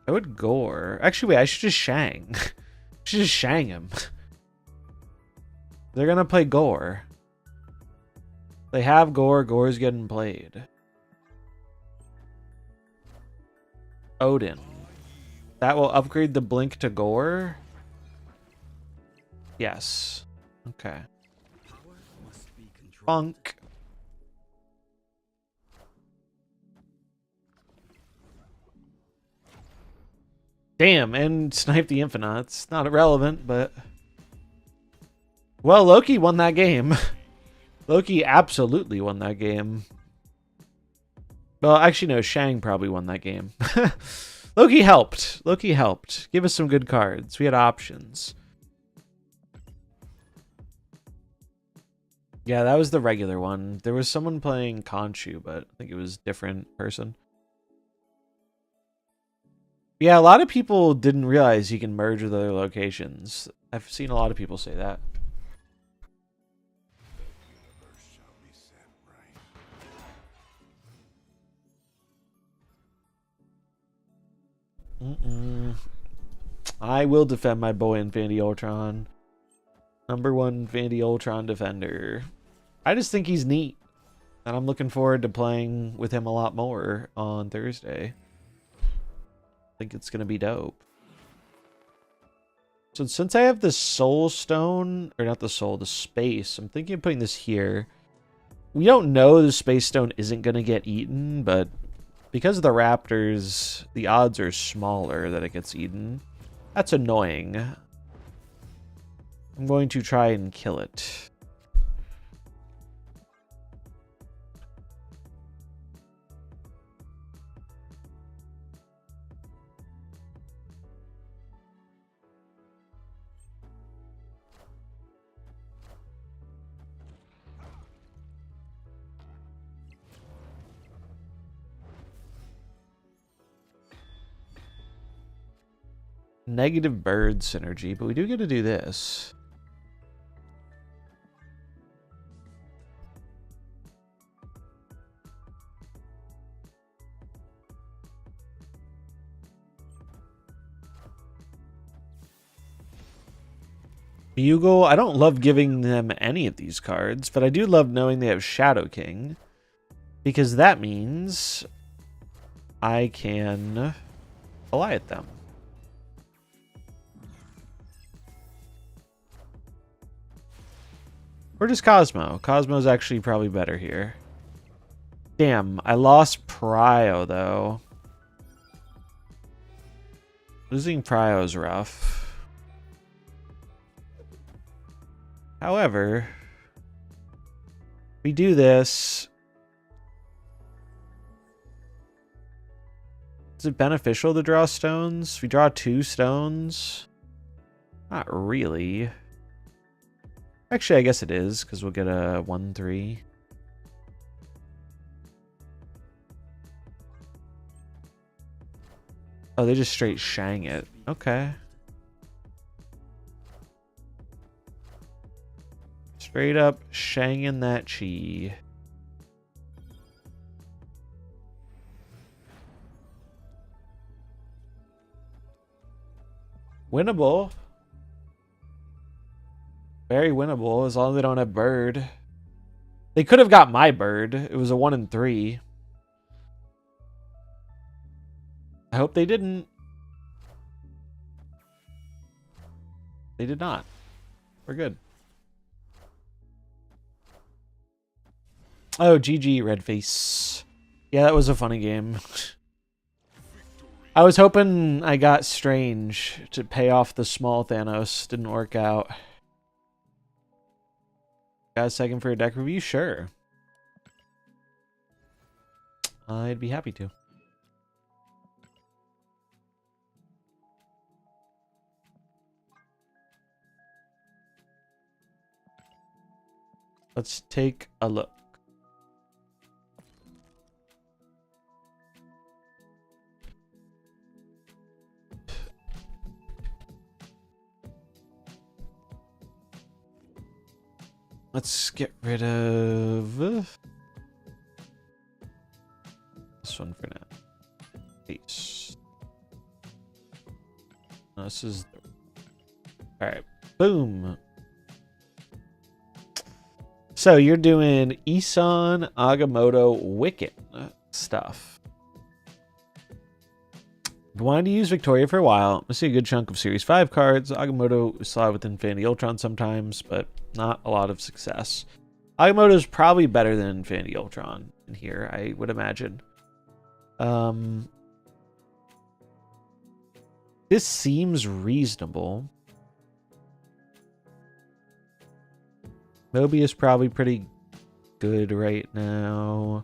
I would gore. Actually, wait, I should just Shang. I should just Shang him. They're gonna play gore. They have gore. Gore's getting played. Odin. That will upgrade the blink to gore? Yes. Okay. Funk. Damn, and snipe the Infinite. It's not irrelevant, but... Well, Loki won that game. Loki absolutely won that game. Well, actually, no, Shang probably won that game. Loki helped. Loki helped. Give us some good cards. We had options. Yeah, that was the regular one. There was someone playing Khonshu, but I think it was a different person. Yeah, a lot of people didn't realize you can merge with other locations. I've seen a lot of people say that. I will defend my boy Infinity Ultron. #1 Infinity Ultron defender. I just think he's neat. And I'm looking forward to playing with him a lot more on Thursday. I think it's going to be dope. So since I have the Soul Stone, or not the Soul, the Space, I'm thinking of putting this here. We don't know the Space Stone isn't going to get eaten, but because of the Raptors, the odds are smaller that it gets eaten. That's annoying. I'm going to try and kill it. Negative bird synergy, but we do get to do this. Bugle, I don't love giving them any of these cards, but I do love knowing they have Shadow King, because that means I can Goliath them. Or just Cosmo. Cosmo's actually probably better here. Damn, I lost Prio, though. Losing Prio is rough. However, we do this. Is it beneficial to draw stones? We draw 2 stones? Not really. Actually, I guess it is, because we'll get a 1/3. Oh, they just straight Shang it. Okay. Straight up Shanging that chi. Winnable. Very winnable, as long as they don't have bird. They could have got my bird. It was a 1/3. I hope they didn't. They did not. We're good. Oh, GG, Redface. Yeah, that was a funny game. I was hoping I got Strange to pay off the small Thanos. Didn't work out. Got a second for a deck review? Sure. I'd be happy to. Let's take a look. Let's get rid of this one for now. Peace. No, this is... Alright. Boom. So you're doing Isan, Agamotto, Wiccan stuff. I've wanted to use Victoria for a while. I see a good chunk of Series 5 cards. Agamotto is slot with Infinity Ultron sometimes, but not a lot of success. Agamotto is probably better than Infinity Ultron in here, I would imagine. This seems reasonable. Moby is probably pretty good right now.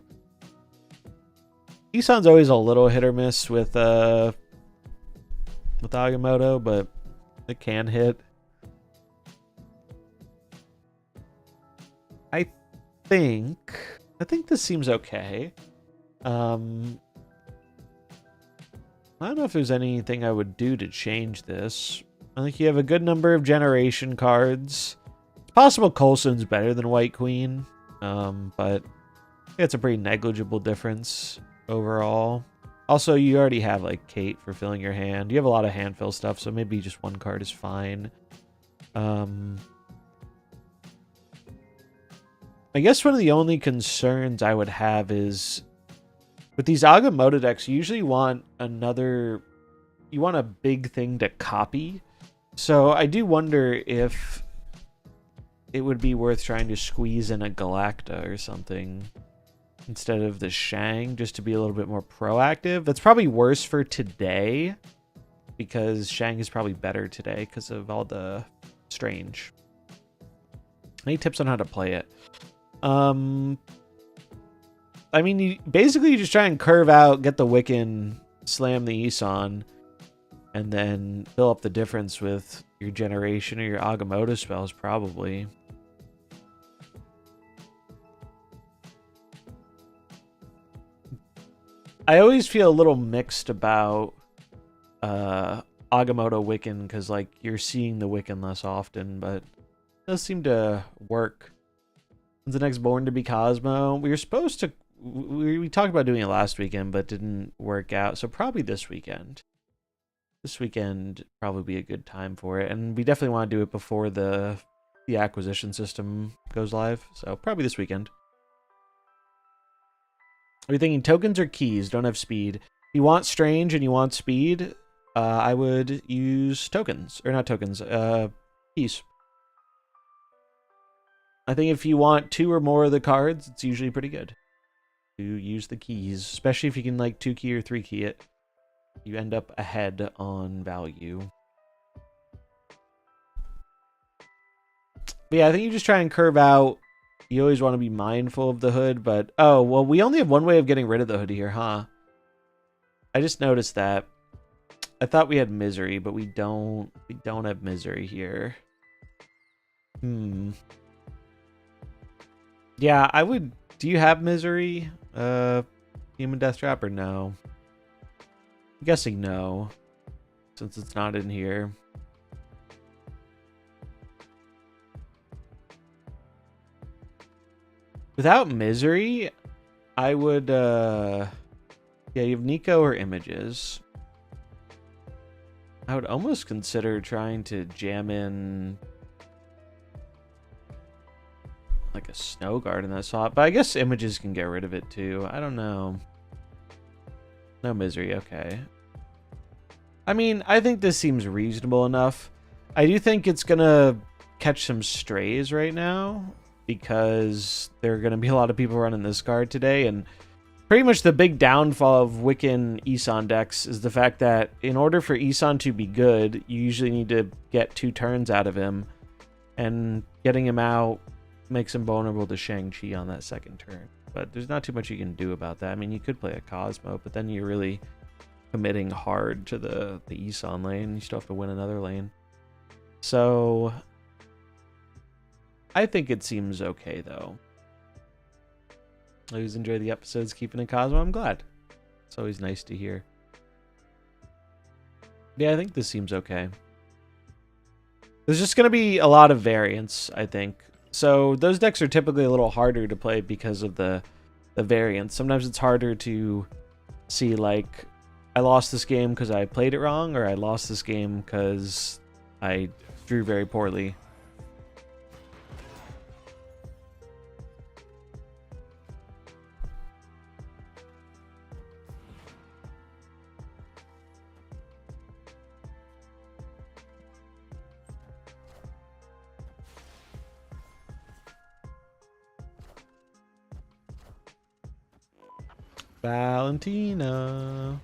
Isan's always a little hit or miss with Agamotto, but it can hit. I think this seems okay. I don't know if there's anything I would do to change this. I think you have a good number of generation cards. It's possible Coulson's better than White Queen, but it's a pretty negligible difference overall. Also, you already have like Kate for filling your hand. You have a lot of hand fill stuff, so maybe just one card is fine. I guess one of the only concerns I would have is with these Agamotto decks, you usually want you want a big thing to copy. So I do wonder if it would be worth trying to squeeze in a Galacta or something instead of the Shang, just to be a little bit more proactive. That's probably worse for today because Shang is probably better today because of all the Strange. Any tips on how to play it? I mean, you just try and curve out, get the Wiccan, slam the Isan, and then fill up the difference with your generation or your Agamotto spells, probably. I always feel a little mixed about Agamotto Wiccan, because like you're seeing the Wiccan less often, but it does seem to work. When's the next Born to be Cosmo? We were supposed to... We talked about doing it last weekend, but didn't work out. So probably this weekend. This weekend probably be a good time for it. And we definitely want to do it before the acquisition system goes live. So probably this weekend. Are you thinking tokens or keys? Don't have speed. If you want Strange and you want speed, I would use tokens. Or not tokens, keys. I think if you want 2 or more of the cards, it's usually pretty good to use the keys, especially if you can like 2 key or 3 key it. You end up ahead on value. But yeah, I think you just try and curve out. You always want to be mindful of the hood, but oh, well, we only have one way of getting rid of the hood here, huh? I just noticed that. I thought we had Misery, but we don't have Misery here. Yeah, I would... Do you have Misery? Human Death Trap or no? I'm guessing no, since it's not in here. Without Misery, I would... Yeah, you have Nico or Images. I would almost consider trying to jam in like a Snow Guard in that slot, but I guess Images can get rid of it too. I don't know. No Misery, okay. I mean, I think this seems reasonable enough. I do think it's gonna catch some strays right now because there are gonna be a lot of people running this card today, and pretty much the big downfall of Wiccan Isan decks is the fact that in order for Isan to be good, you usually need to get 2 turns out of him, and getting him out makes him vulnerable to Shang-Chi on that second turn. But there's not too much you can do about that. I mean, you could play a Cosmo, but then you're really committing hard to the Isan lane. You still have to win another lane. So I think it seems okay, though. I always enjoy the episodes keeping it Cosmo. I'm glad. It's always nice to hear. Yeah, I think this seems okay. There's just going to be a lot of variance, I think. So those decks are typically a little harder to play because of the variance. Sometimes it's harder to see like I lost this game because I played it wrong, or I lost this game because I drew very poorly. Valentina.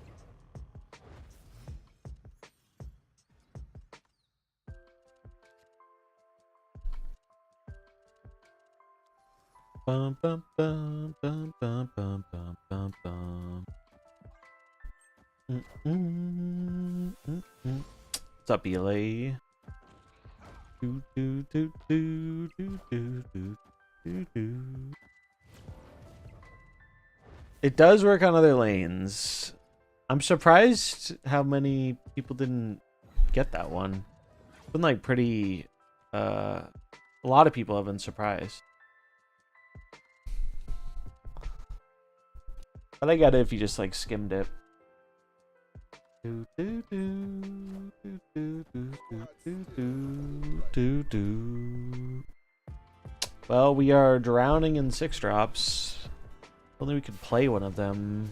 Bum, bum, bum, bum, bum, bum, bum, bum, bum. What's up, ELA? Do, do, do, do, do, do, do, do, do. It does work on other lanes. I'm surprised how many people didn't get that one. It's been like pretty... a lot of people have been surprised. But I get it if you just like skimmed it. Do, do, do, do, do, do, do, do, do, do. Well, we are drowning in 6-drops. Only we could play one of them.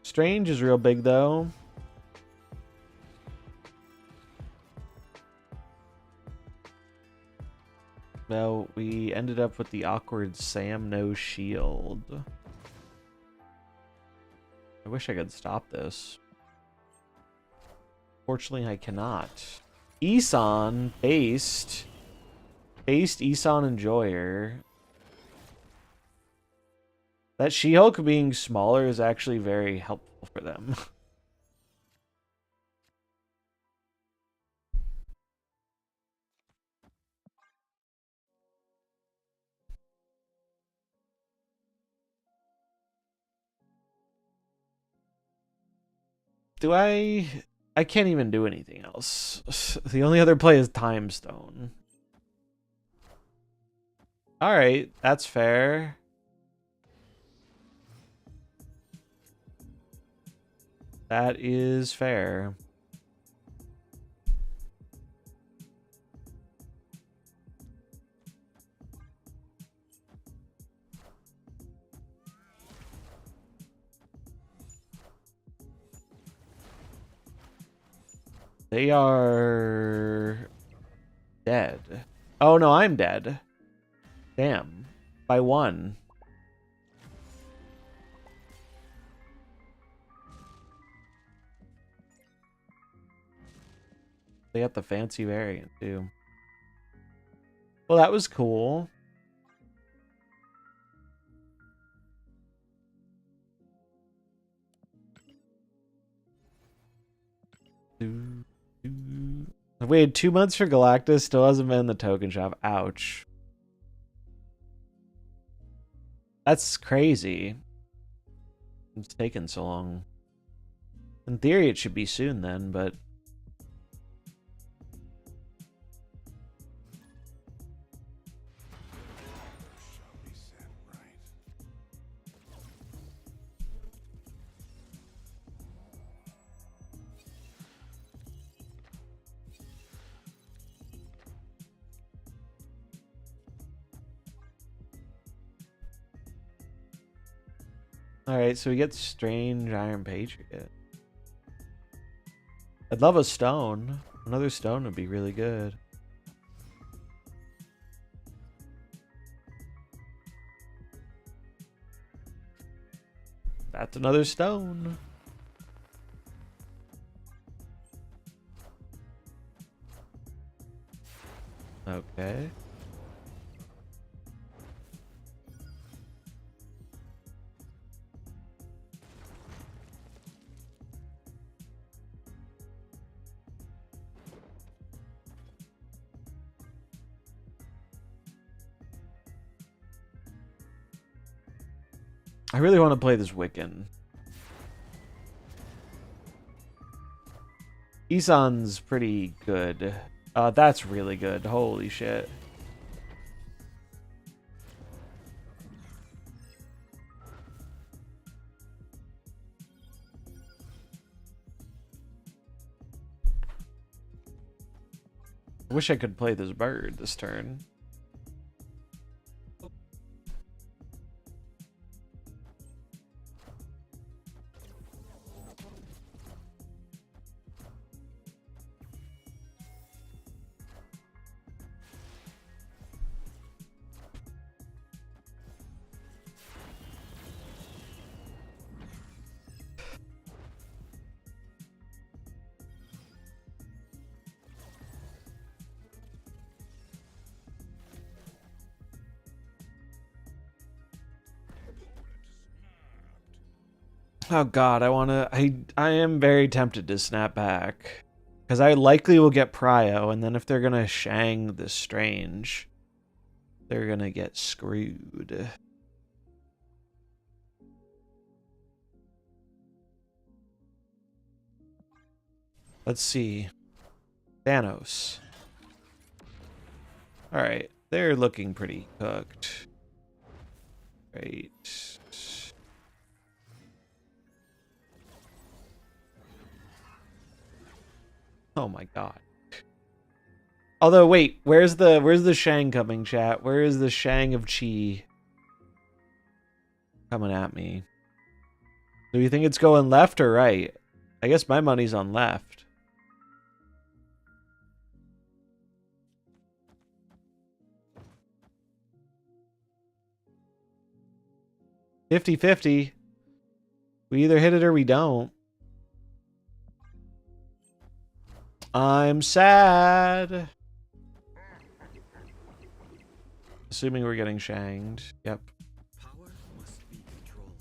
Strange is real big though. Well, we ended up with the awkward Sam no shield. I wish I could stop this. Fortunately, I cannot. Isan based Isan Enjoyer. That She-Hulk being smaller is actually very helpful for them. I can't even do anything else. The only other play is Time Stone. Alright, that's fair. That is fair. They are dead. Oh no, I'm dead. Damn. By 1. They got the fancy variant too. Well, that was cool. I've waited 2 months for Galactus, still hasn't been in the token shop. Ouch. That's crazy. It's taken so long. In theory, it should be soon then, but... Alright, so we get Strange Iron Patriot. I'd love a stone. Another stone would be really good. That's another stone. Okay. I really want to play this Wiccan. Isan's pretty good. That's really good. Holy shit. I wish I could play this bird this turn. Oh god, I am very tempted to snap back. Because I likely will get Prio, and then if they're gonna Shang the Strange, they're gonna get screwed. Let's see. Thanos. Alright, they're looking pretty cooked. Right. Oh my god. Although wait, where's the Shang coming, chat? Where is the Shang of Chi coming at me? Do you think it's going left or right? I guess my money's on left. $50-50. We either hit it or we don't. I'm sad. Assuming we're getting shanged. Yep. Power must be controlled.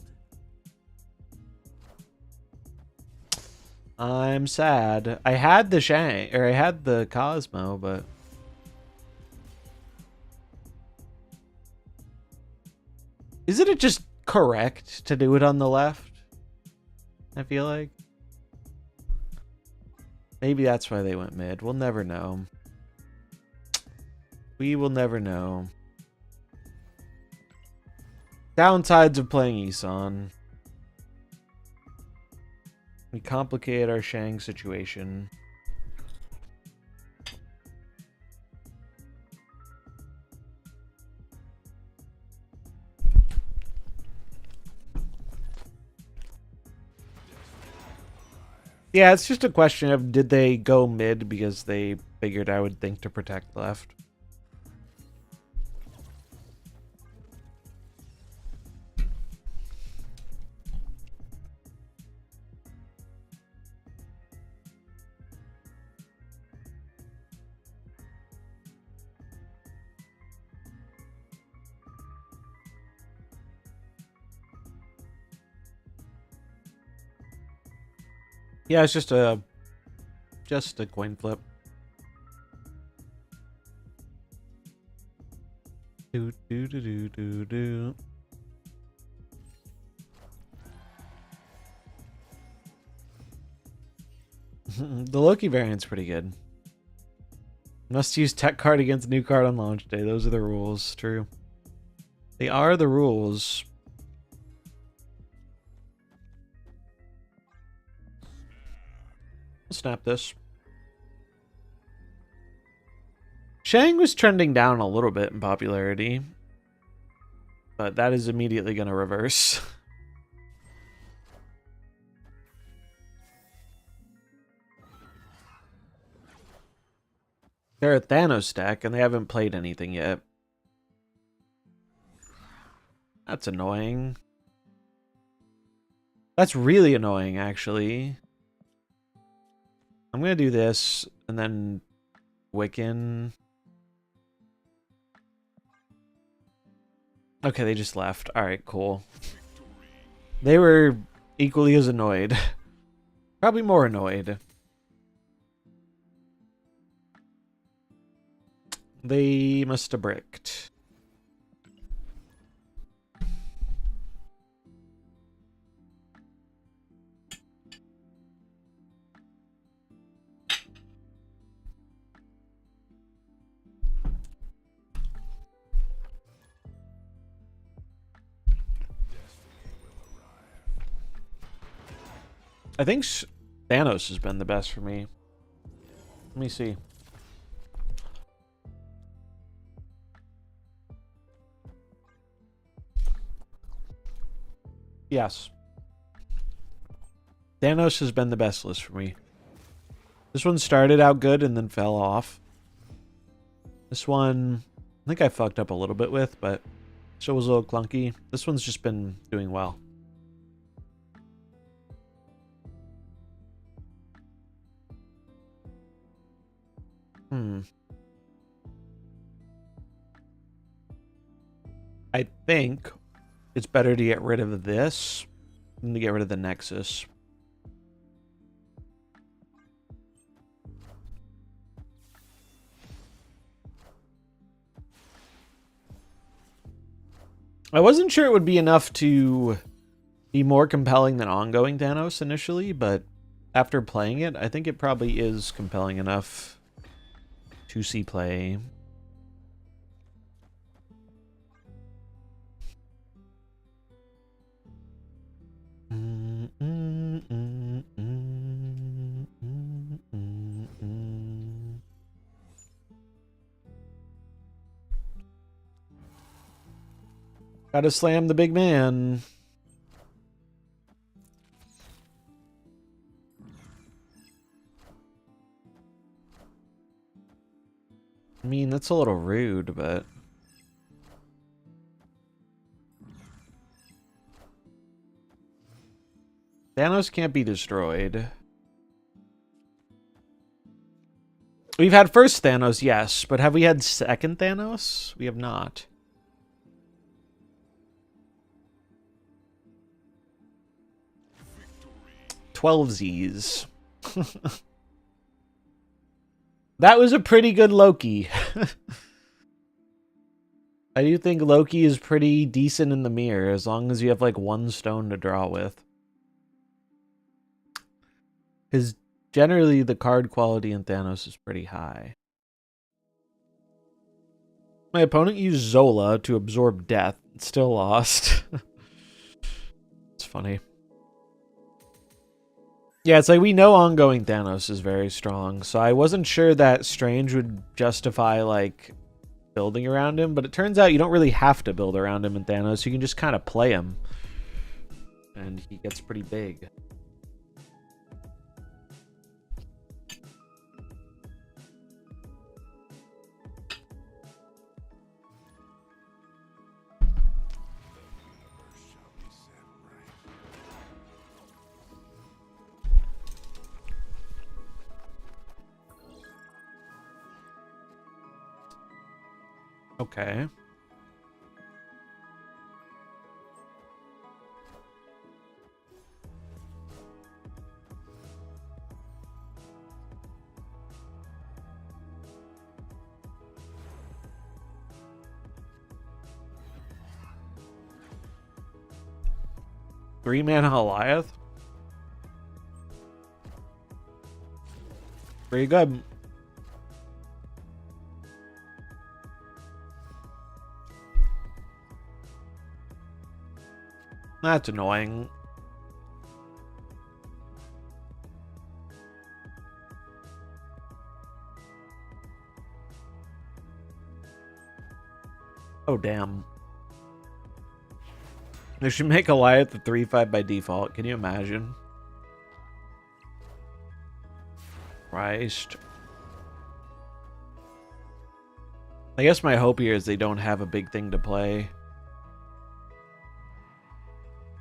I'm sad. I had the Shang, or I had the Cosmo, but isn't it just correct to do it on the left? I feel like maybe that's why they went mid. We'll never know. We will never know. Downsides of playing Isan. We complicate our Shang situation. Yeah, it's just a question of did they go mid because they figured I would think to protect left. Yeah, it's just a coin flip. Do do do do do do. The Loki variant's pretty good. Must use tech card against new card on launch day. Those are the rules. True. They are the rules. Snap this. Shang was trending down a little bit in popularity, but that is immediately going to reverse. They're a Thanos deck and they haven't played anything yet. That's annoying. That's really annoying, actually. I'm going to do this and then Wiccan. Okay, they just left. Alright, cool. They were equally as annoyed. Probably more annoyed. They must have bricked. I think Thanos has been the best for me. Let me see. Yes. Thanos has been the best list for me. This one started out good and then fell off. This one, I think I fucked up a little bit with, but still was a little clunky. This one's just been doing well. I think it's better to get rid of this than to get rid of the Nexus. I wasn't sure it would be enough to be more compelling than ongoing Thanos initially, but after playing it, I think it probably is compelling enough to see play. Gotta slam the big man. I mean, that's a little rude, but... Thanos can't be destroyed. We've had first Thanos, yes, but have we had second Thanos? We have not. Victory. 12Zs. That was a pretty good Loki. I do think Loki is pretty decent in the mirror, as long as you have like one stone to draw with. Because generally the card quality in Thanos is pretty high. My opponent used Zola to absorb death. Still lost. It's funny. Yeah, it's like we know ongoing Thanos is very strong, so I wasn't sure that Strange would justify, like, building around him, but it turns out you don't really have to build around him in Thanos. You can just kind of play him, and he gets pretty big. Okay. Three-mana Goliath? Pretty good. That's annoying. Oh, damn. They should make Goliath the 3/5 by default. Can you imagine? Christ. I guess my hope here is they don't have a big thing to play.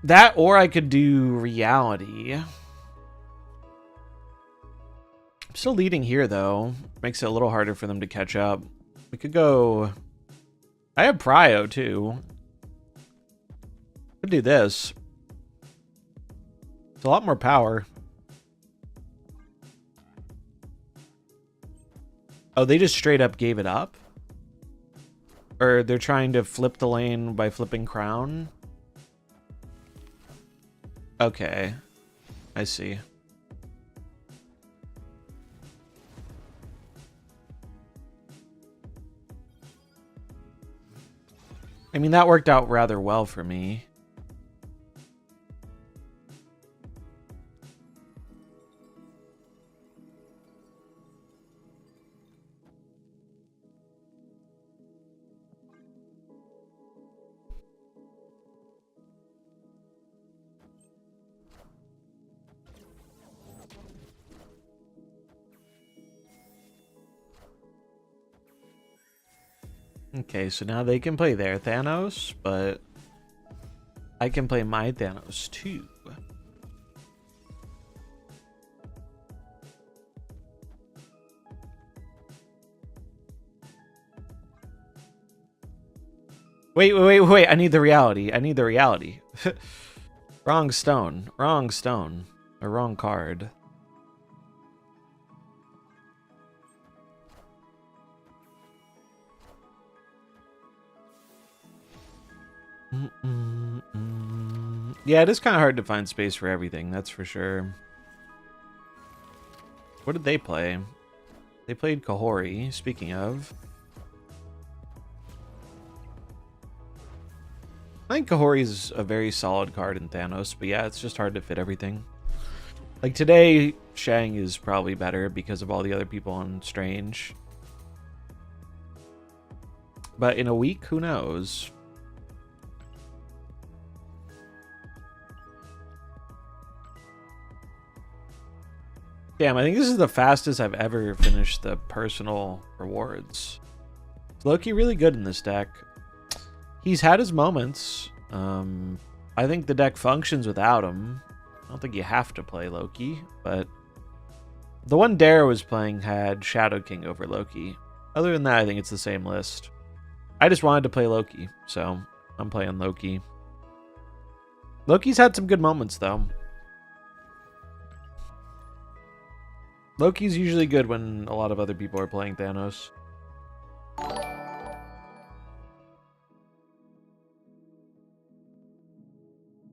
That, or I could do reality. I'm still leading here, though. Makes it a little harder for them to catch up. We could go... I have Prio, too. Could do this. It's a lot more power. Oh, they just straight up gave it up? Or they're trying to flip the lane by flipping Crown? Okay. I see. I mean, that worked out rather well for me. Okay, so now they can play their Thanos, but I can play my Thanos too. Wait. I need the reality. I need the reality. Wrong stone. Wrong stone. Or wrong card. Yeah, it is kind of hard to find space for everything, that's for sure. What did they play? They played Kahori, speaking of. I think Kahori's a very solid card in Thanos, but yeah, it's just hard to fit everything. Like today, Shang is probably better because of all the other people on Strange. But in a week, who knows? Damn, I think this is the fastest I've ever finished the personal rewards. Loki really good in this deck. He's had his moments. I think the deck functions without him. I don't think you have to play Loki, but the one Dare was playing had Shadow King over Loki. Other than that, I think it's the same list. I just wanted to play Loki, so I'm playing Loki. Loki's had some good moments, though. Loki's usually good when a lot of other people are playing Thanos.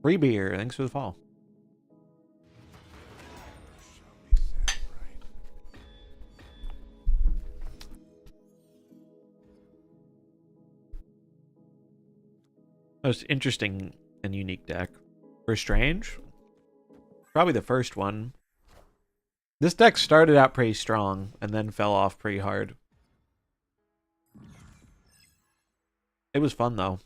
Free beer, thanks for the fall. Most interesting and unique deck. For Strange? Probably the first one. This deck started out pretty strong and then fell off pretty hard. It was fun though.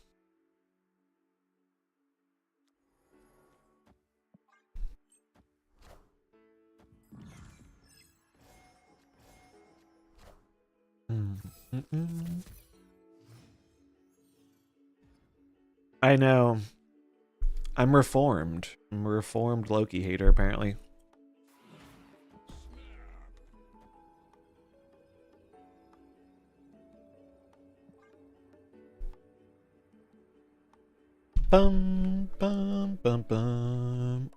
I know. I'm reformed. I'm a reformed Loki hater, apparently. Bum, bum, bum, bum.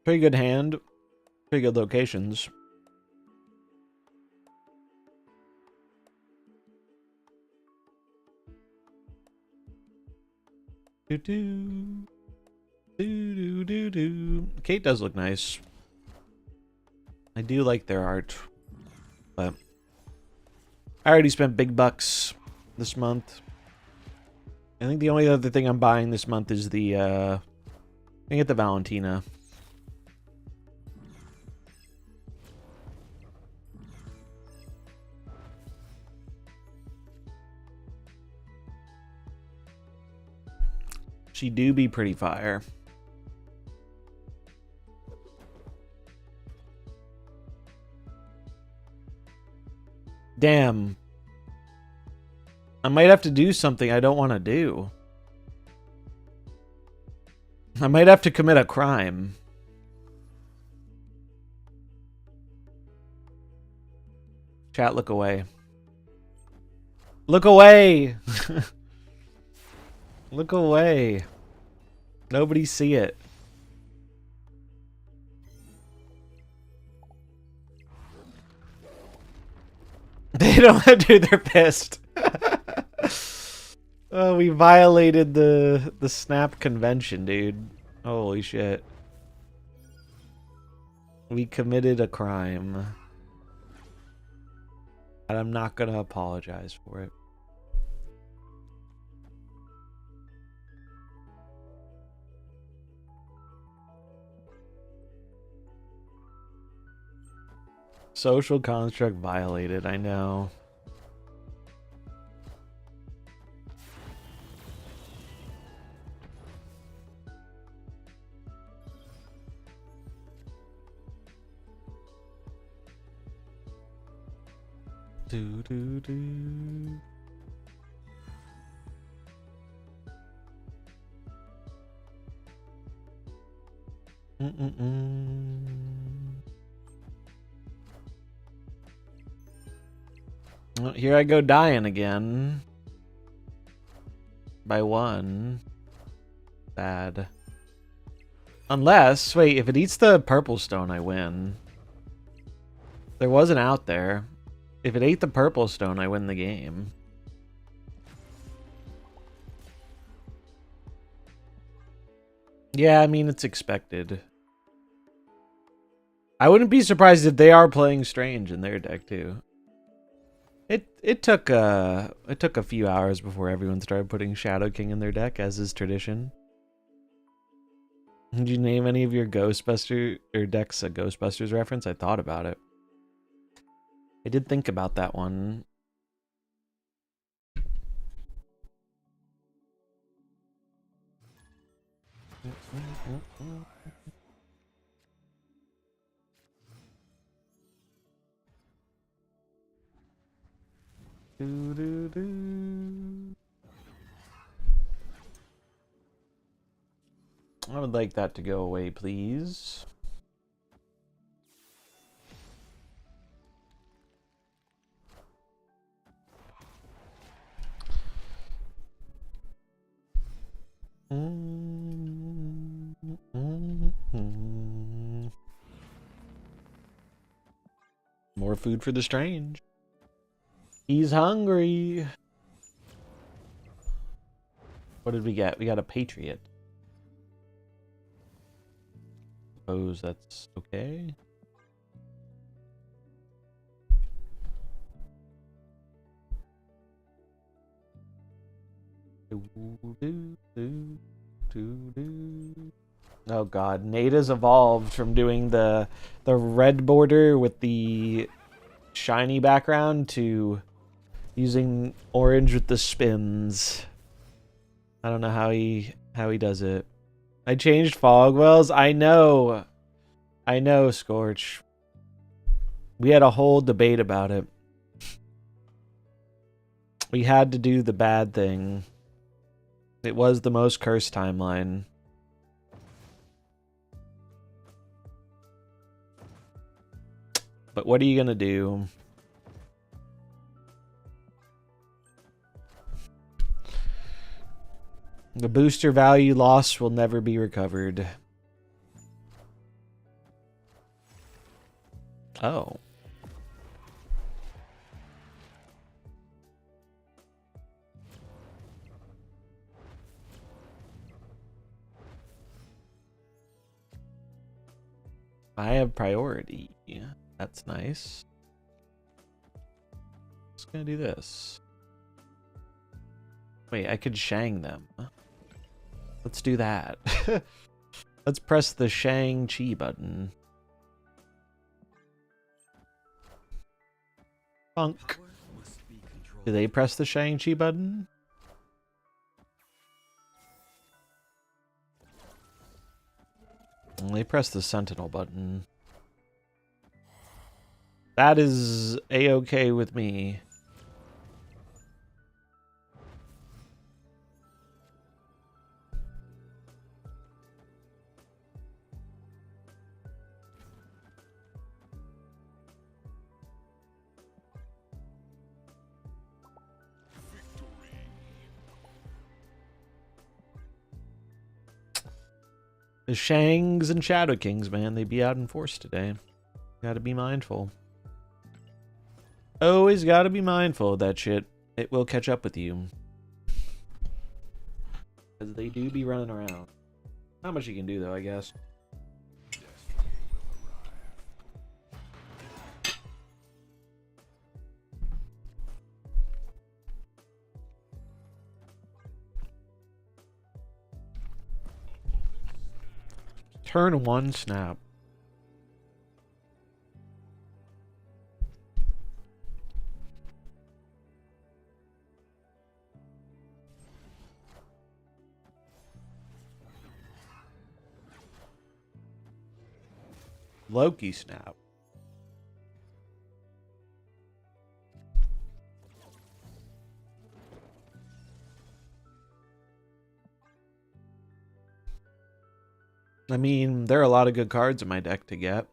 Pretty good hand. Pretty good locations. Do do do do do do. Kate does look nice. I do like their art, but I already spent big bucks this month. I think the only other thing I'm buying this month is the I get the Valentina. She do be pretty fire. Damn. I might have to do something I don't want to do. I might have to commit a crime. Chat, look away. Look away! Look away. Nobody see it. They don't want to do, they're pissed. Oh, we violated the Snap convention, dude. Holy shit. We committed a crime. And I'm not gonna apologize for it. Social construct violated, I know. Do, do, do. Well, here I go dying again. By one. Bad. Unless, wait, if it eats the purple stone, I win. There wasn't out there. If it ate the purple stone, I win the game. Yeah, I mean, it's expected. I wouldn't be surprised if they are playing Strange in their deck, too. It took a few hours before everyone started putting Shadow King in their deck, as is tradition. Did you name any of your Ghostbuster or decks a Ghostbusters reference? I thought about it. I did think about that one. Do, do, do. I would like that to go away, please. More food for the Strange. He's hungry. What did we get? We got a Patriot. Suppose that's okay. Oh god, Nada's evolved from doing the red border with the shiny background to using orange with the spins. I don't know how he does it. I changed Fogwells. I know, Scorch. We had a whole debate about it. We had to do the bad thing. It was the most cursed timeline. But what are you gonna do? The booster value loss will never be recovered. Oh. I have priority. That's nice. Just gonna do this. Wait, I could Shang them. Let's do that. Let's press the Shang-Chi button. Funk. Power must be controlled. Do they press the Shang-Chi button? They press the Sentinel button. That is A-okay with me. The Shangs and Shadow Kings, man, they be out in force today. Gotta be mindful. Always gotta be mindful of that shit. It will catch up with you. Because they do be running around. Not much you can do, though, I guess. Turn one snap. Loki snap. I mean, there are a lot of good cards in my deck to get.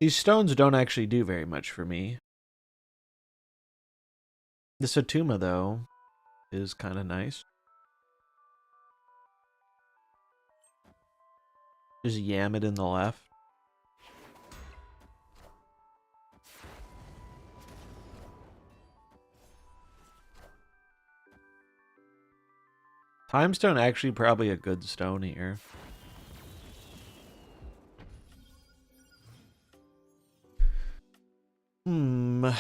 These stones don't actually do very much for me. The Satuma, though, is kind of nice. Just yam it in the left. Timestone actually probably a good stone here. I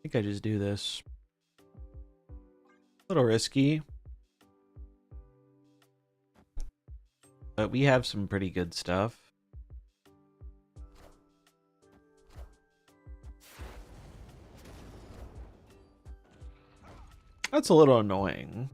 think I just do this. A little risky. But we have some pretty good stuff. That's a little annoying.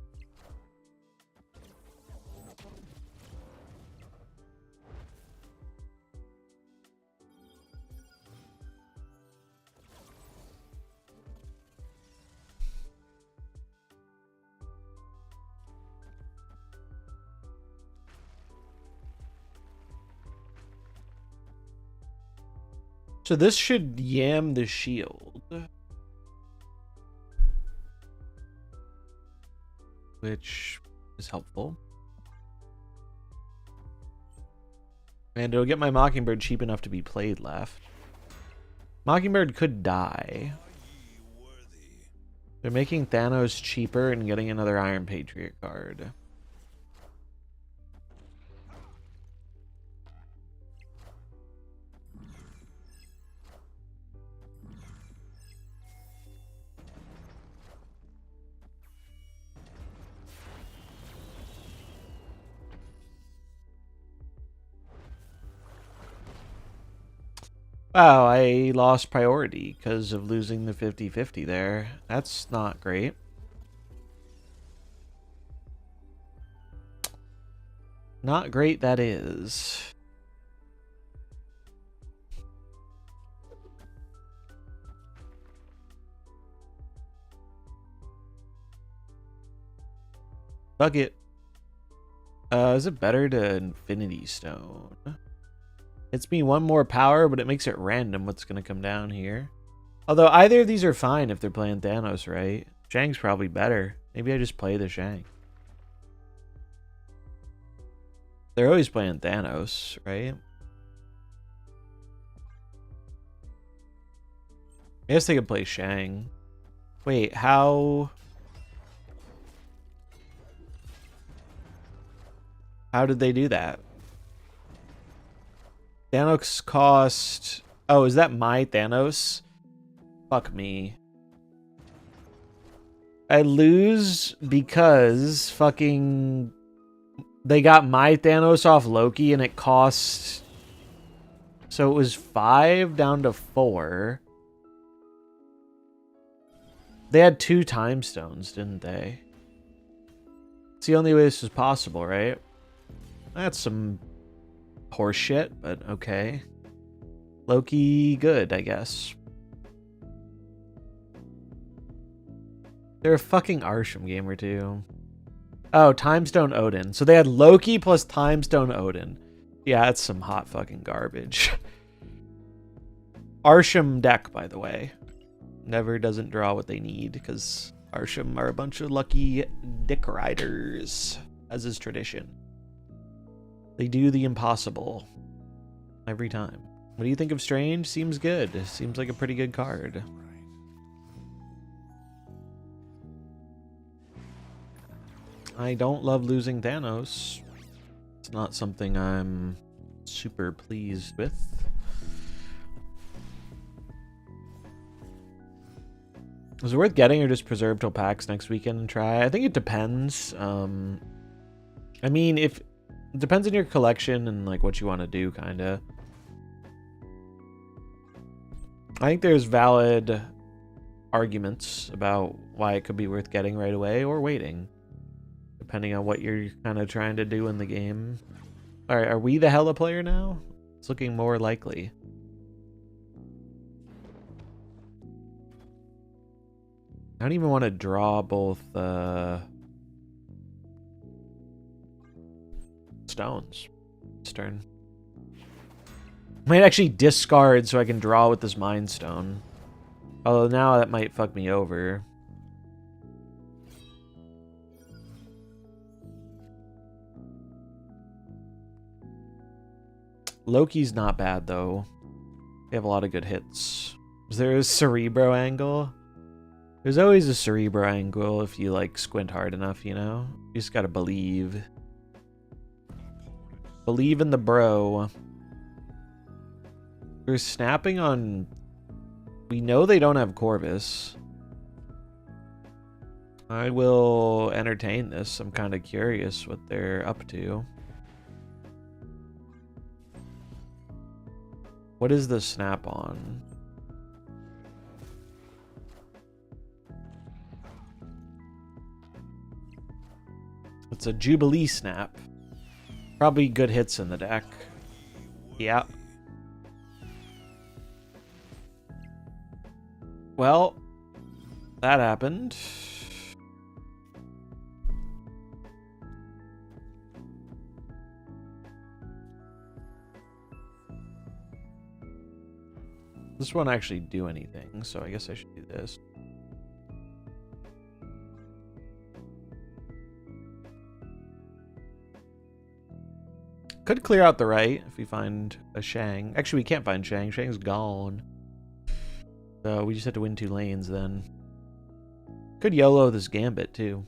So this should yam the shield. Which is helpful. And it'll get my Mockingbird cheap enough to be played left. Mockingbird could die. They're making Thanos cheaper and getting another Iron Patriot card. Wow, I lost priority because of losing the 50-50 there. That's not great. Not great, that is. Fuck it. Is it better to Infinity Stone? It's me one more power, but it makes it random what's going to come down here. Although either of these are fine if they're playing Thanos, right? Shang's probably better. Maybe I just play the Shang. They're always playing Thanos, right? I guess they could play Shang. Wait, how... How did they do that? Thanos cost... Oh, is that my Thanos? Fuck me. I lose because fucking... They got my Thanos off Loki and it cost... So it was 5 down to 4. They had 2 time stones, didn't they? It's the only way this is possible, right? That's some horse shit, but okay. Loki good, I guess. They're a fucking Arsham gamer too. Oh, Timestone Odin. So they had Loki plus Timestone Odin. Yeah, that's some hot fucking garbage. Arsham deck, by the way. Never doesn't draw what they need because Arsham are a bunch of lucky dick riders, as is tradition. They do the impossible every time. What do you think of Strange? Seems good. Seems like a pretty good card. I don't love losing Thanos. It's not something I'm super pleased with. Is it worth getting or just preserve till PAX next weekend and try? I think it depends. I mean, if it depends on your collection and like what you want to do, kind of. I think there's valid arguments about why it could be worth getting right away or waiting, depending on what you're kind of trying to do in the game. Alright, are we the Hela player now? It's looking more likely. I don't even want to draw both stones this turn. Might actually discard so I can draw with this Mind Stone. Although now that might fuck me over. Loki's not bad though. They have a lot of good hits. Is there a Cerebro angle? There's always a Cerebro angle if you like squint hard enough, you know? You just gotta believe. Believe in the bro. We're snapping on... We know they don't have Corvus. I will entertain this. I'm kind of curious what they're up to. What is the snap on? It's a Jubilee snap. Probably good hits in the deck. Yeah. Well, that happened. This won't actually do anything, so I guess I should do this. Could clear out the right if we find a Shang. Actually, we can't find Shang. Shang's gone. So we just have to win 2 lanes then. Could YOLO this Gambit too.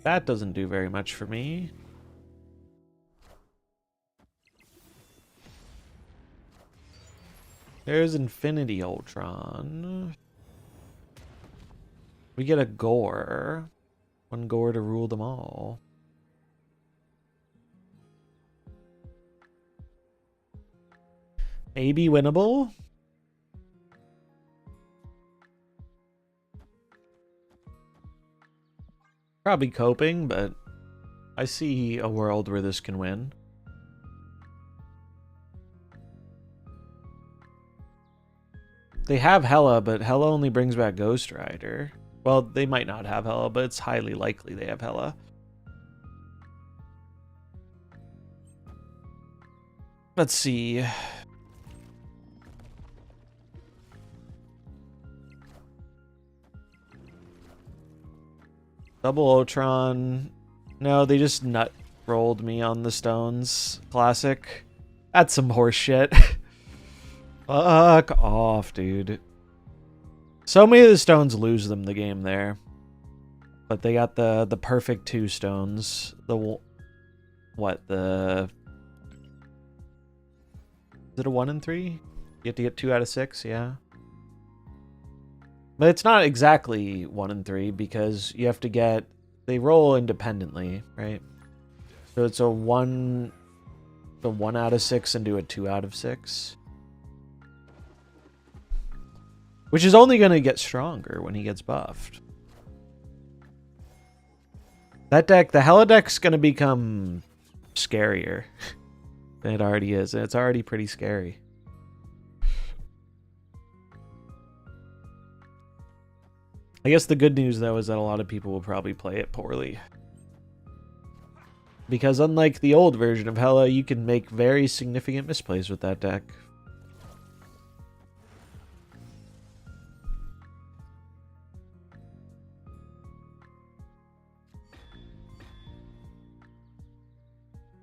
That doesn't do very much for me. There's Infinity Ultron. We get a Gore. 1 Gore to rule them all. Maybe winnable? Probably coping, but I see a world where this can win. They have Hela, but Hela only brings back Ghost Rider. Well, they might not have Hela, but it's highly likely they have Hela. Let's see. Double Ultron. No, they just nut rolled me on the stones. Classic. That's some horse shit. Fuck off, dude. So many of the stones lose them the game there. But they got the perfect 2 stones. The... What? The... Is it a 1 and 3? You have to get 2 out of 6, yeah. But it's not exactly 1 and 3 because you have to get... They roll independently, right? So it's a 1 out of 6 and do a 2 out of 6. Which is only going to get stronger when he gets buffed. That deck, the Hela deck's going to become scarier than it already is. And it's already pretty scary. I guess the good news, though, is that a lot of people will probably play it poorly. Because unlike the old version of Hela, you can make very significant misplays with that deck.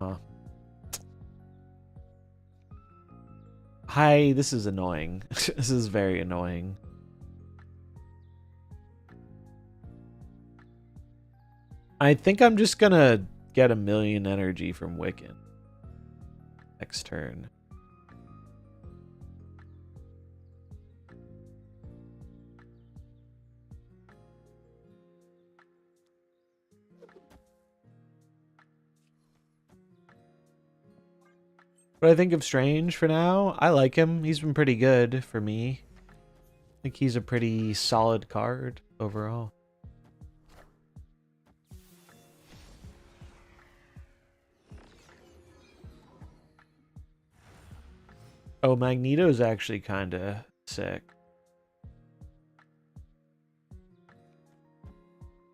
Huh. Hi, this is annoying. This is very annoying. I think I'm just gonna get 1,000,000 energy from Wiccan next turn. What I think of Strange for now, I like him. He's been pretty good for me. I think he's a pretty solid card overall. Oh, Magneto's actually kind of sick.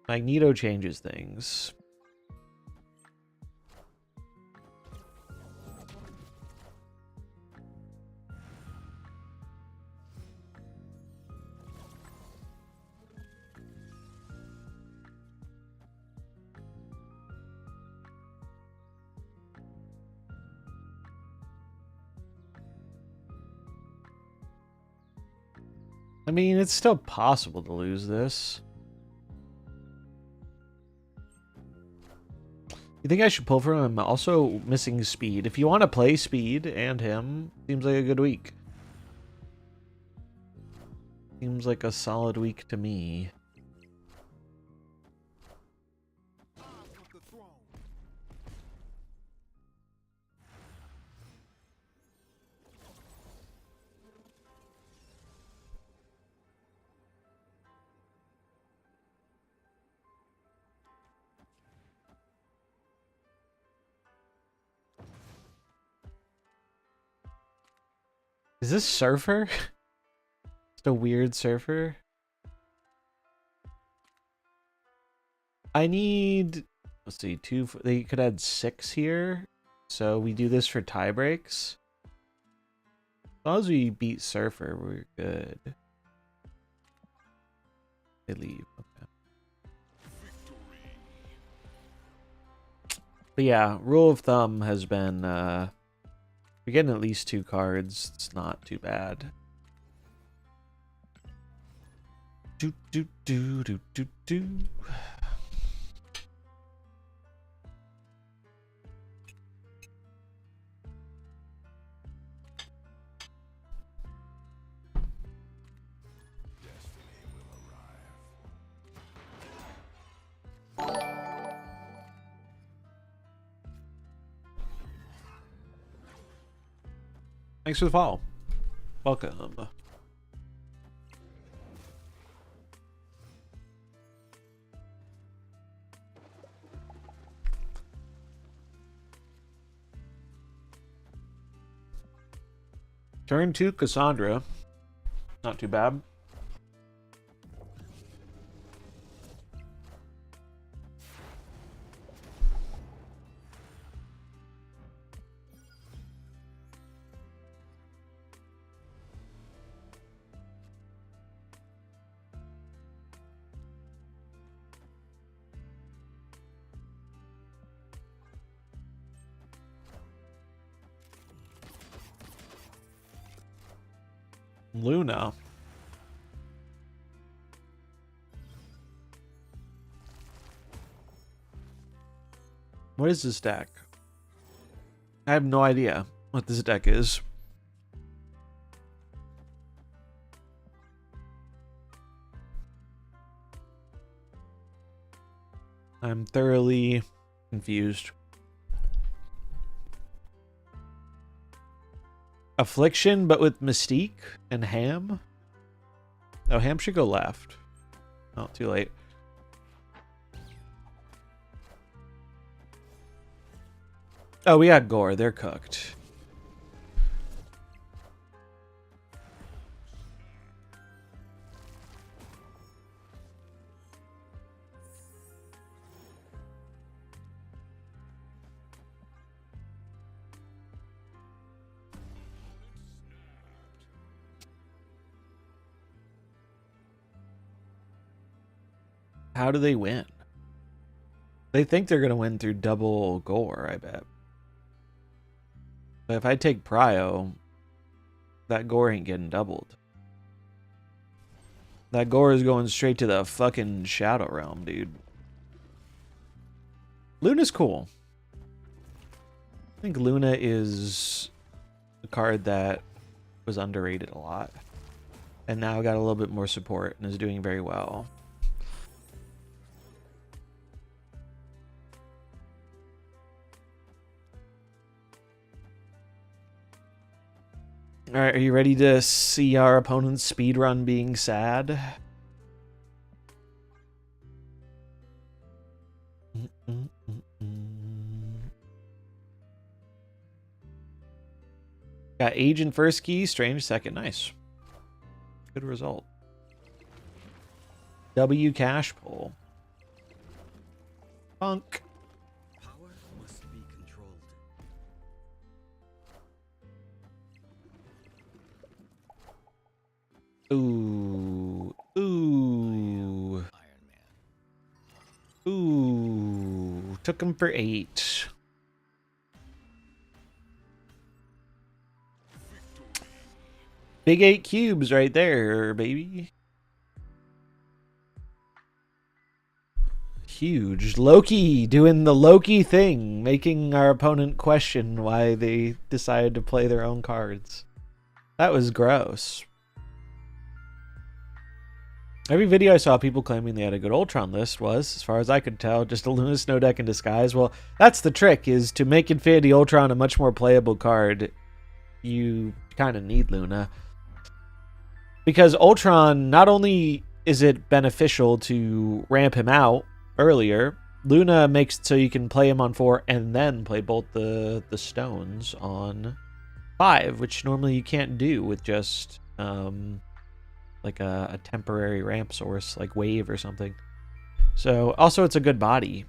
Magneto changes things. I mean, it's still possible to lose this. You think I should pull for him? I'm also missing speed. If you want to play speed and him, seems like a good week. Seems like a solid week to me. Is this Surfer? Just a weird Surfer? I need... Let's see, two... They could add 6 here. So we do this for tie breaks. As long as we beat Surfer, we're good. They leave. Okay. But yeah, rule of thumb has been... We're getting at least 2 cards. It's not too bad. Do do do do do do. Thanks for the follow. Welcome. Turn 2, Cassandra. Not too bad. Luna. What is this deck? I have no idea what this deck is. I'm thoroughly confused. Affliction, but with Mystique and Ham? Oh, Ham should go left. Oh, too late. Oh, we got Gore. They're cooked. How do they win? They think they're going to win through double Gore, I bet. But if I take Prio, that Gore ain't getting doubled. That Gore is going straight to the fucking Shadow Realm, dude. Luna's cool. I think Luna is a card that was underrated a lot. And now got a little bit more support and is doing very well. All right, are you ready to see our opponent's speedrun being sad? Got Agent first key, Strange second. Nice. Good result. W cash pull. Punk. Power must be controlled. Ooh. Ooh. Iron Man. Ooh. Took him for 8. Big 8 cubes right there, baby. Huge. Loki doing the Loki thing, making our opponent question why they decided to play their own cards. That was gross. Every video I saw people claiming they had a good Ultron list was, as far as I could tell, just a Luna Snow deck in disguise. Well, that's the trick, is to make Infinity Ultron a much more playable card, you kind of need Luna. Because Ultron, not only is it beneficial to ramp him out earlier, Luna makes it so you can play him on 4 and then play both the stones on 5, which normally you can't do with just like a temporary ramp source like Wave or something. So also it's a good body.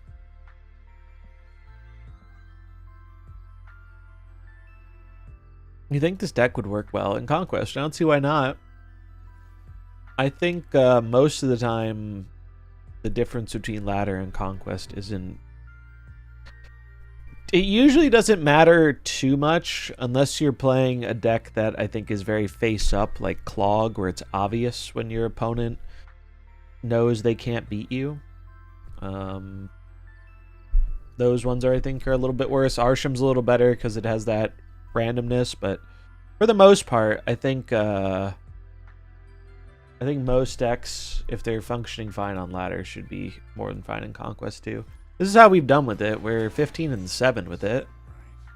You think this deck would work well in Conquest? I don't see why not. I think most of the time the difference between Ladder and Conquest isn't... It usually doesn't matter too much unless you're playing a deck that I think is very face-up, like Clog, where it's obvious when your opponent knows they can't beat you. Those ones I think are a little bit worse. Arsham's a little better because it has that randomness, but for the most part, I think most decks, if they're functioning fine on Ladder, should be more than fine in Conquest too. This is how we've done with it. We're 15 and 7 with it.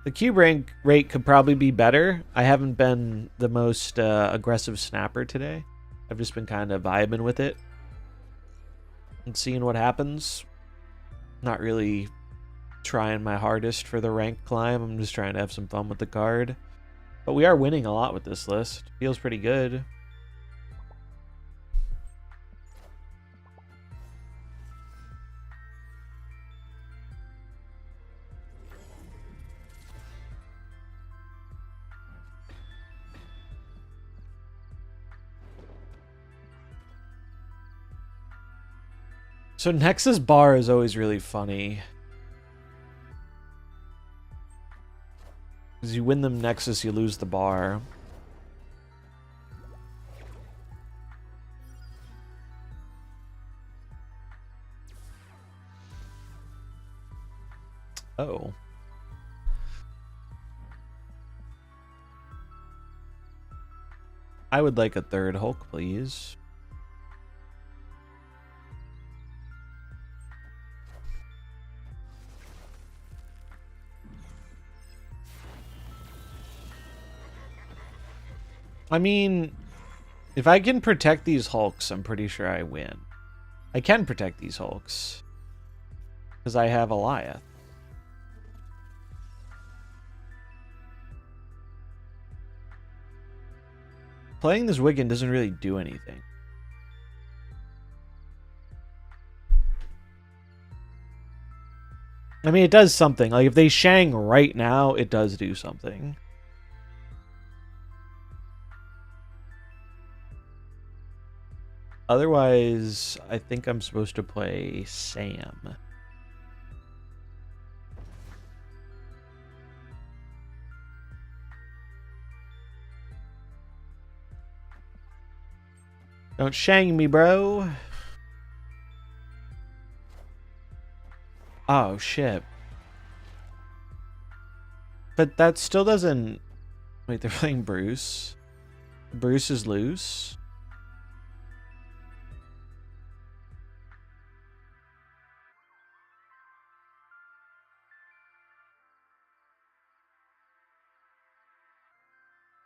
The cube rank rate could probably be better. I haven't been the most aggressive snapper today. I've just been kind of vibing with it and seeing what happens. Not really trying my hardest for the rank climb. I'm just trying to have some fun with the card. But we are winning a lot with this list. Feels pretty good. So Nexus bar is always really funny. Because you win them Nexus, you lose the bar. Oh. I would like a third Hulk, please. I mean, if I can protect these Hulks, I'm pretty sure I win. I can protect these Hulks. Because I have Eliath. Playing this Wigan doesn't really do anything. I mean, it does something. Like, if they Shang right now, it does do something. Otherwise, I think I'm supposed to play Sam. Don't Shang me, bro. Oh, shit. But that still doesn't... Wait, they're playing Bruce. Bruce is loose.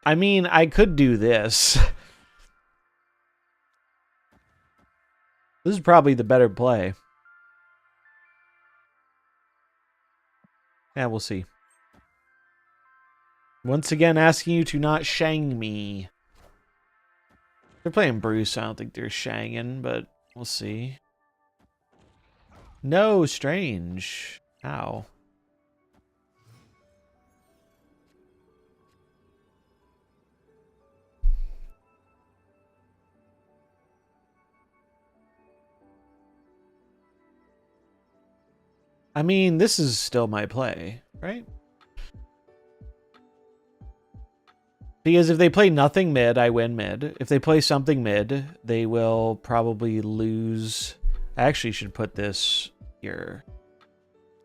I mean, I could do this. This is probably the better play. Yeah, we'll see. Once again, asking you to not shang me. They're playing Bruce. I don't think they're shanging, but we'll see. No, strange. How? I mean, this is still my play, right? Because if they play nothing mid, I win mid. If they play something mid, they will probably lose. I actually should put this here,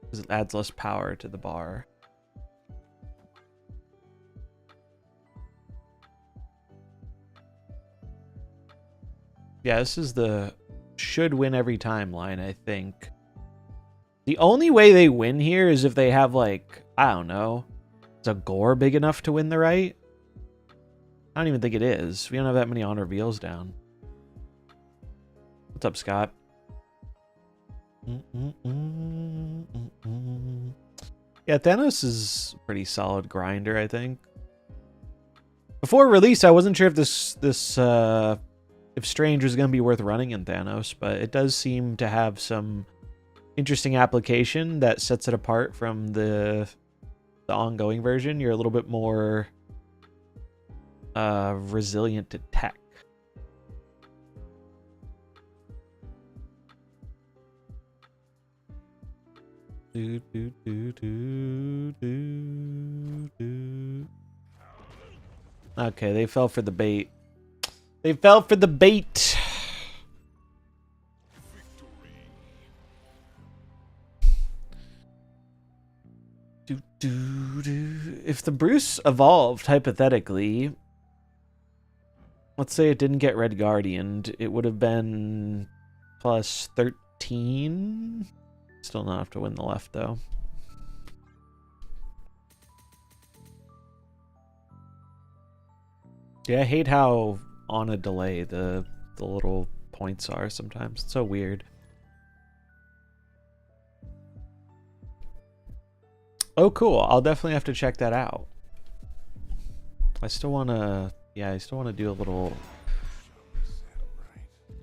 because it adds less power to the bar. Yeah, this is the should win every time line, I think. The only way they win here is if they have, like, I don't know, is a gore big enough to win the right? I don't even think it is. We don't have that many on reveals down. What's up, Scott? Yeah, Thanos is a pretty solid grinder, I think. Before release, I wasn't sure if if Strange was going to be worth running in Thanos, but it does seem to have some interesting application that sets it apart from the ongoing version. You're a little bit more resilient to tech. Okay, they fell for the bait. They fell for the bait. If the Bruce evolved, hypothetically, let's say it didn't get Red Guardianed, it would have been plus 13. Still not enough to win the left, though. Yeah, I hate how on a delay the little points are sometimes. It's so weird. Oh, cool. I'll definitely have to check that out. I still want to... Yeah, I still want to do a little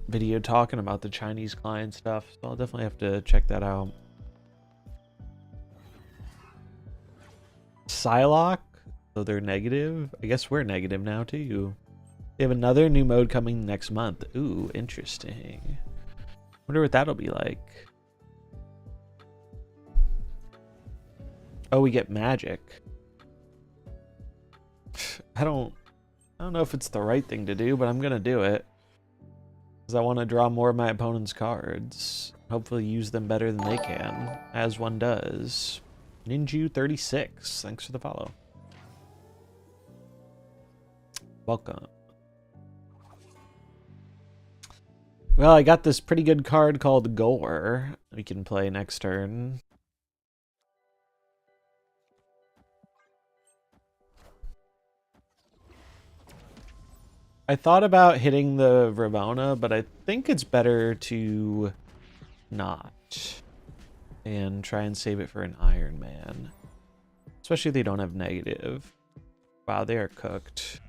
video talking about the Chinese client stuff. So I'll definitely have to check that out. Psylocke? So they're negative? I guess we're negative now, too. They have another new mode coming next month. Ooh, interesting. Wonder what that'll be like. Oh, we get magic. I don't know if it's the right thing to do, but I'm gonna do it. Because I want to draw more of my opponent's cards. Hopefully use them better than they can, as one does. Ninju36, thanks for the follow. Welcome. Well, I got this pretty good card called Gore we can play next turn. I thought about hitting the Ramona, but I think it's better to not. And try and save it for an Iron Man. Especially if they don't have negative. Wow, they are cooked.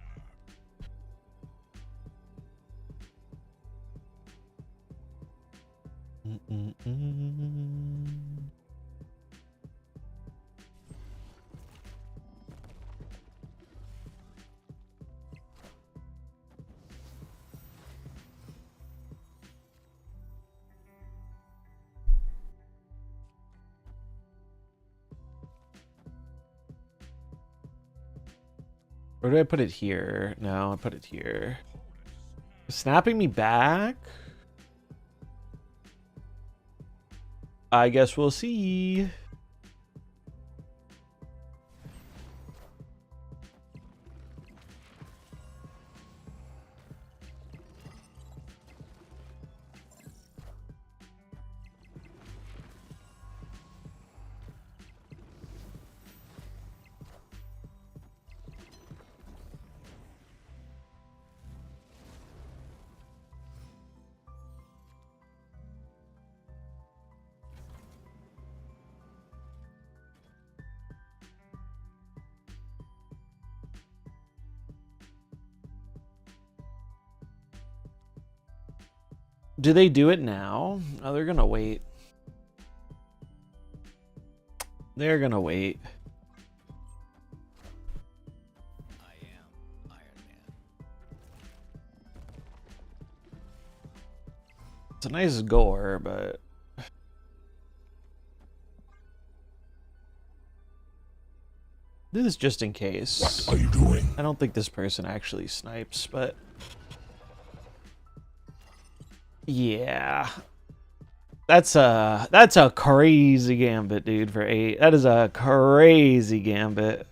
Where do I put it here? No, I put it here. Snapping me back? I guess we'll see. Do they do it now? Oh, they're gonna wait. They're gonna wait. I am Iron Man. It's a nice gore, but this is just in case. What are you doing? I don't think this person actually snipes, but yeah. That's a crazy gambit, dude, for 8. That is a crazy gambit.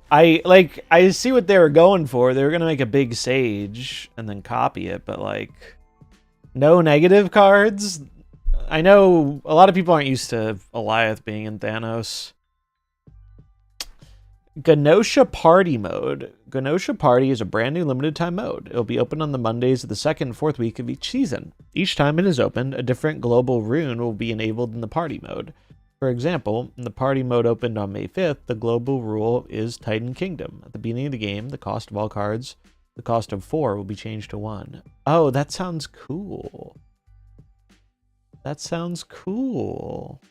I see what they were going for. They were gonna make a big sage and then copy it, but like no negative cards. I know a lot of people aren't used to Goliath being in Thanos. Ganosha Party mode. Ganosha Party is a brand new limited time mode. It'll be open on the Mondays of the 2nd and 4th week of each season. Each time it is opened, a different global rune will be enabled in the party mode. For example, in the party mode opened on May 5th, the global rule is Titan Kingdom. At the beginning of the game, the cost of all cards, the cost of 4 will be changed to 1. Oh, that sounds cool. That sounds cool.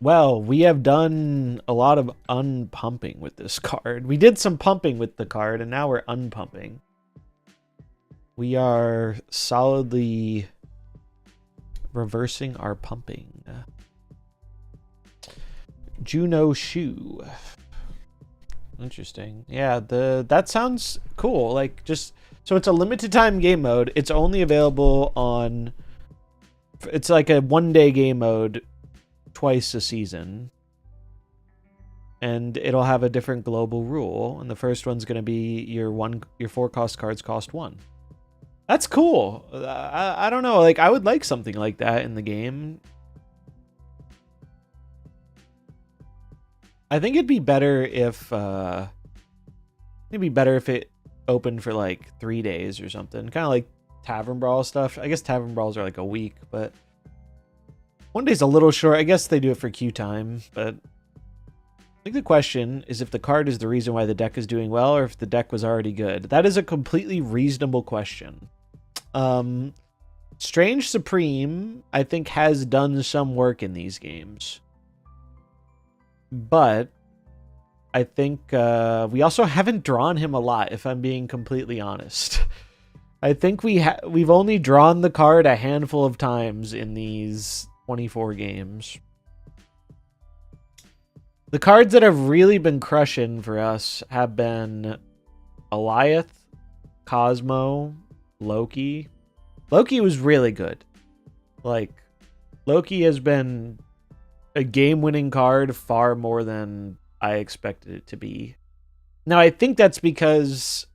Well, we have done a lot of unpumping with this card. We did some pumping with the card, and now we're unpumping. We are solidly reversing our pumping. Juno Shoe. Interesting. Yeah, that sounds cool. Like, just so it's a limited time game mode. It's only available on. It's like a 1-day game mode. Twice a season, and it'll have a different global rule, and the first one's going to be your 4 cost cards cost 1. That's cool. I don't know, like I would like something like that in the game. I think it'd be better if it opened for like 3 days or something, kind of like Tavern Brawl stuff. I guess Tavern Brawls are like a week, but 1 day's a little short. I guess they do it for queue time, but I think the question is if the card is the reason why the deck is doing well or if the deck was already good. That is a completely reasonable question. Strange Supreme, I think, has done some work in these games. But I think we also haven't drawn him a lot, if I'm being completely honest. I think we've only drawn the card a handful of times in these 24 games. The cards that have really been crushing for us have been Goliath, Cosmo, Loki. Loki was really good. Like, Loki has been a game-winning card far more than I expected it to be. Now, I think that's because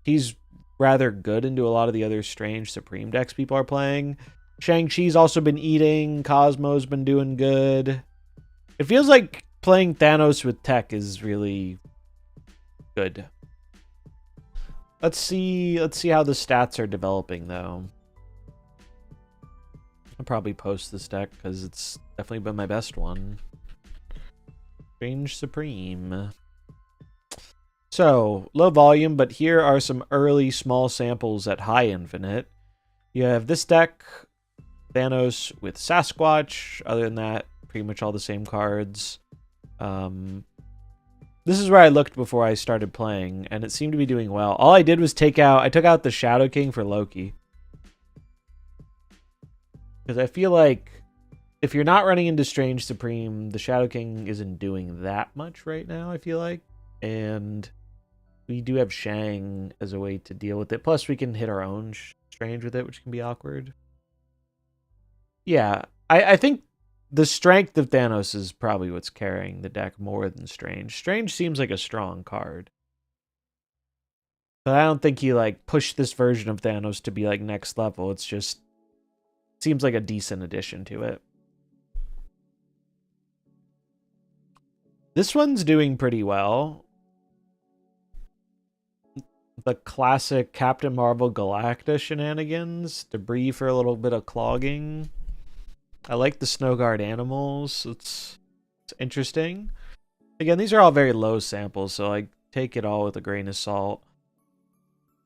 he's rather good into a lot of the other Strange Supreme decks people are playing. Shang-Chi's also been eating. Cosmo's been doing good. It feels like playing Thanos with tech is really good. Let's see how the stats are developing, though. I'll probably post this deck because it's definitely been my best one. Strange Supreme. So, low volume, but here are some early small samples at high infinite. You have this deck, Thanos with Sasquatch. Other than that, pretty much all the same cards. This is where I looked before I started playing, and it seemed to be doing well. All I did was I took out the Shadow King for Loki. Because I feel like if you're not running into Strange Supreme, the Shadow King isn't doing that much right now, I feel like. And we do have Shang as a way to deal with it. Plus, we can hit our own Strange with it, which can be awkward. Yeah, I think the strength of Thanos is probably what's carrying the deck more than Strange. Strange seems like a strong card. But I don't think you like push this version of Thanos to be like next level. It's just seems like a decent addition to it. This one's doing pretty well. The classic Captain Marvel Galacta shenanigans. Debris for a little bit of clogging. I like the Snow Guard animals. It's interesting. Again, these are all very low samples, so like take it all with a grain of salt.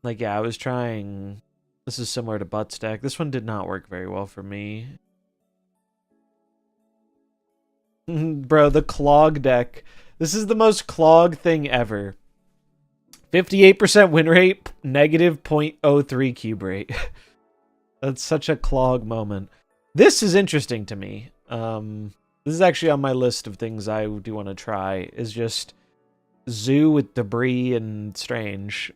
Like, yeah, I was trying. This is similar to Butt Stack. This one did not work very well for me. Bro, the clog deck. This is the most clog thing ever. 58% win rate, negative 0.03 cube rate. That's such a clog moment. This is interesting to me. This is actually on my list of things I do want to try, is just Zoo with Debris and Strange.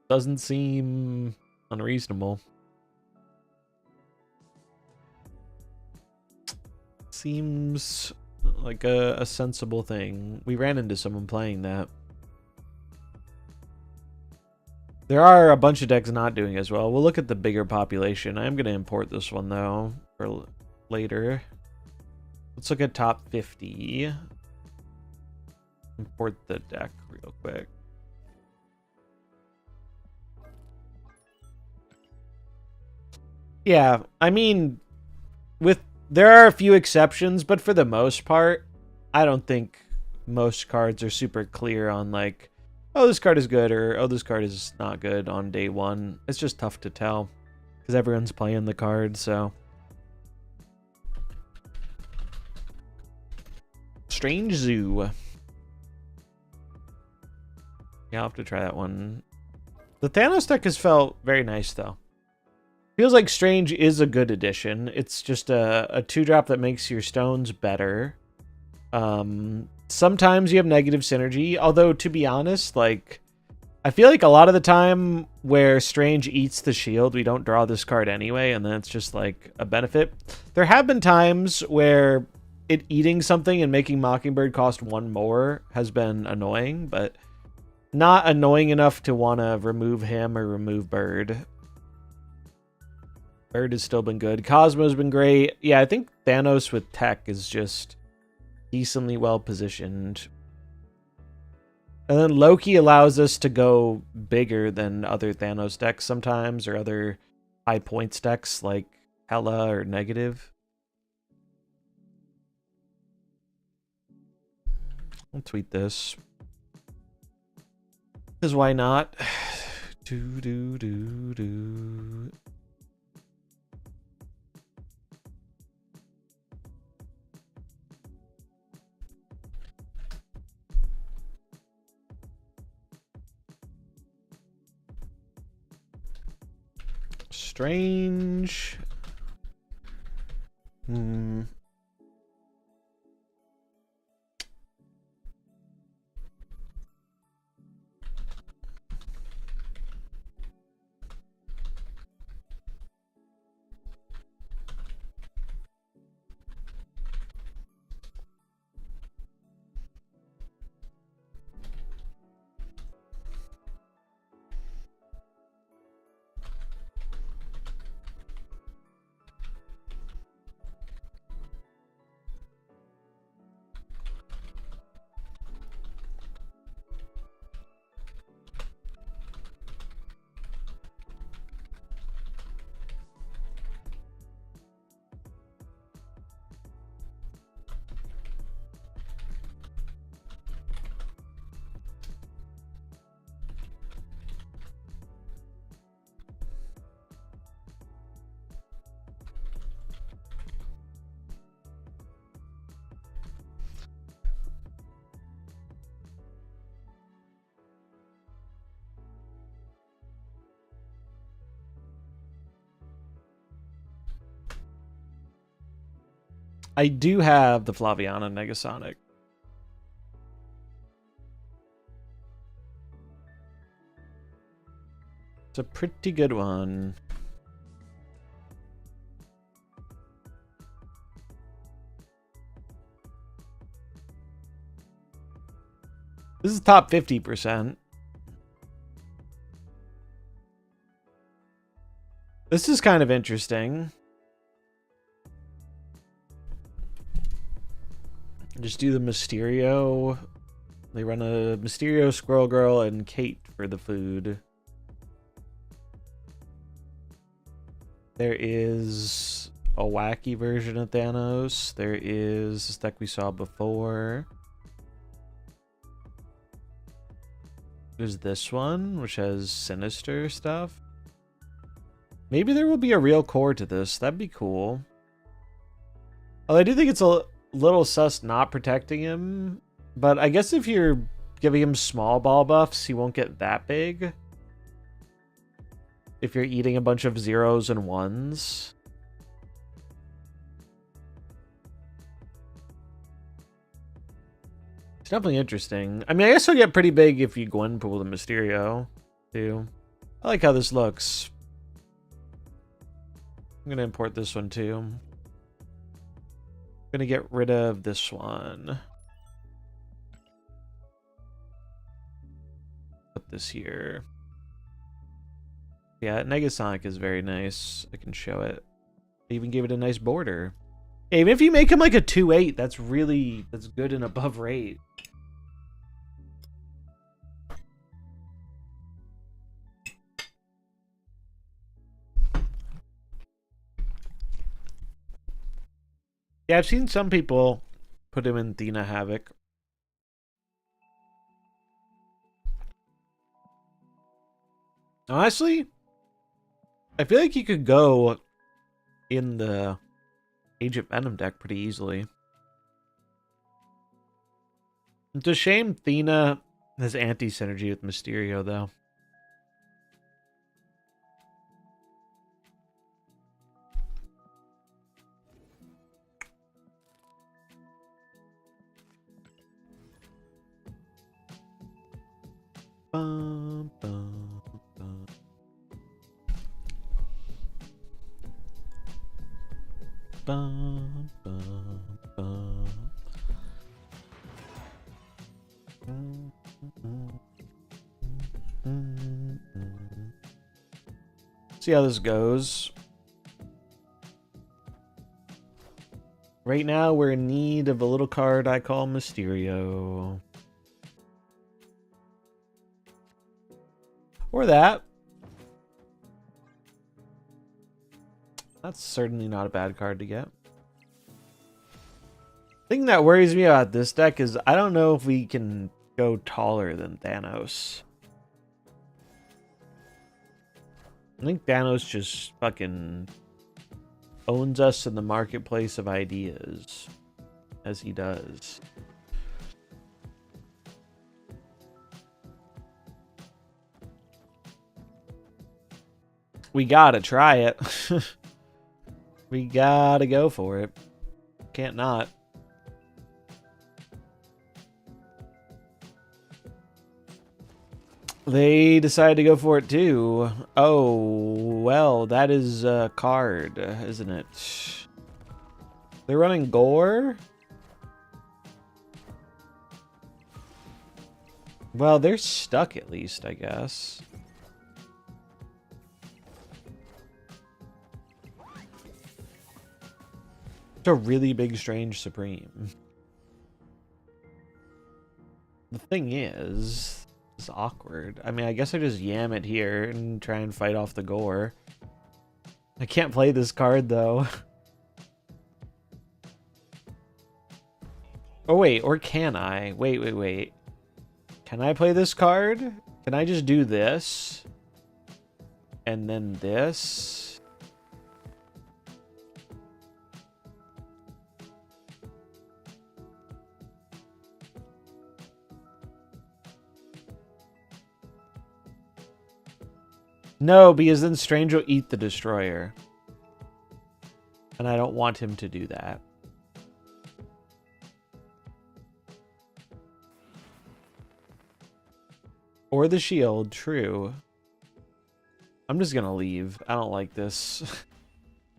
Doesn't seem unreasonable. Seems like a sensible thing. We ran into someone playing that. There are a bunch of decks not doing as well. We'll look at the bigger population. I am going to import this one, though, for later. Let's look at top 50. Import the deck real quick. Yeah, I mean, there are a few exceptions, but for the most part, I don't think most cards are super clear on like, oh, this card is good or oh, this card is not good on day one. It's just tough to tell because everyone's playing the card, so. Strange Zoo. Yeah, I'll have to try that one. The Thanos deck has felt very nice, though. Feels like Strange is a good addition. It's just a 2-drop that makes your stones better. Sometimes you have negative synergy, although to be honest, like, I feel like a lot of the time where Strange eats the shield, we don't draw this card anyway, and then it's just like a benefit. There have been times where it eating something and making Mockingbird cost 1 more has been annoying, but not annoying enough to want to remove him or remove Bird. Bird has still been good. Cosmo's been great. Yeah, I think Thanos with tech is just decently well positioned. And then Loki allows us to go bigger than other Thanos decks sometimes, or other high points decks like Hela or Negative. I'll tweet this. Because why not? Do. Strange. I do have the Flaviana Negasonic. It's a pretty good one. This is top 50%. This is kind of interesting. Just do the Mysterio. They run a Mysterio, Squirrel Girl, and Kate for the food. There is a wacky version of Thanos. There is this deck we saw before. There's this one, which has sinister stuff. Maybe there will be a real core to this. That'd be cool. Although I do think it's a little sus not protecting him. But I guess if you're giving him small ball buffs, he won't get that big. If you're eating a bunch of zeros and ones. It's definitely interesting. I mean, I guess he'll get pretty big if you Gwenpool the Mysterio, too. I like how this looks. I'm going to import this one, too. I'm going to get rid of this one. Put this here. Yeah, Negasonic is very nice. I can show it. I even gave it a nice border. Yeah, even if you make him like a 2/8, that's good and above rate. Yeah, I've seen some people put him in Thena Havoc. Honestly, I feel like you could go in the Agent Venom deck pretty easily. It's a shame Thena has anti-synergy with Mysterio, though. Bum, bum, bum. Bum, bum, bum. See how this goes. Right now, we're in need of a little card I call Mysterio. Or that. That's certainly not a bad card to get. The thing that worries me about this deck is I don't know if we can go taller than Thanos. I think Thanos just fucking owns us in the marketplace of ideas, as he does. We gotta try it. We gotta go for it. Can't not. They decided to go for it too. Oh, well, that is a card, isn't it? They're running Gore? Well, they're stuck at least, I guess. It's a really big Strange Supreme. The thing is... It's awkward. I mean, I guess I just yam it here and try and fight off the Gore. I can't play this card, though. Oh, wait. Or can I? Wait. Can I play this card? Can I just do this? And then this? No, because then Strange will eat the Destroyer. And I don't want him to do that. Or the shield, true. I'm just gonna leave. I don't like this.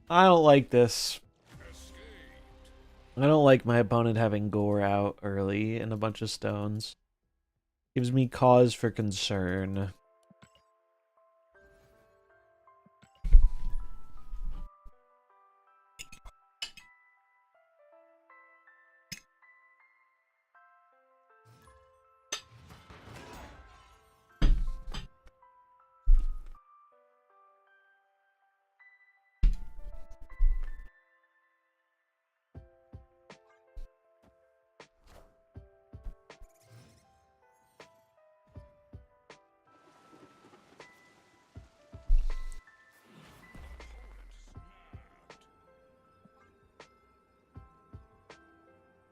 I don't like this. I don't like my opponent having Gore out early and a bunch of stones. Gives me cause for concern.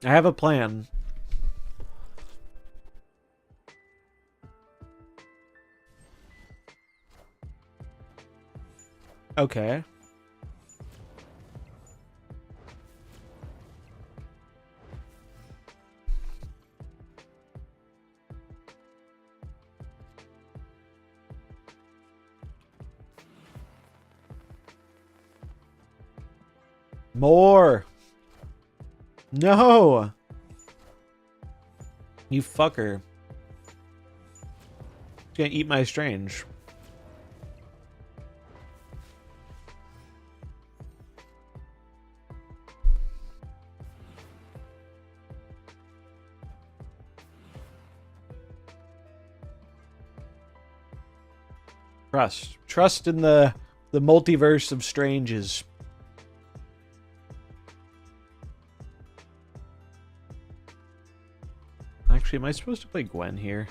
I have a plan. Okay. More. No. You fucker. He's gonna eat my strange. Trust. Trust in the multiverse of stranges. Actually, am I supposed to play Gwen here?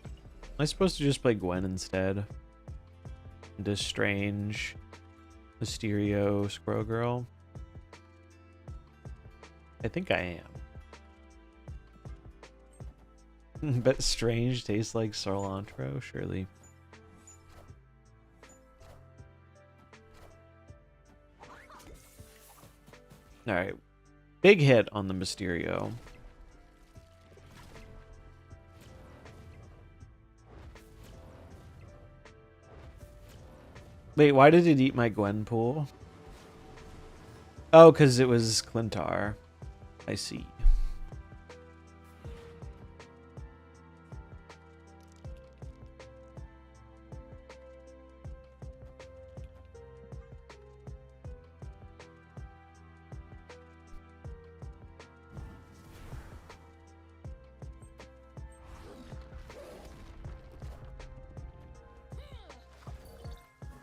Am I supposed to just play Gwen instead? Into Strange, Mysterio, Squirrel Girl? I think I am. Bet Strange tastes like cilantro, surely. Alright. Big hit on the Mysterio. Wait, why did it eat my Gwen pool? Oh, because it was Clintar. I see.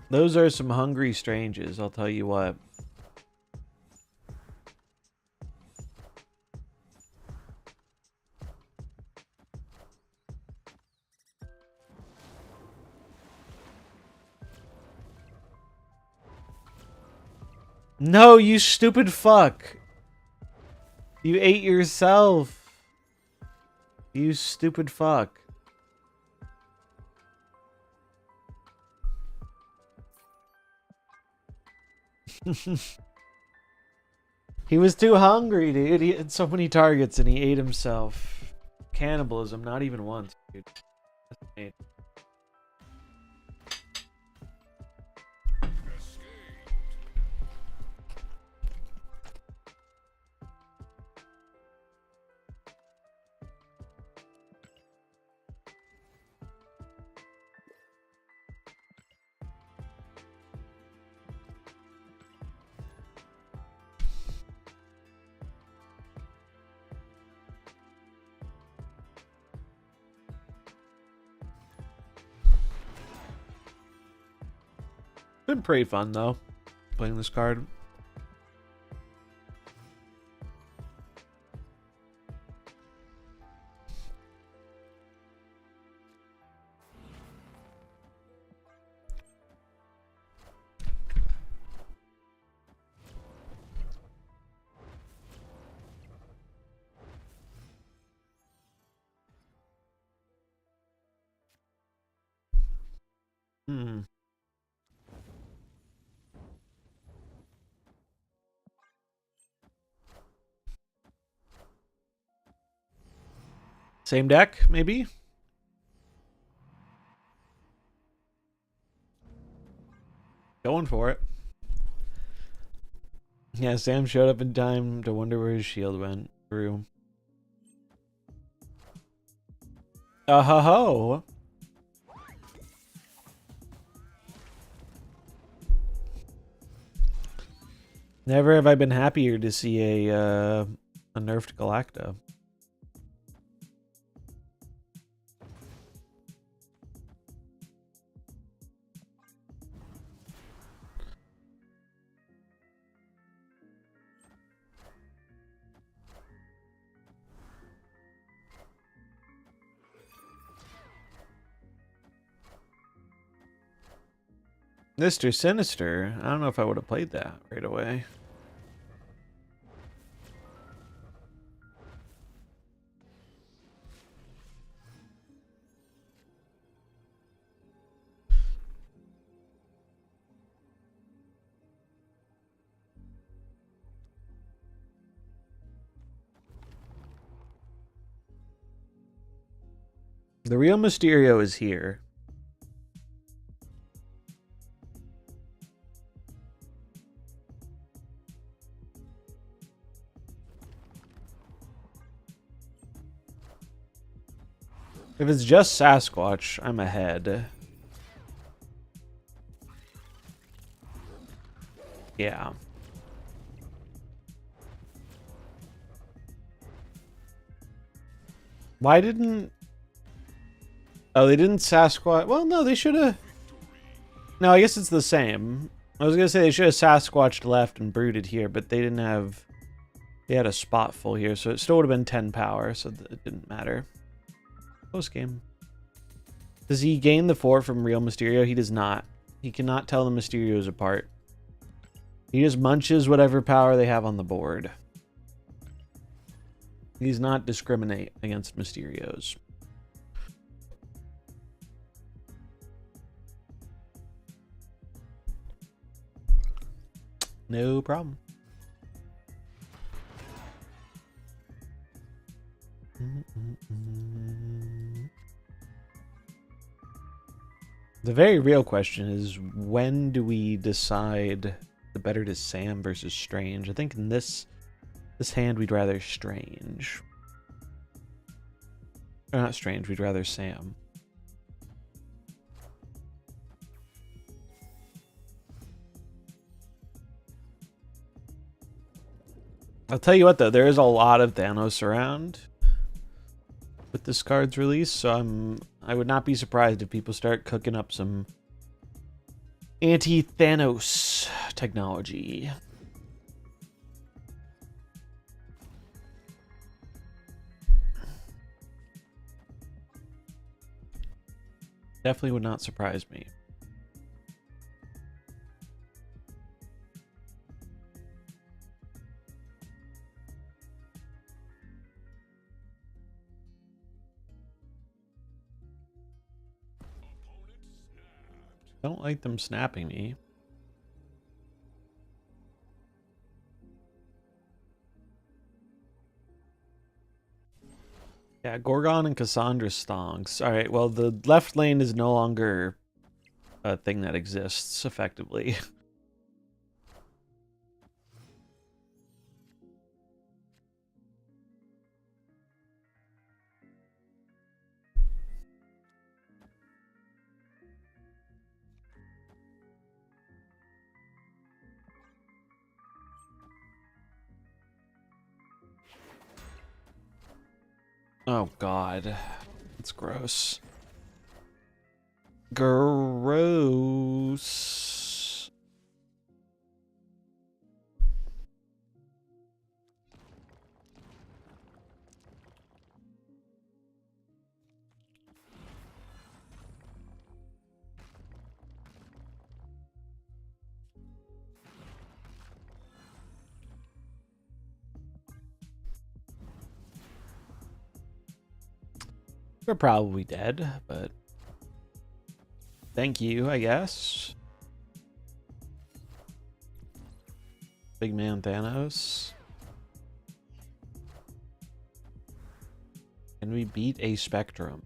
Those are some hungry stranges, I'll tell you what. No, you stupid fuck. You ate yourself. You stupid fuck. He was too hungry, dude. He had so many targets and he ate himself. Cannibalism, not even once, dude. That's amazing. Been pretty fun though, playing this card. Hmm. Same deck, maybe? Going for it. Yeah, Sam showed up in time to wonder where his shield went. True. Ho. Never have I been happier to see a nerfed Galacta. Mr. Sinister. I don't know if I would have played that right away. The real Mysterio is here. If it's just Sasquatch, I'm ahead. Yeah. Why didn't... Oh, they didn't Sasquatch... Well, no, they should have... No, I guess it's the same. I was going to say they should have Sasquatched left and brooded here, but they didn't have... They had a spot full here, so it still would have been 10 power, so it didn't matter. Close game. Does he gain the 4 from Real Mysterio? He does not. He cannot tell the Mysterios apart. He just munches whatever power they have on the board. He does not discriminate against Mysterios. No problem. The very real question is, when do we decide the better to Sam versus Strange? I think in this hand we'd rather Strange. Or not Strange, we'd rather Sam. I'll tell you what though, there is a lot of Thanos around with this card's release, so I would not be surprised if people start cooking up some anti-Thanos technology. Definitely would not surprise me. Don't like them snapping me. Yeah, Gorgon and Cassandra stonks. Alright, well, the left lane is no longer a thing that exists, effectively. Oh, God. It's gross. Gross. We're probably dead, but thank you, I guess. Big man Thanos. Can we beat a Spectrum?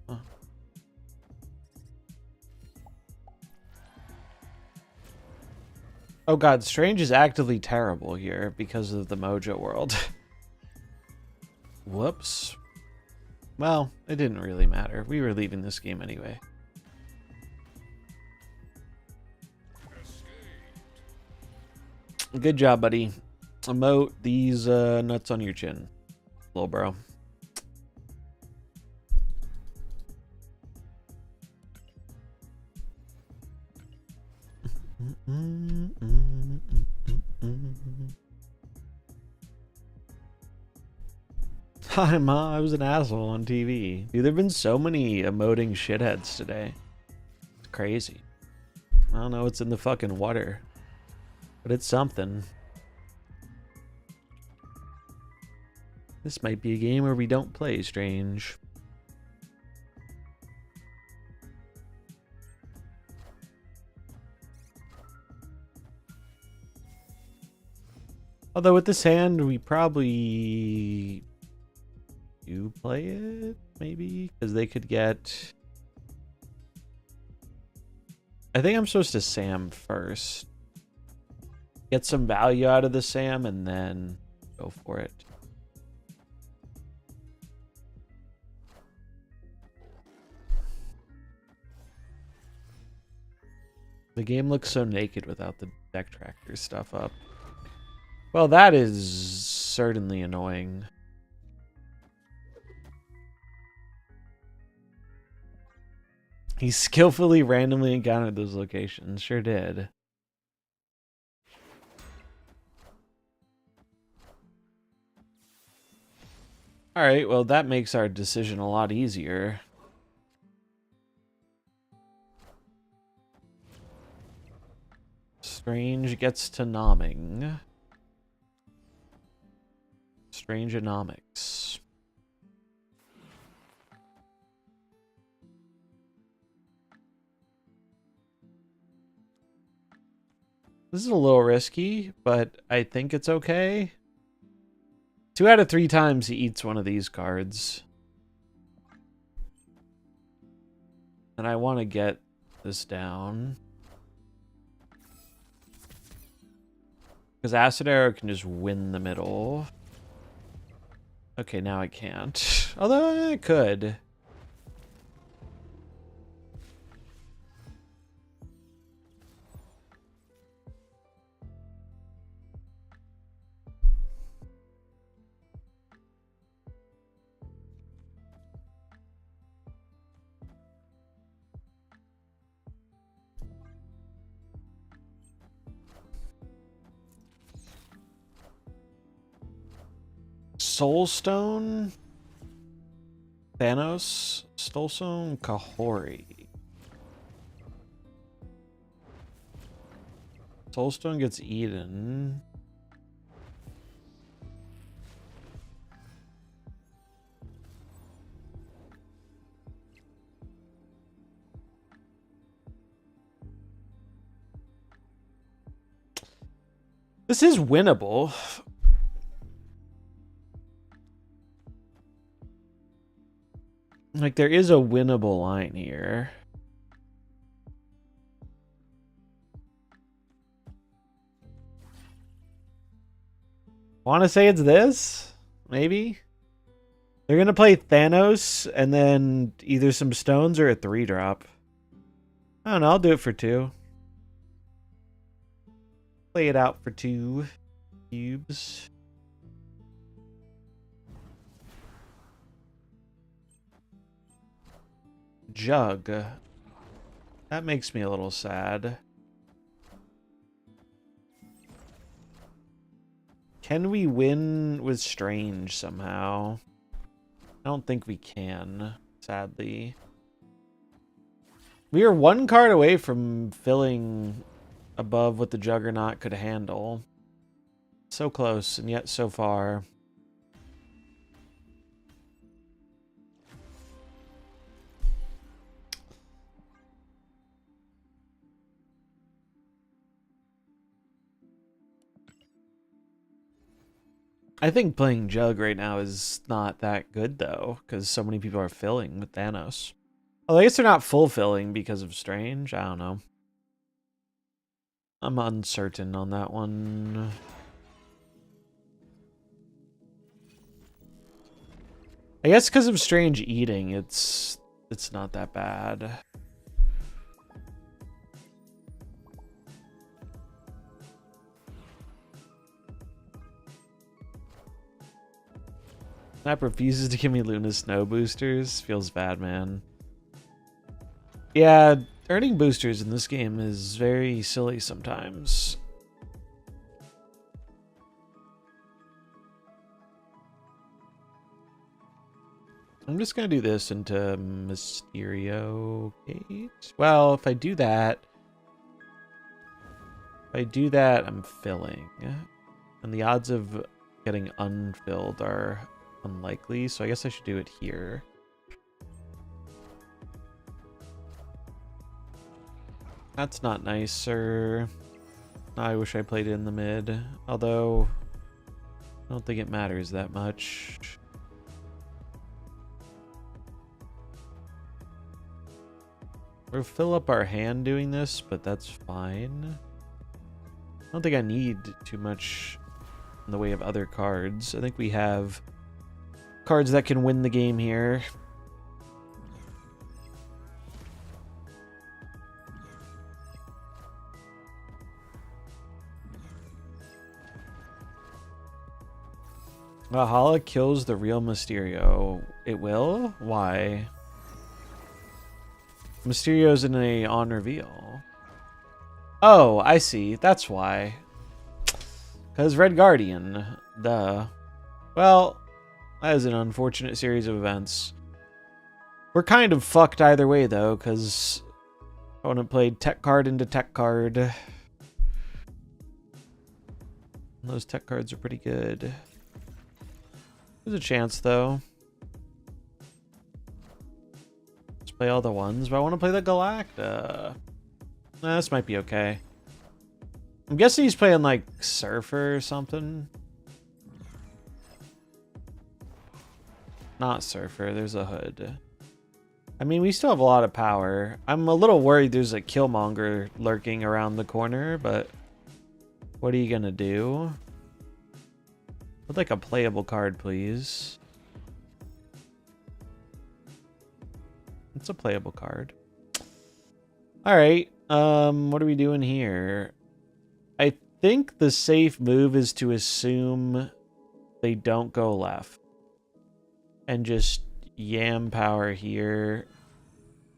Oh god, Strange is actively terrible here because of the Mojo World. Whoops. Well, it didn't really matter. We were leaving this game anyway. Good job, buddy. Emote these nuts on your chin, little bro. Hi, Ma. I was an asshole on TV. Dude, there have been so many emoting shitheads today. It's crazy. I don't know what's in the fucking water, but it's something. This might be a game where we don't play Strange. Although with this hand, we probably do play it. maybe? Because they could get... I think I'm supposed to Sam first. Get some value out of the Sam and then go for it. The game looks so naked without the deck tracker stuff up. Well, that is certainly annoying. He skillfully randomly encountered those locations. Sure did. Alright, well that makes our decision a lot easier. Strange gets to nomming. Strange-onomics. This is a little risky, but I think it's okay. 2 out of 3 times he eats one of these cards. And I want to get this down. Because Acid Arrow can just win the middle. Okay, now I can't. Although I could. Soulstone, Thanos, Soulstone, Kahori. Soulstone gets eaten. This is winnable. Like, there is a winnable line here. Want to say it's this? Maybe? They're going to play Thanos and then either some stones or a 3-drop. I don't know. I'll do it for 2. Play it out for 2 cubes. Jug. That makes me a little sad. Can we win with Strange somehow? I don't think we can, sadly. We are 1 card away from filling above what the Juggernaut could handle. So close, and yet so far. I think playing Jug right now is not that good, though, because so many people are filling with Thanos. Well, I guess they're not full filling because of Strange. I don't know. I'm uncertain on that one. I guess because of Strange eating, it's not that bad. Snap refuses to give me Luna Snow boosters. Feels bad, man. Yeah, earning boosters in this game is very silly sometimes. I'm just going to do this into Mysterio Gate. Well, if I do that, I'm filling. And the odds of getting unfilled are unlikely, so I guess I should do it here. That's not nice, sir. I wish I played it in the mid, although I don't think it matters that much. We'll fill up our hand doing this, but that's fine. I don't think I need too much in the way of other cards. I think we have cards that can win the game here. Valhalla kills the real Mysterio. It will? Why? Mysterio's in a on reveal. Oh, I see. That's why. Because Red Guardian. Duh. Well, that is an unfortunate series of events. We're kind of fucked either way, though, because opponent played tech card into tech card. Those tech cards are pretty good. There's a chance, though. Let's play all the ones, but I want to play the Galacta. Nah, this might be okay. I'm guessing he's playing, like, Surfer or something. Not Surfer, there's a Hood. I mean, we still have a lot of power. I'm a little worried there's a Killmonger lurking around the corner, but what are you gonna do? I'd like a playable card, please. It's a playable card. Alright, what are we doing here? I think the safe move is to assume they don't go left. And just yam power here.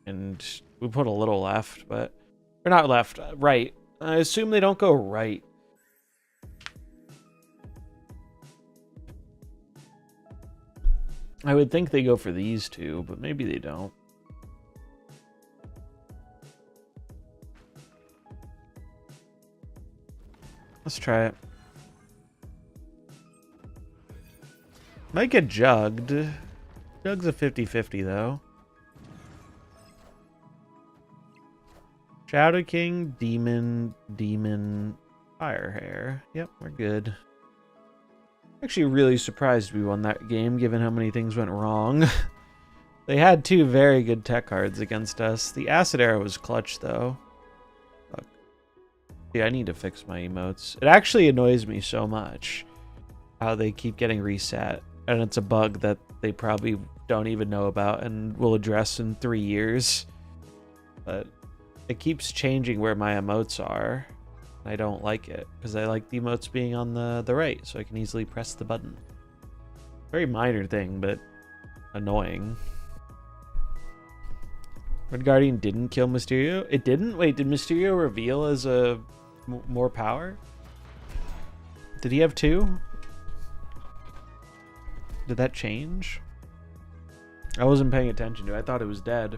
And we put a little left, but... Or not left, right. I assume they don't go right. I would think they go for these two, but maybe they don't. Let's try it. Might get jugged. Jug's a 50-50 though. Shadow King, Demon, Fire Hair. Yep, we're good. Actually really surprised we won that game given how many things went wrong. They had two very good tech cards against us. The Acid Arrow was clutch though. Fuck. Yeah, I need to fix my emotes. It actually annoys me so much how they keep getting reset. And it's a bug that they probably don't even know about and will address in 3 years. But it keeps changing where my emotes are. I don't like it because I like the emotes being on the right so I can easily press the button. Very minor thing, but annoying. Red Guardian didn't kill Mysterio? It didn't? Wait, did Mysterio reveal as a more power? Did he have two? Did that change? I wasn't paying attention to it. I thought it was dead.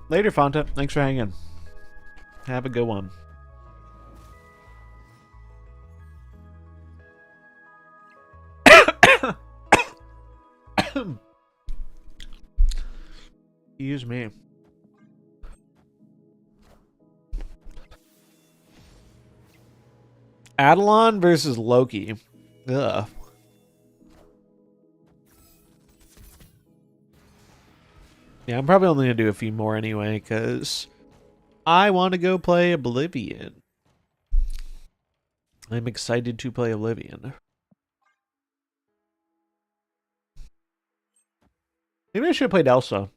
Later, Fonta. Thanks for hanging. Have a good one. Excuse me. Adelon versus Loki. Ugh. Yeah, I'm probably only going to do a few more anyway, because I want to go play Oblivion. I'm excited to play Oblivion. Maybe I should have played Elsa.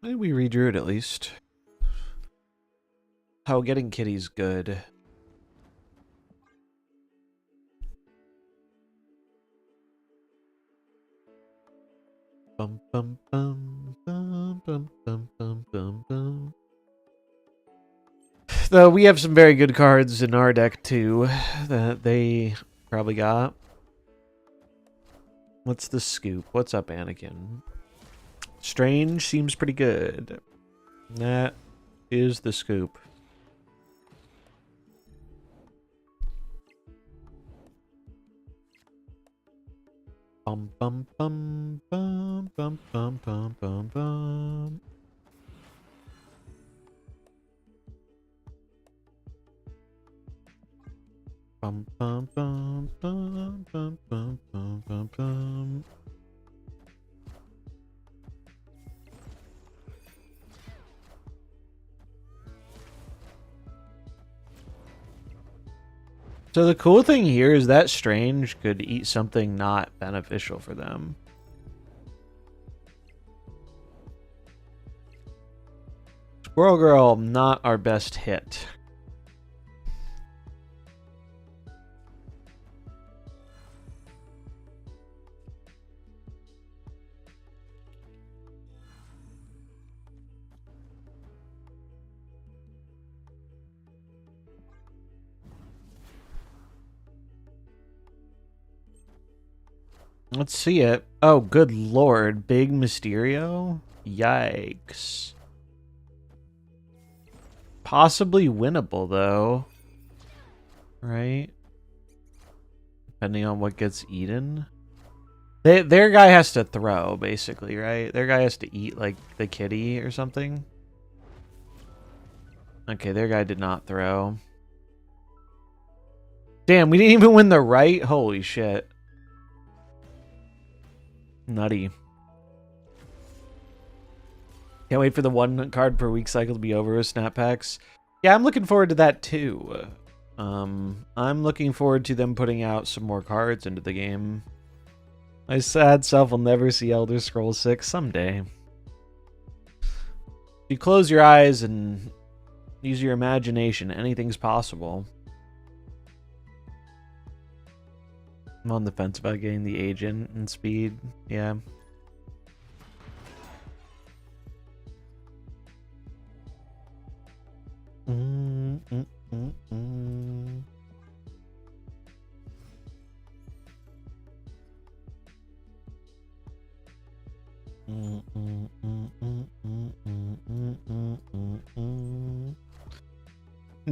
Maybe we redrew it at least. Oh, getting Kitty's good. Bum bum bum bum bum bum bum bum bum. Though we have some very good cards in our deck too that they probably got. What's the scoop? What's up, Anakin? Strange seems pretty good. That is the scoop. Bum bum bum bum bum, bum, bum, bum, bum. Bum, bum, bum, bum, bum, bum, bum, bum, bum. So the cool thing here is that Strange could eat something not beneficial for them. Squirrel Girl, not our best hit. Let's see it. Oh, good lord. Big Mysterio? Yikes. Possibly winnable, though. Right? Depending on what gets eaten. Their guy has to throw, basically, right? Their guy has to eat, like, the kitty or something. Okay, their guy did not throw. Damn, we didn't even win the right? Holy shit. Nutty. Can't wait for the 1 card per week cycle to be over with snap packs. Yeah, I'm looking forward to that too. I'm looking forward to them putting out some more cards into the game. My sad self will never see Elder Scrolls 6 someday. If you close your eyes and use your imagination, anything's possible. I'm on the fence about getting the agent and speed. Yeah.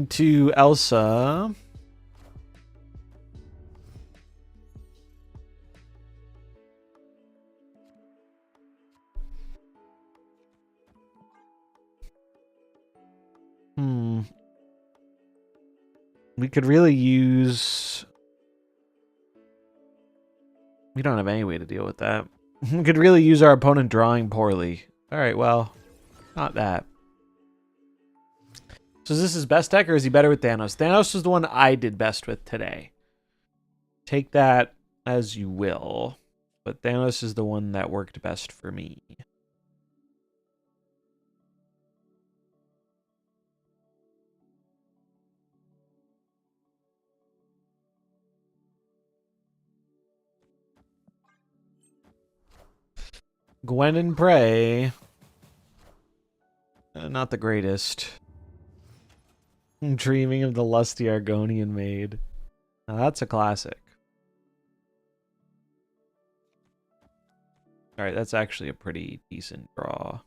To Elsa. We could really use... We don't have any way to deal with that. We could really use our opponent drawing poorly. Alright, well, not that. So is this his best deck, or is he better with Thanos? Thanos is the one I did best with today. Take that as you will. But Thanos is the one that worked best for me. Gwen and Prey. Not the greatest. Dreaming of the lusty Argonian maid. Now that's a classic. Alright, that's actually a pretty decent draw.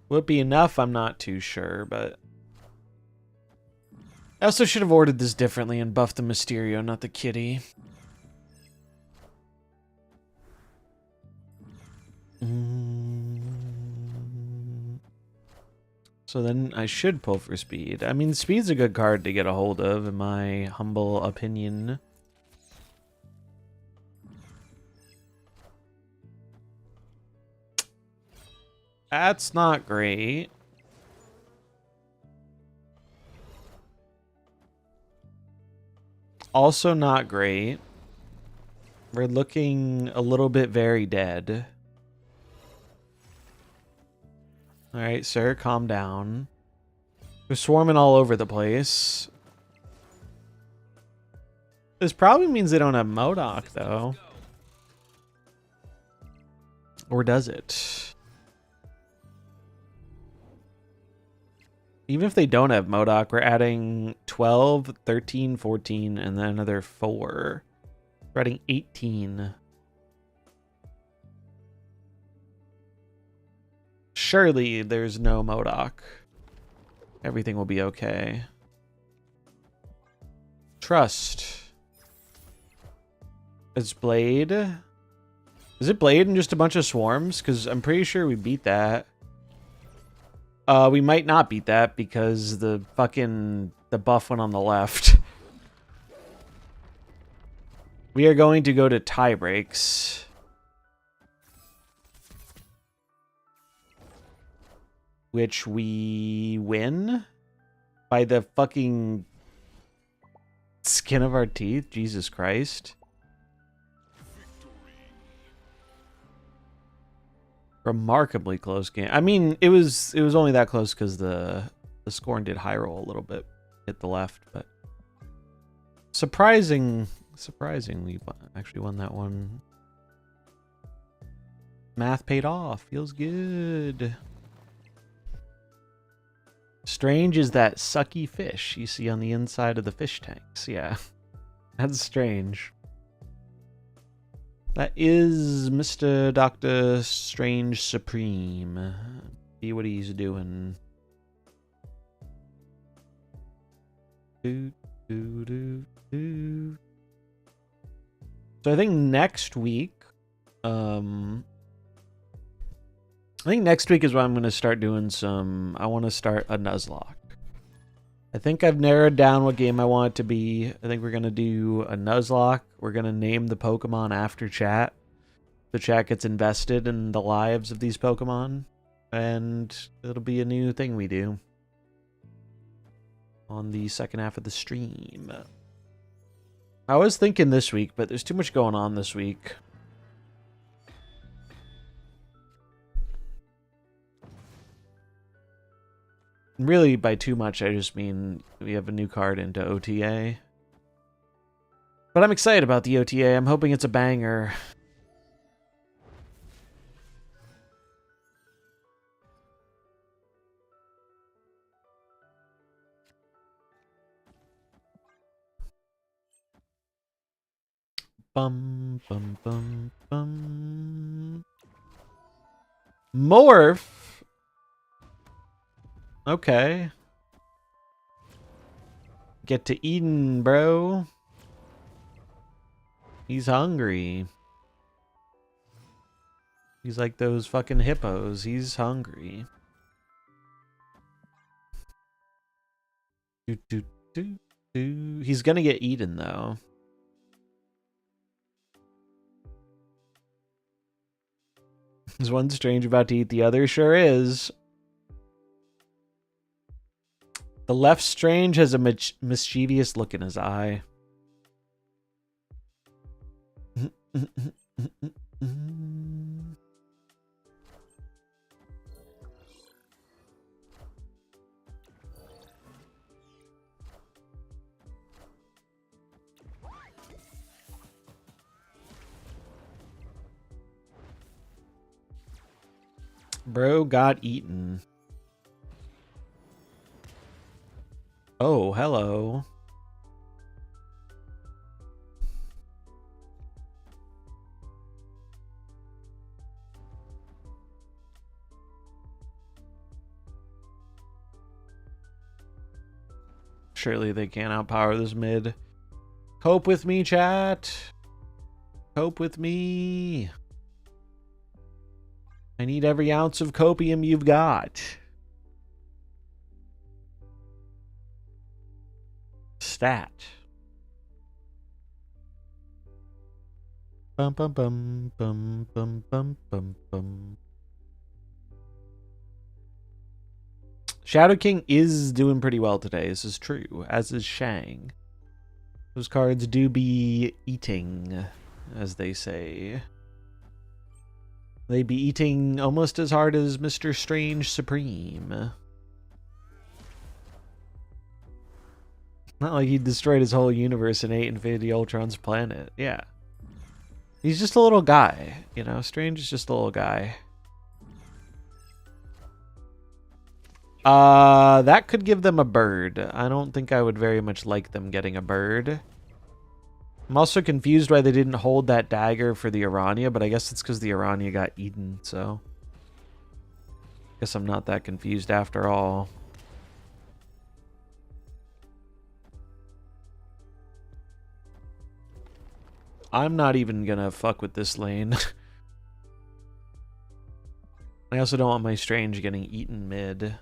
Will it be enough? I'm not too sure, but... I also should have ordered this differently and buffed the Mysterio, not the kitty. So then I should pull for speed. I mean, speed's a good card to get a hold of, in my humble opinion. That's not great. Also not great. We're looking a little bit very dead. Alright, sir, calm down. We're swarming all over the place. This probably means they don't have MODOK, though. Or does it? Even if they don't have MODOK, we're adding 12, 13, 14, and then another 4. We're adding 18. Surely there's no MODOK. Everything will be okay. Trust. It's Blade. Is it Blade and just a bunch of swarms? Because I'm pretty sure we beat that. We might not beat that because the buff went on the left. We are going to go to tie breaks. Which we win by the fucking skin of our teeth. Jesus Christ. Remarkably close game. I mean, it was only that close because the Scorn did high roll a little bit, hit the left, but surprisingly actually won that one. Math paid off. Feels good. Strange is that sucky fish you see on the inside of the fish tanks. Yeah, that's strange. That is Mr. Dr. Strange Supreme. See what he's doing. Do, do, do, do. So I think next week, I think next week is when I'm going to start doing I want to start a Nuzlocke. I think I've narrowed down what game I want it to be. I think we're going to do a Nuzlocke. We're going to name the Pokemon after chat. The chat gets invested in the lives of these Pokemon. And it'll be a new thing we do on the second half of the stream. I was thinking this week, but there's too much going on this week. Really, by too much, I just mean we have a new card into OTA. But I'm excited about the OTA. I'm hoping it's a banger. Bum, bum, bum, bum. Morph? Okay. Get to Eden, bro. He's hungry. He's like those fucking hippos. He's hungry. Do, do, do, do. He's gonna get eaten, though. Is one strange about to eat the other? Sure is. The left strange has a mischievous look in his eye. Bro got eaten. Oh, hello. Surely they can't outpower this mid. Cope with me, chat. Cope with me. I need every ounce of copium you've got. Stat. Bum bum bum bum bum bum bum bum. Shadow King is doing pretty well today. This is true, as is Shang. Those cards do be eating, as they say. They be eating almost as hard as Mr. Strange Supreme. Not like he destroyed his whole universe and ate Infinity Ultron's planet. Yeah. He's just a little guy, you know? Strange is just a little guy. That could give them a bird. I don't think I would very much like them getting a bird. I'm also confused why they didn't hold that dagger for the Aranya, but I guess it's because the Aranya got eaten, so... Guess I'm not that confused after all. I'm not even gonna fuck with this lane. I also don't want my Strange getting eaten mid.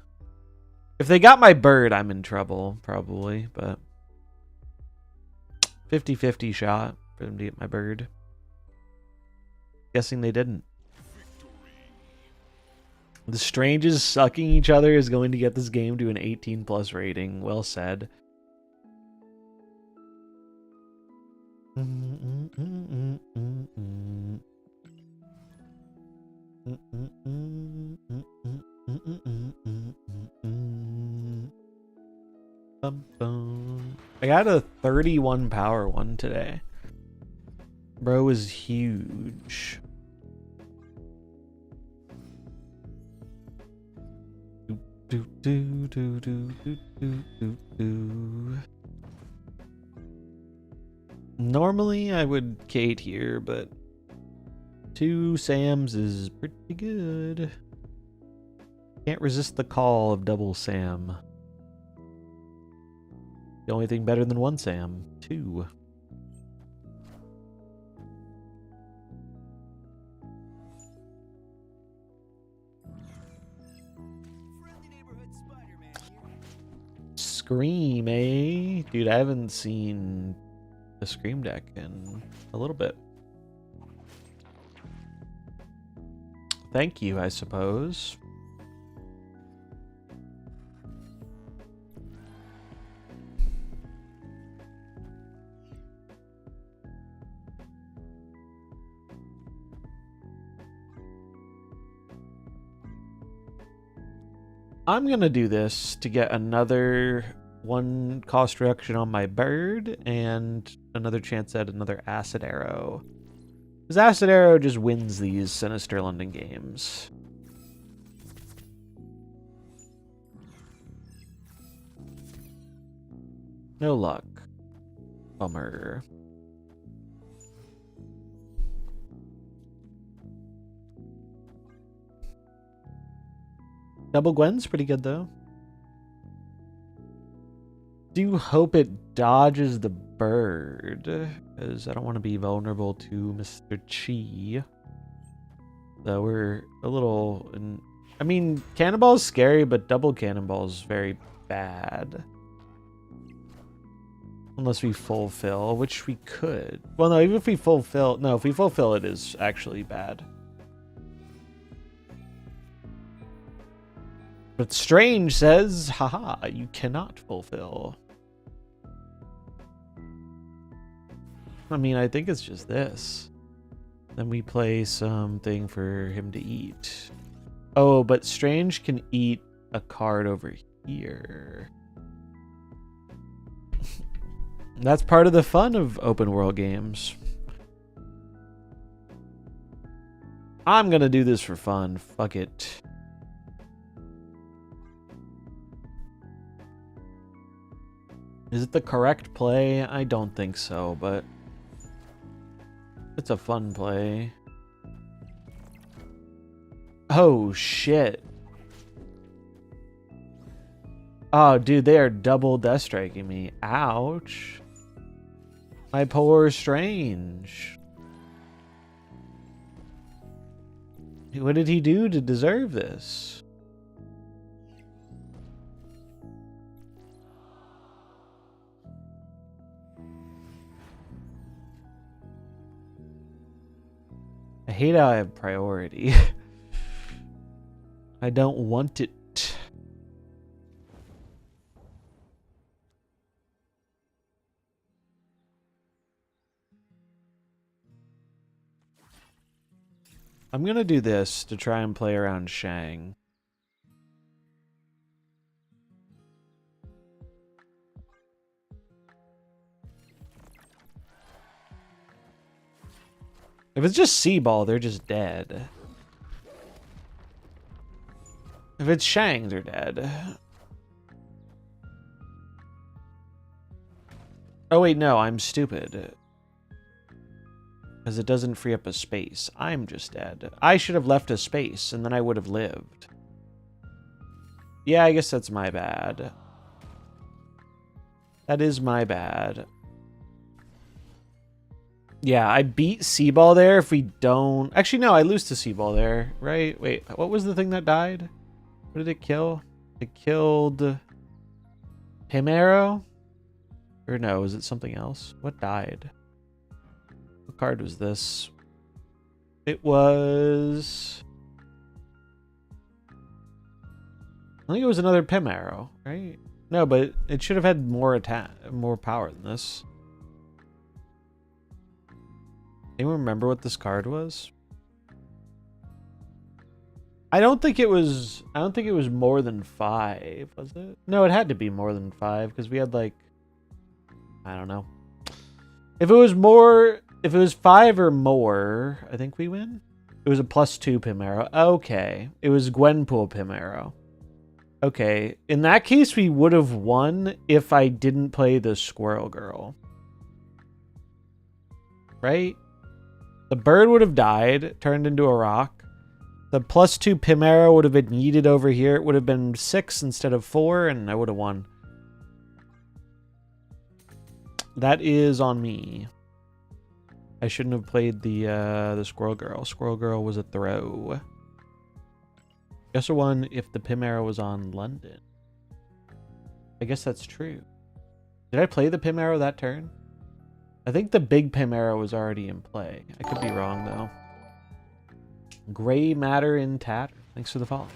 If they got my bird, I'm in trouble, probably, but 50-50 shot for them to get my bird. Guessing they didn't. The Stranges sucking each other is going to get this game to an 18+ rating. Well said. I got a 31 power one today. Bro is huge. Normally I would Kate here, but 2 Sams is pretty good. Can't resist the call of double Sam. The only thing better than 1 Sam. 2. Scream, eh? Dude, I haven't seen the Scream deck in a little bit. Thank you, I suppose. I'm gonna do this to get another 1 cost reduction on my bird and another chance at another Acid Arrow. Because Acid Arrow just wins these Sinister London games. No luck. Bummer. Double Gwen's pretty good, though. Do hope it dodges the bird, because I don't want to be vulnerable to Mr. Chi. Though we're a little... I mean, Cannonball's scary, but double Cannonball's very bad. Unless we fulfill, which we could. Well, no, even if we fulfill... No, if we fulfill, it is actually bad. But Strange says, haha, you cannot fulfill. I mean, I think it's just this. Then we play something for him to eat. Oh, but Strange can eat a card over here. That's part of the fun of open world games. I'm gonna do this for fun. Fuck it. Is it the correct play? I don't think so, but it's a fun play. Oh, shit. Oh, dude, they are double death striking me. Ouch. My poor Strange. What did he do to deserve this? I hate how I have priority. I don't want it. I'm gonna do this to try and play around Shang. If it's just C-Ball, they're just dead. If it's Shang, they're dead. Oh wait, no, I'm stupid. Because it doesn't free up a space. I'm just dead. I should have left a space, and then I would have lived. Yeah, I guess that's my bad. That is my bad. Yeah, I beat Seaball there. If we don't... Actually, no, I lose to Seaball there, right? Wait, what was the thing that died? What did it kill? It killed... Pimero? Or no, was it something else? What died? What card was this? It was... I think it was another Pimero, right? No, but it should have had more power than this. Anyone remember what this card was? I don't think it was more than 5, was it? No, it had to be more than 5 because we had like, I don't know. If it was 5 or more, I think we win. It was a +2 Pimero. Okay. It was Gwenpool Pimero. Okay. In that case, we would have won if I didn't play the Squirrel Girl. Right? The bird would have died, turned into a rock. The +2 Pimero would have been yeeted over here. It would have been 6 instead of 4, and I would have won. That is on me. I shouldn't have played the Squirrel Girl. Squirrel Girl was a throw. Guess I won if the Pimero was on London. I guess that's true. Did I play the Pimero that turn? I think the big Pimero was already in play. I could be wrong, though. Gray Matter in Tatter. Thanks for the follow.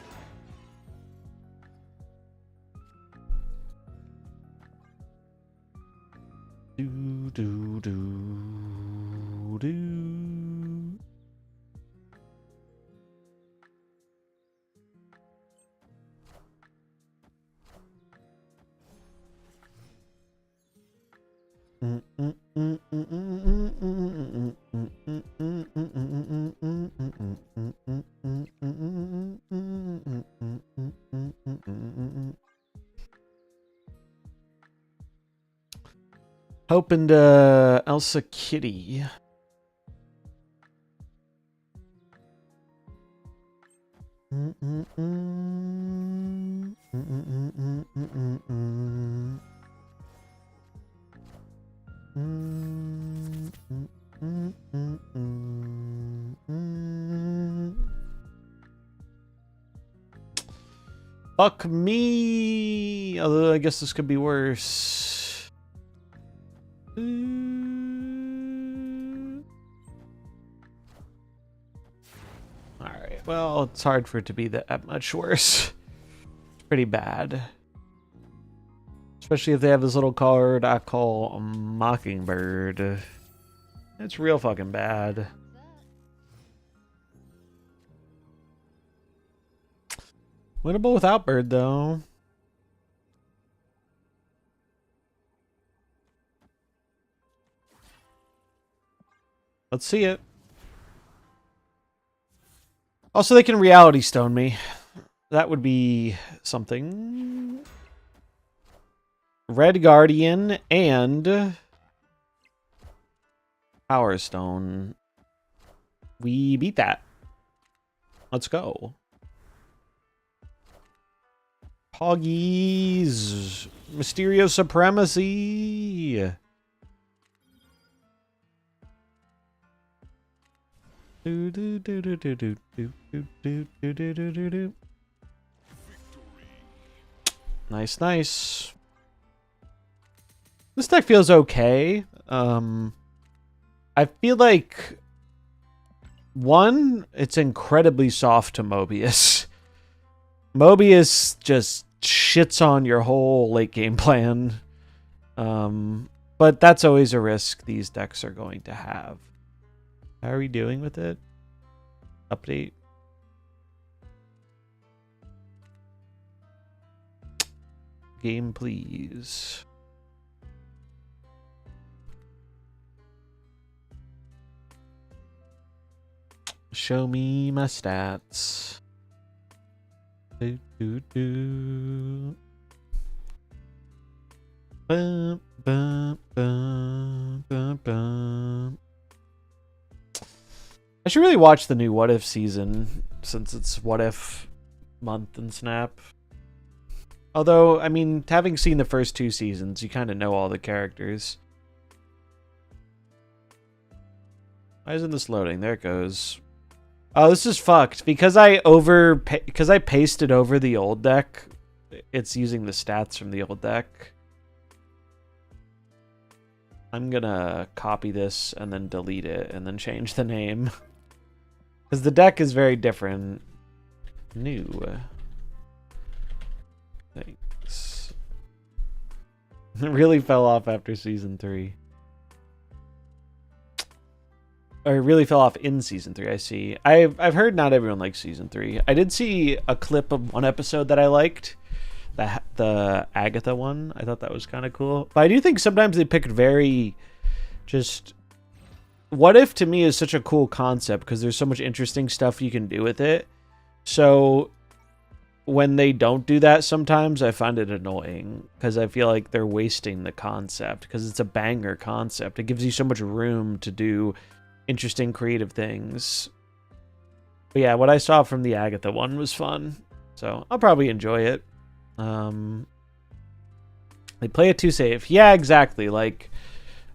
Do, do, do, do. Hoping to Elsa Kitty. Fuck me. Although I guess this could be worse. Alright, well, it's hard for it to be that much worse. It's pretty bad. Especially if they have this little card I call a Mockingbird. It's real fucking bad. Winnable without Bird, though. Let's see it. Also, they can Reality Stone me. That would be something. Red Guardian and Power Stone. We beat that. Let's go. Poggies. Mysterio Supremacy. Do do do do do do do do do do do do do. Nice, nice. This deck feels okay. I feel like one, it's incredibly soft to Mobius. Mobius just shits on your whole late game plan. But that's always a risk these decks are going to have. How are we doing with it? Update. Game, please. Show me my stats. Do, do, do. Bum, bum, bum, bum, bum. I should really watch the new What If season, since it's What If month in Snap. Although, I mean, having seen the first 2 seasons, you kind of know all the characters. Why isn't this loading? There it goes. Oh, this is fucked. Because I pasted over the old deck, it's using the stats from the old deck. I'm gonna copy this and then delete it and then change the name. Because the deck is very different. New. Thanks. It really fell off after season 3. Or it really fell off in season 3, I see. I've heard not everyone likes season 3. I did see a clip of one episode that I liked. The Agatha one. I thought that was kind of cool. But I do think sometimes they pick very just... What If to me is such a cool concept because there's so much interesting stuff you can do with it. So when they don't do that sometimes, I find it annoying because I feel like they're wasting the concept because it's a banger concept. It gives you so much room to do interesting creative things. But yeah, what I saw from the Agatha one was fun. So I'll probably enjoy it. They play it too safe. Yeah, exactly. Like,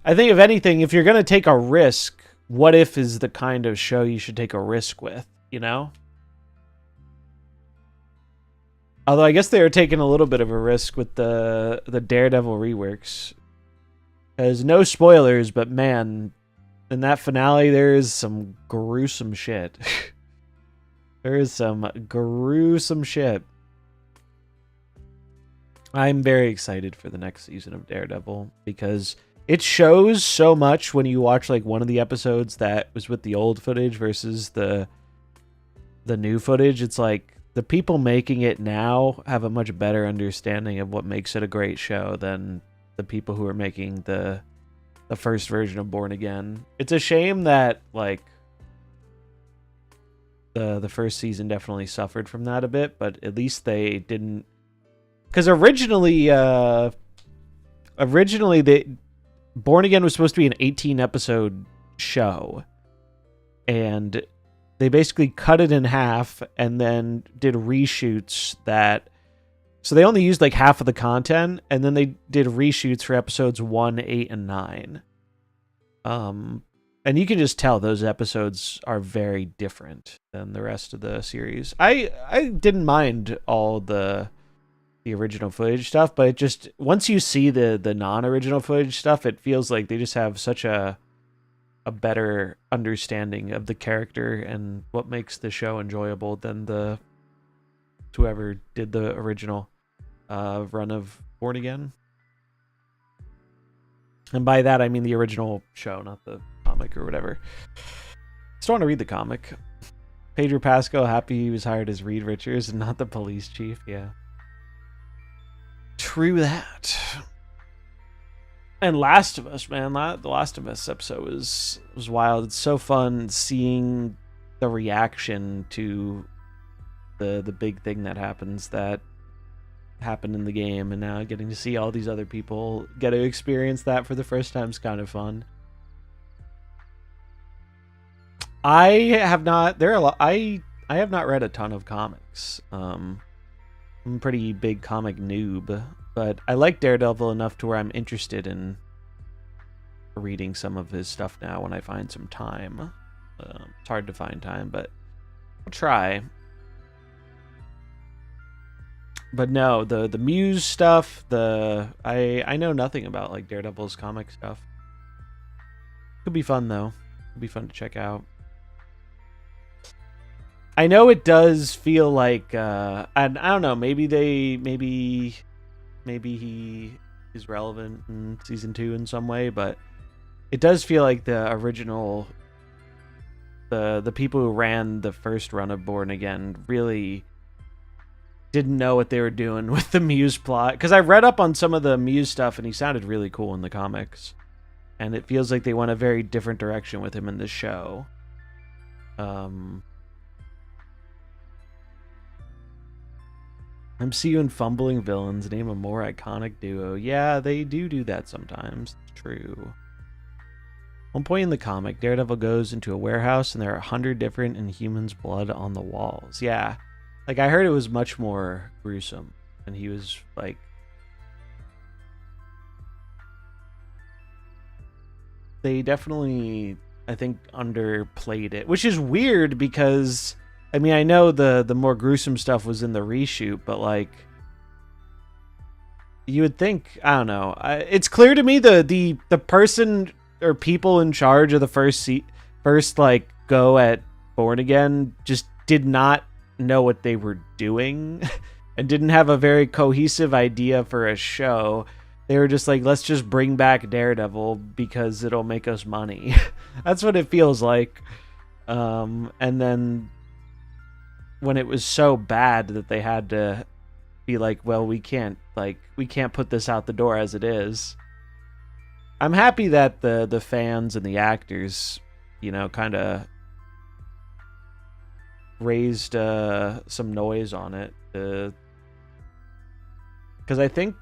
I think if anything, if you're going to take a risk, What If is the kind of show you should take a risk with, you know? Although I guess they were taking a little bit of a risk with the Daredevil reworks. There's no spoilers, but man, in that finale, there is some gruesome shit. There is some gruesome shit. I'm very excited for the next season of Daredevil because it shows so much when you watch like one of the episodes that was with the old footage versus the new footage. It's like the people making it now have a much better understanding of what makes it a great show than the people who are making the first version of Born Again. It's a shame that like the first season definitely suffered from that a bit, but at least they didn't. Because originally Born Again was supposed to be an 18-episode show. And they basically cut it in half and then did reshoots that... So they only used like half of the content, and then they did reshoots for episodes 1, 8, and 9. And you can just tell those episodes are very different than the rest of the series. I didn't mind all the original footage stuff, but it just, once you see the non-original footage stuff, it feels like they just have such a better understanding of the character and what makes the show enjoyable than whoever did the original run of Born Again. And by that I mean the original show, not the comic or whatever. Still want to read the comic. Pedro Pascal happy he was hired as Reed Richards and not the police chief. Yeah. True that. And Last of Us, man. The Last of Us episode was wild. It's so fun seeing the reaction to the big thing that happened in the game, and now getting to see all these other people get to experience that for the first time is kind of fun. I have not read a ton of comics. I'm a pretty big comic noob, but I like Daredevil enough to where I'm interested in reading some of his stuff now when I find some time. It's hard to find time, but I'll try. But no, the Muse stuff, I know nothing about like Daredevil's comic stuff. Could be fun though. Could be fun to check out. I know it does feel like and I don't know, maybe he is relevant in season 2 in some way, but it does feel like the original the people who ran the first run of Born Again really didn't know what they were doing with the Muse plot, because I read up on some of the Muse stuff and he sounded really cool in the comics, and it feels like they went a very different direction with him in the show. MCU and fumbling villains name a more iconic duo. Yeah, they do that sometimes. It's true. One point in the comic, Daredevil goes into a warehouse and there are 100 different Inhumans' blood on the walls. Yeah. Like, I heard it was much more gruesome. And he was, like... They definitely I think, underplayed it, which is weird because, I mean, I know the more gruesome stuff was in the reshoot, but like, you would think, I don't know. It's clear to me the person or people in charge of the first like go at Born Again just did not know what they were doing and didn't have a very cohesive idea for a show. They were just like, let's just bring back Daredevil because it'll make us money. That's what it feels like. And then when it was so bad that they had to be like, well, we can't put this out the door as it is. I'm happy that the fans and the actors, you know, kind of raised some noise on it. Because I think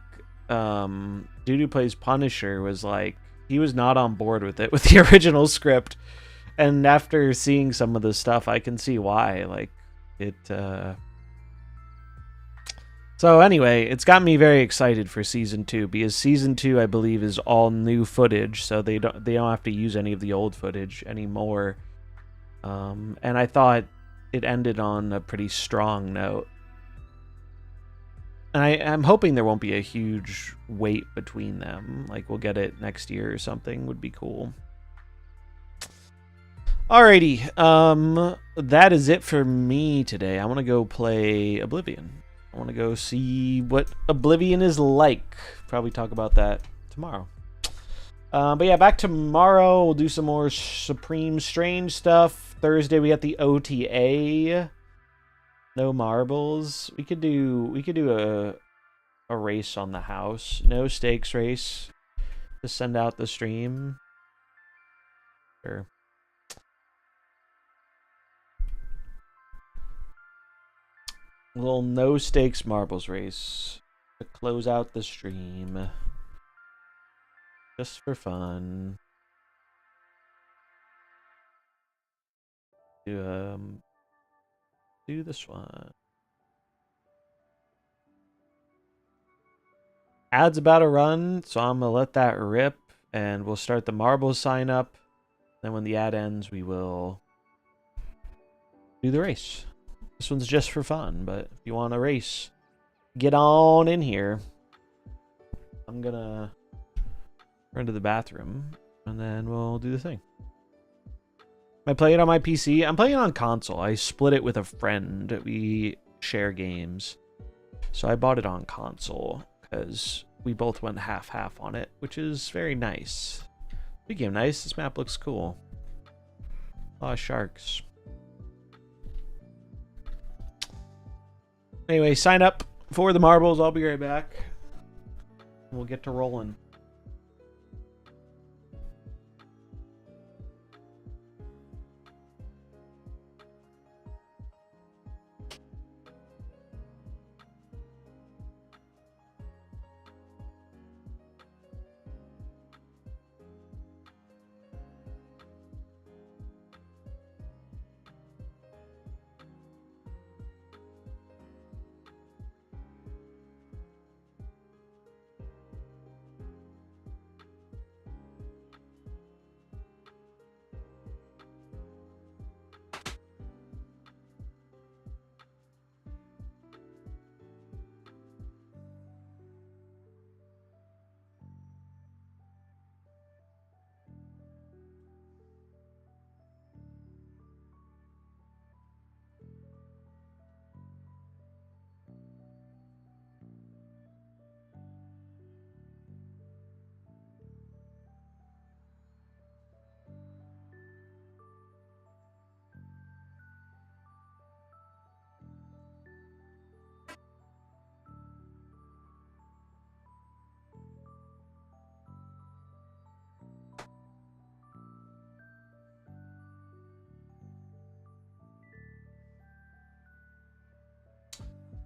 dude who plays Punisher was like, he was not on board with it with the original script, and after seeing some of the stuff, I can see why. Like it. So anyway, it's got me very excited for season 2 because season 2, I believe, is all new footage, so they don't have to use any of the old footage anymore. And I thought it ended on a pretty strong note. And I'm hoping there won't be a huge wait between them. Like, we'll get it next year or something. Would be cool. Alrighty. That is it for me today. I want to go play Oblivion. I want to go see what Oblivion is like. Probably talk about that tomorrow. But yeah, back tomorrow. We'll do some more Supreme Strange stuff. Thursday we got the OTA. No marbles. We could do a race on the house. No stakes race. To send out the stream. Sure. A little no stakes marbles race to close out the stream. Just for fun. Do this one. Ad's about to run, so I'm gonna let that rip, and we'll start the marbles sign up. Then when the ad ends, we will do the race. This one's just for fun, but if you want a race, get on in here. I'm gonna run to the bathroom, and then we'll do the thing. Am I playing it on my PC? I'm playing it on console. I split it with a friend. We share games. So I bought it on console, because we both went half-half on it, which is very nice. Speaking of nice, this map looks cool. A lot of sharks. Anyway, sign up for the marbles. I'll be right back. We'll get to rolling.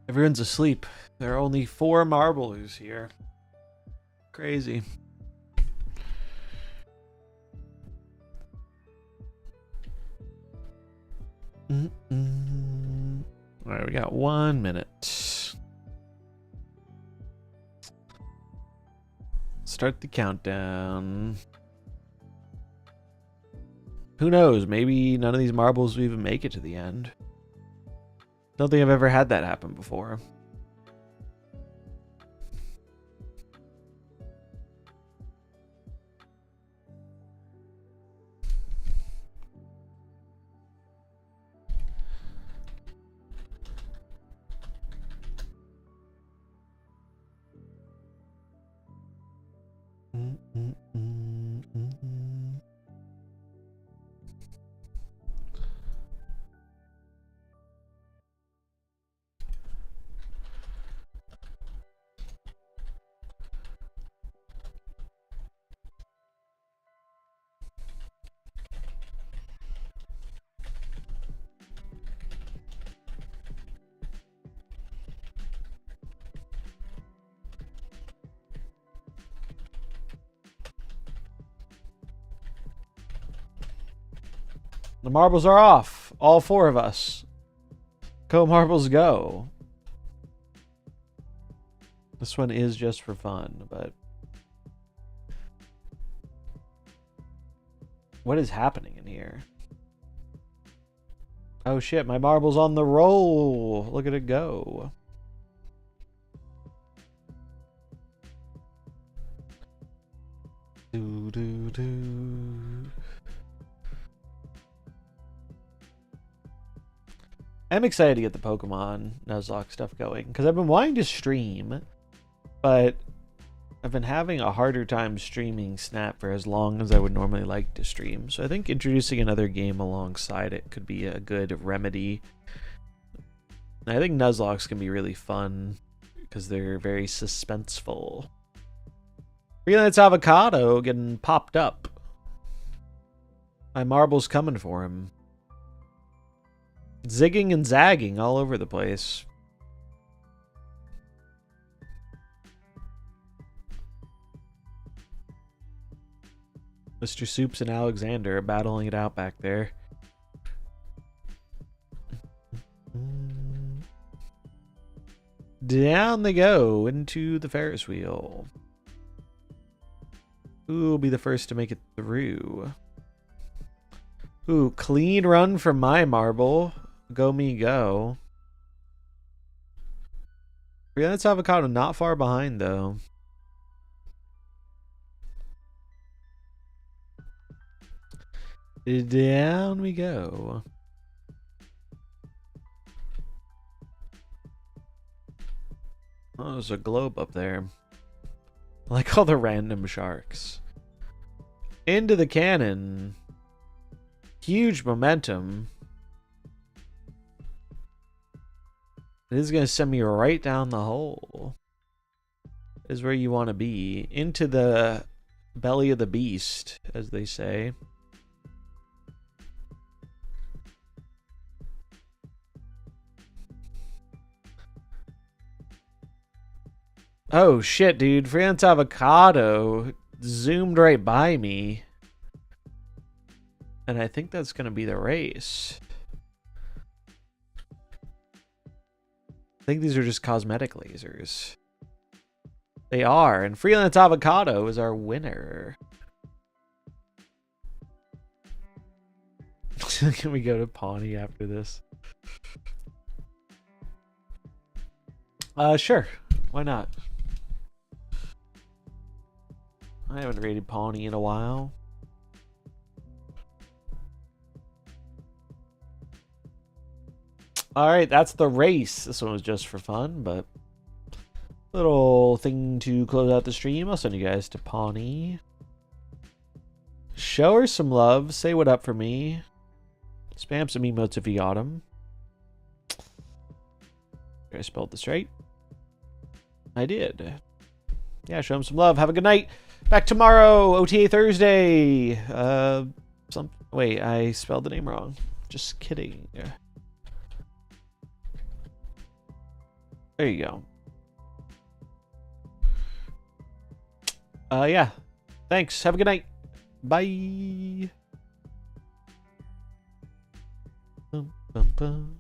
Everyone's asleep. There are only 4 marblers here. Crazy. Alright, we got 1 minute. Start the countdown. Who knows? Maybe none of these marbles will even make it to the end. Don't think I've ever had that happen before. The marbles are off. All 4 of us. Go marbles go. This one is just for fun, but... What is happening in here? Oh shit, my marble's on the roll. Look at it go. Do do do. I'm excited to get the Pokemon Nuzlocke stuff going because I've been wanting to stream, but I've been having a harder time streaming Snap for as long as I would normally like to stream. So I think introducing another game alongside it could be a good remedy. And I think Nuzlocks can be really fun because they're very suspenseful. Freelance Avocado getting popped up. My marble's coming for him. Zigging and zagging all over the place. Mr. Soups and Alexander are battling it out back there. Down they go into the Ferris wheel. Who will be the first to make it through? Ooh, clean run from my marble. Go me go. Yeah, that's Avocado not far behind though. Down we go. Oh, there's a globe up there. I like all the random sharks. Into the cannon. Huge momentum. This is going to send me right down the hole. Is where you want to be. Into the belly of the beast, as they say. Oh shit, dude. Freelance Avocado zoomed right by me. And I think that's going to be the race. I think these are just cosmetic lasers. They are. And Freelance Avocado is our winner. Can we go to Pawnee after this? Sure. Why not? I haven't raided Pawnee in a while. Alright, that's the race. This one was just for fun, but little thing to close out the stream. I'll send you guys to Pawnee. Show her some love. Say what up for me. Spam some emotes if you got them. I spelled this right. I did. Yeah, show him some love. Have a good night. Back tomorrow, OTA Thursday. Wait, I spelled the name wrong. Just kidding. There you go. Yeah. Thanks. Have a good night. Bye. Bum, bum, bum.